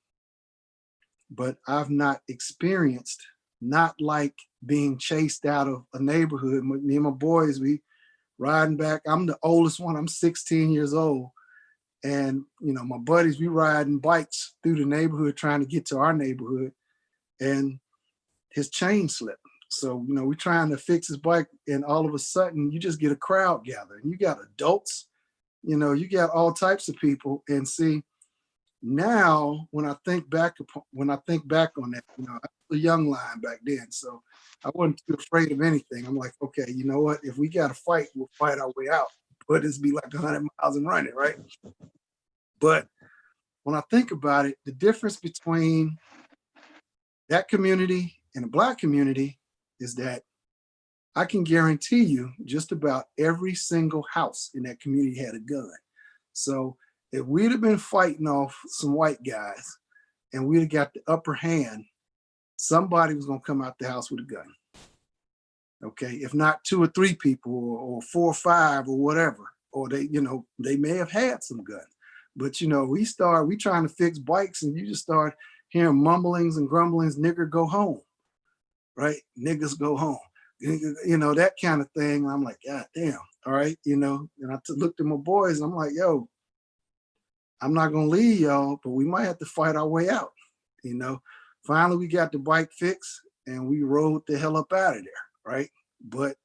but I've not experienced, not like being chased out of a neighborhood. Me and my boys, we riding back. I'm the oldest one. I'm 16 years old. And, my buddies, we riding bikes through the neighborhood trying to get to our neighborhood. And his chain slipped. So, we're trying to fix his bike. And all of a sudden, you just get a crowd gathering. You got adults, you got all types of people. And see, now when I think back on that, I was a young lion back then. So I wasn't too afraid of anything. I'm like, okay, you know what? If we got to fight, we'll fight our way out. But it's be like 100 miles and running, right? But when I think about it, the difference between that community and the Black community is that I can guarantee you just about every single house in that community had a gun. So if we'd have been fighting off some white guys and we'd have got the upper hand, somebody was going to come out the house with a gun. Okay, if not 2 or 3 people or 4 or 5 or whatever, or they may have had some guns. But we trying to fix bikes and you just start hearing mumblings and grumblings, nigger go home, right? Niggas go home, that kind of thing. And I'm like, God damn, all right, and I looked at my boys and I'm like, yo, I'm not gonna leave y'all, but we might have to fight our way out. Finally we got the bike fixed and we rode the hell up out of there, right? But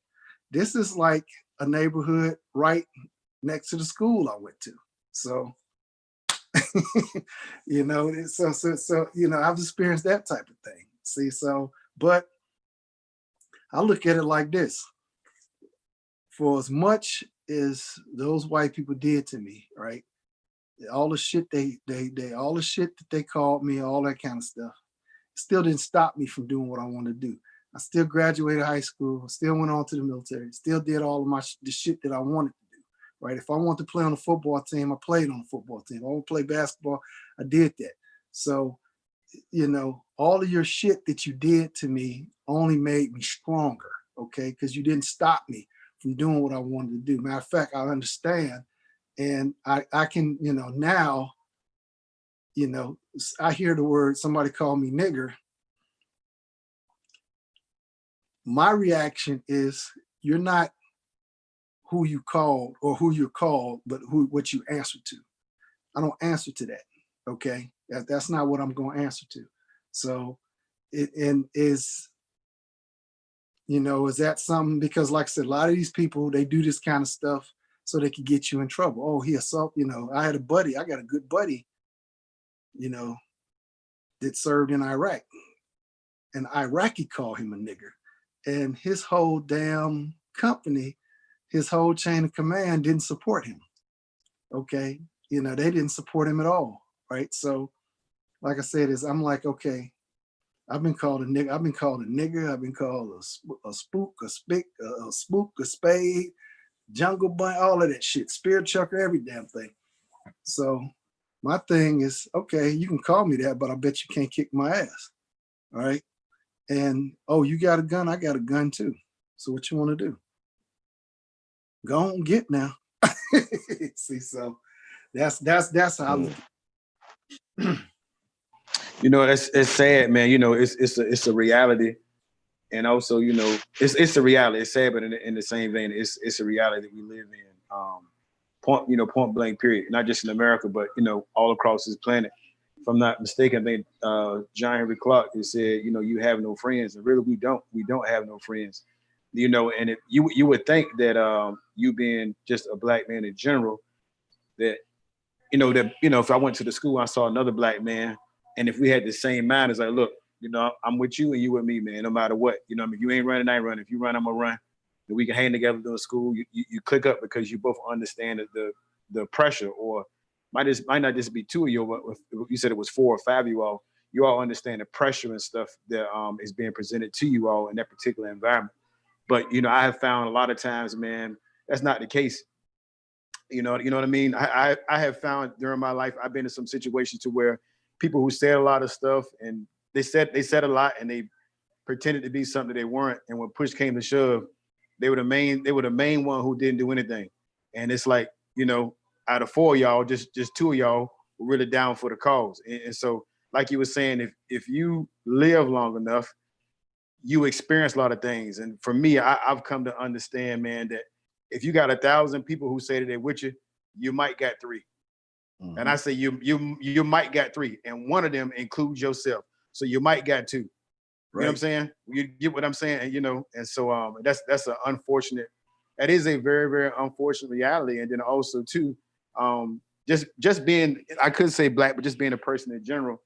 this is like a neighborhood right next to the school I went to. So, I've experienced that type of thing. See, but I look at it like this. For as much as those white people did to me, right? All the shit all the shit that they called me, all that kind of stuff, still didn't stop me from doing what I want to do. I still graduated high school, still went on to the military, still did all of the shit that I wanted to do, right? If I want to play on a football team, I played on a football team. If I want to play basketball, I did that. So, you know, all of your shit that you did to me only made me stronger, okay? Because you didn't stop me from doing what I wanted to do. Matter of fact, I understand. And I can, you know, now, you know, I hear the word, somebody call me nigger. My reaction is, you're not who you called or who you're called, but what you answer to. I don't answer to that, okay? That's not what I'm going to answer to. So is that something? Because like I said, a lot of these people, they do this kind of stuff so they can get you in trouble. Oh, he assault, you know, I got a good buddy, you know, that served in Iraq. An Iraqi called him a nigger. And his whole damn company, his whole chain of command didn't support him. Okay. You know, they didn't support him at all. Right. So like I said, I'm like, okay, I've been called a nigger. I've been called a nigger. I've been called a spook, a spick, a spook, a spade, jungle bunny, all of that shit, spear chucker, every damn thing. So my thing is, okay, you can call me that, but I bet you can't kick my ass. All right. And, oh, you got a gun? I got a gun too. So what you want to do? Go on, get now. See, so that's how I look. You know, it's sad, man. You know, it's a reality, and also, you know, it's a reality. It's sad, but in the same vein, it's a reality that we live in. Point blank, period. Not just in America, but you know, all across this planet. If I'm not mistaken, I think John Henry Clark has said, you know, you have no friends, and really, we don't have no friends. You know, and if you would think that you being just a black man in general, that if I went to the school, I saw another black man, and if we had the same mind, it's like, look, you know, I'm with you and you with me, man, no matter what. You know, I mean, you ain't running, I ain't running. If you run, I'm gonna run. And we can hang together during school. You click up because you both understand the pressure, or might not just be two of you, but if you said it was 4 or 5 of you all, you all understand the pressure and stuff that is being presented to you all in that particular environment. But you know, I have found a lot of times, man, that's not the case. You know what I mean? I have found during my life, I've been in some situations to where people who said a lot of stuff and they said a lot and they pretended to be something they weren't. And when push came to shove, they were the main one who didn't do anything. And it's like, you know, out of 4 of y'all, just 2 of y'all were really down for the cause. And so, like you were saying, if you live long enough, you experience a lot of things. And for me, I've come to understand, man, that if you got 1,000 people who say that they're with you, you might got 3. Mm-hmm. And I say you might got 3, and one of them includes yourself. So you might got 2. Right. You know what I'm saying? You get what I'm saying? And you know, and so that's an unfortunate. That is a very, very unfortunate reality. And then also too, just being, I couldn't say black, but just being a person in general,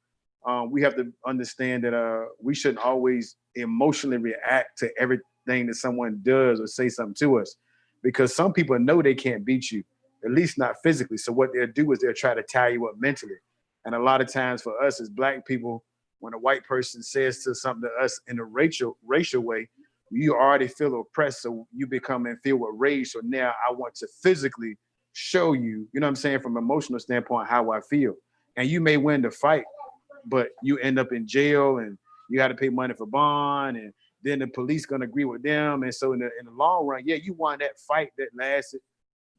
we have to understand that we shouldn't always emotionally react to everything that someone does or say something to us, because some people know they can't beat you, at least not physically. So what they'll do is they'll try to tie you up mentally. And a lot of times for us as black people, when a white person says something to us in a racial way, you already feel oppressed. So you become and feel with rage. So now I want to physically show you, you know what I'm saying, from an emotional standpoint, how I feel. And you may win the fight, but you end up in jail and you got to pay money for bond, and then the police gonna agree with them. And so in the long run, yeah, you won that fight that lasted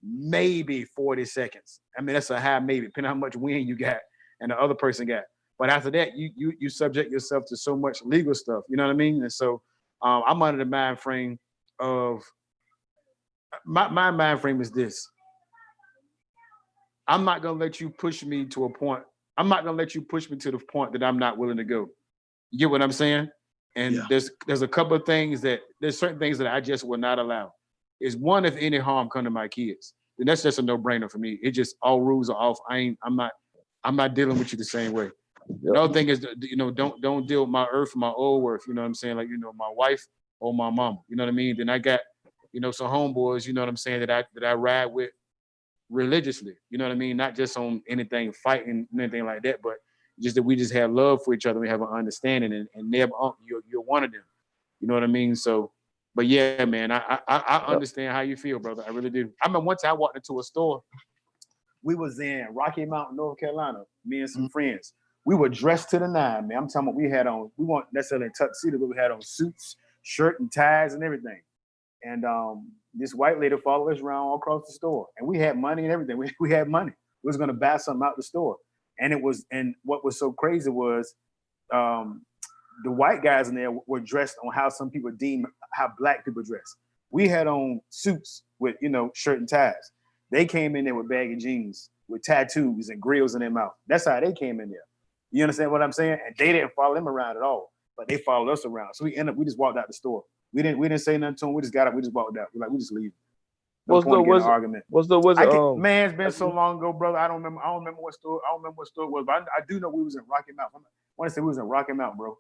maybe 40 seconds. I mean, that's a high maybe, depending on how much wind you got and the other person got. But after that, you subject yourself to so much legal stuff. You know what I mean? And so I'm under the mind frame of my mind frame is this. I'm not gonna let you push me to a point. I'm not gonna let you push me to the point that I'm not willing to go. You get what I'm saying? And yeah. There's a couple of things there's certain things that I just will not allow. Is one, if any harm come to my kids, then that's just a no-brainer for me. It just, all rules are off. I'm not dealing with you the same way. Yep. The other thing is, you know, don't deal with my earth, my old earth. You know what I'm saying? Like, you know, my wife or my mom. You know what I mean? Then I got, you know, some homeboys. You know what I'm saying, that I ride with religiously. You know what I mean? Not just on anything fighting, anything like that, but just that we just have love for each other. We have an understanding, and you're one of them. You know what I mean? So But yeah, man, I understand how you feel, brother. I really do. I remember one time I walked into a store. We was in Rocky Mount, North Carolina, me and some friends. We were dressed to the nine, man. I'm talking about we weren't necessarily in tuxedo, but we had on suits, shirt and ties and everything. And this white lady followed us around all across the store. And we had money and everything. We had money. We was gonna buy something out the store. And what was so crazy was the white guys in there were dressed on how some people deem how black people dress. We had on suits with, shirt and ties. They came in there with baggy jeans, with tattoos and grills in their mouth. That's how they came in there. You understand what I'm saying? And they didn't follow them around at all, but they followed us around. So we just walked out the store. We didn't say nothing to them. We just got up. We just walked out. We just leave. No point in getting an argument. Man, it's been so long ago, brother. I don't remember what store it was, but I do know we was in Rocky Mount. I want to say we was in Rocky Mount, bro.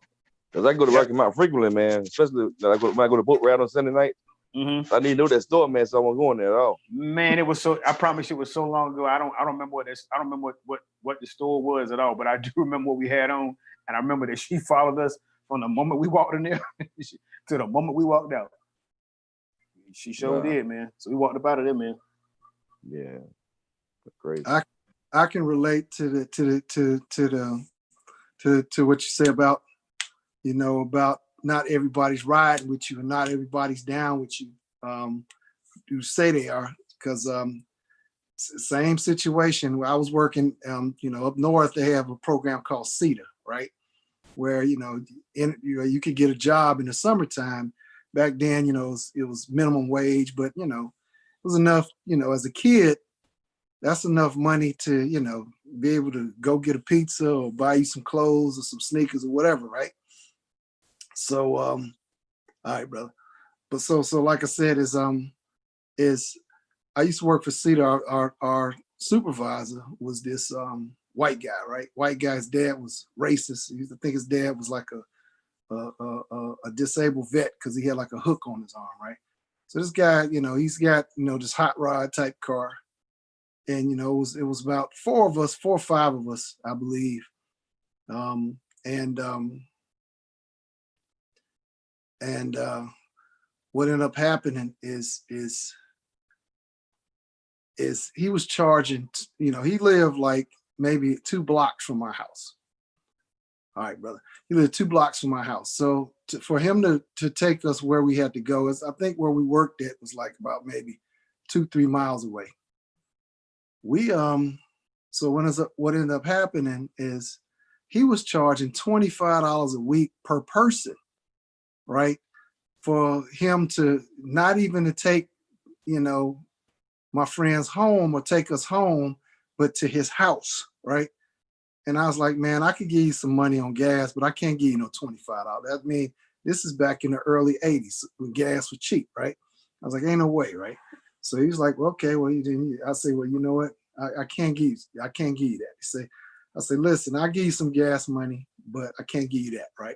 Cause I go to Rocky Mount frequently, man. Especially when I go to boat ride on Sunday night. Mm-hmm. I need to know that store, man, so I won't go in there at all. Man, I promise you, it was so long ago. I don't remember what the store was at all, but I do remember what we had on, and I remember that she followed us from the moment we walked in there to the moment we walked out. She sure did, man. So we walked up out of there, man. Yeah, that's crazy. I can relate to what you say about about not everybody's riding with you and not everybody's down with you. You say they are, because same situation where I was working. Up north they have a program called CETA, right? Where you could get a job in the summertime. Back then, it was minimum wage, but it was enough. As a kid, that's enough money to be able to go get a pizza or buy you some clothes or some sneakers or whatever, right? So, all right, brother. But so like I said, is I used to work for CETA. Our supervisor was this white guy, right? White guy's dad was racist. He used to think his dad was like a disabled vet because he had like a hook on his arm, right? So this guy, he's got this hot rod type car, and it was about four or five of us, I believe, and what ended up happening is he was charging, he lived like maybe 2 blocks from my house. All right, brother. He lived 2 blocks from my house. So for him to take us where we had to go, I think where we worked at was like about maybe 2-3 miles away. So what ended up happening is he was charging $25 a week per person, right? For him to not even to take, my friends home or take us home, but to his house, right? And I was like, man, I could give you some money on gas, but I can't give you no $25. I mean, this is back in the early 80s when gas was cheap, right? I was like, ain't no way, right? So he was like, well, okay, well, I say, well, you know what? I can't give you that. I say, listen, I'll give you some gas money, but I can't give you that, right?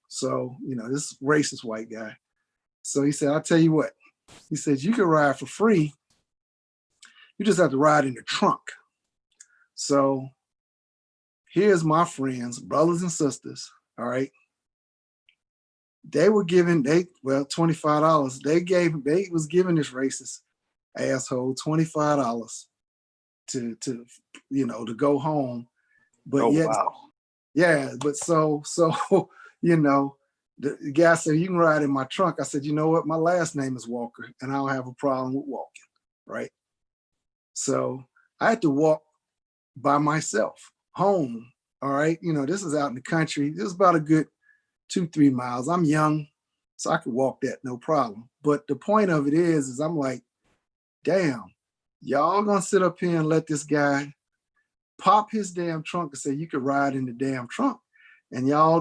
So, this racist white guy. So he said, I'll tell you what. He said, you can ride for free. You just have to ride in the trunk. So here's my friends, brothers and sisters, all right? They were giving, $25. They was giving this racist asshole $25 to go home. But but so the guy said, you can ride in my trunk. I said, you know what? My last name is Walker, and I don't have a problem with walking, right? So I had to walk by myself home, all right? This is out in the country. This is about a good 2-3 miles. I'm young, so I could walk that, no problem. But the point of it is I'm like, damn, y'all gonna sit up here and let this guy pop his damn trunk and say you could ride in the damn trunk. And y'all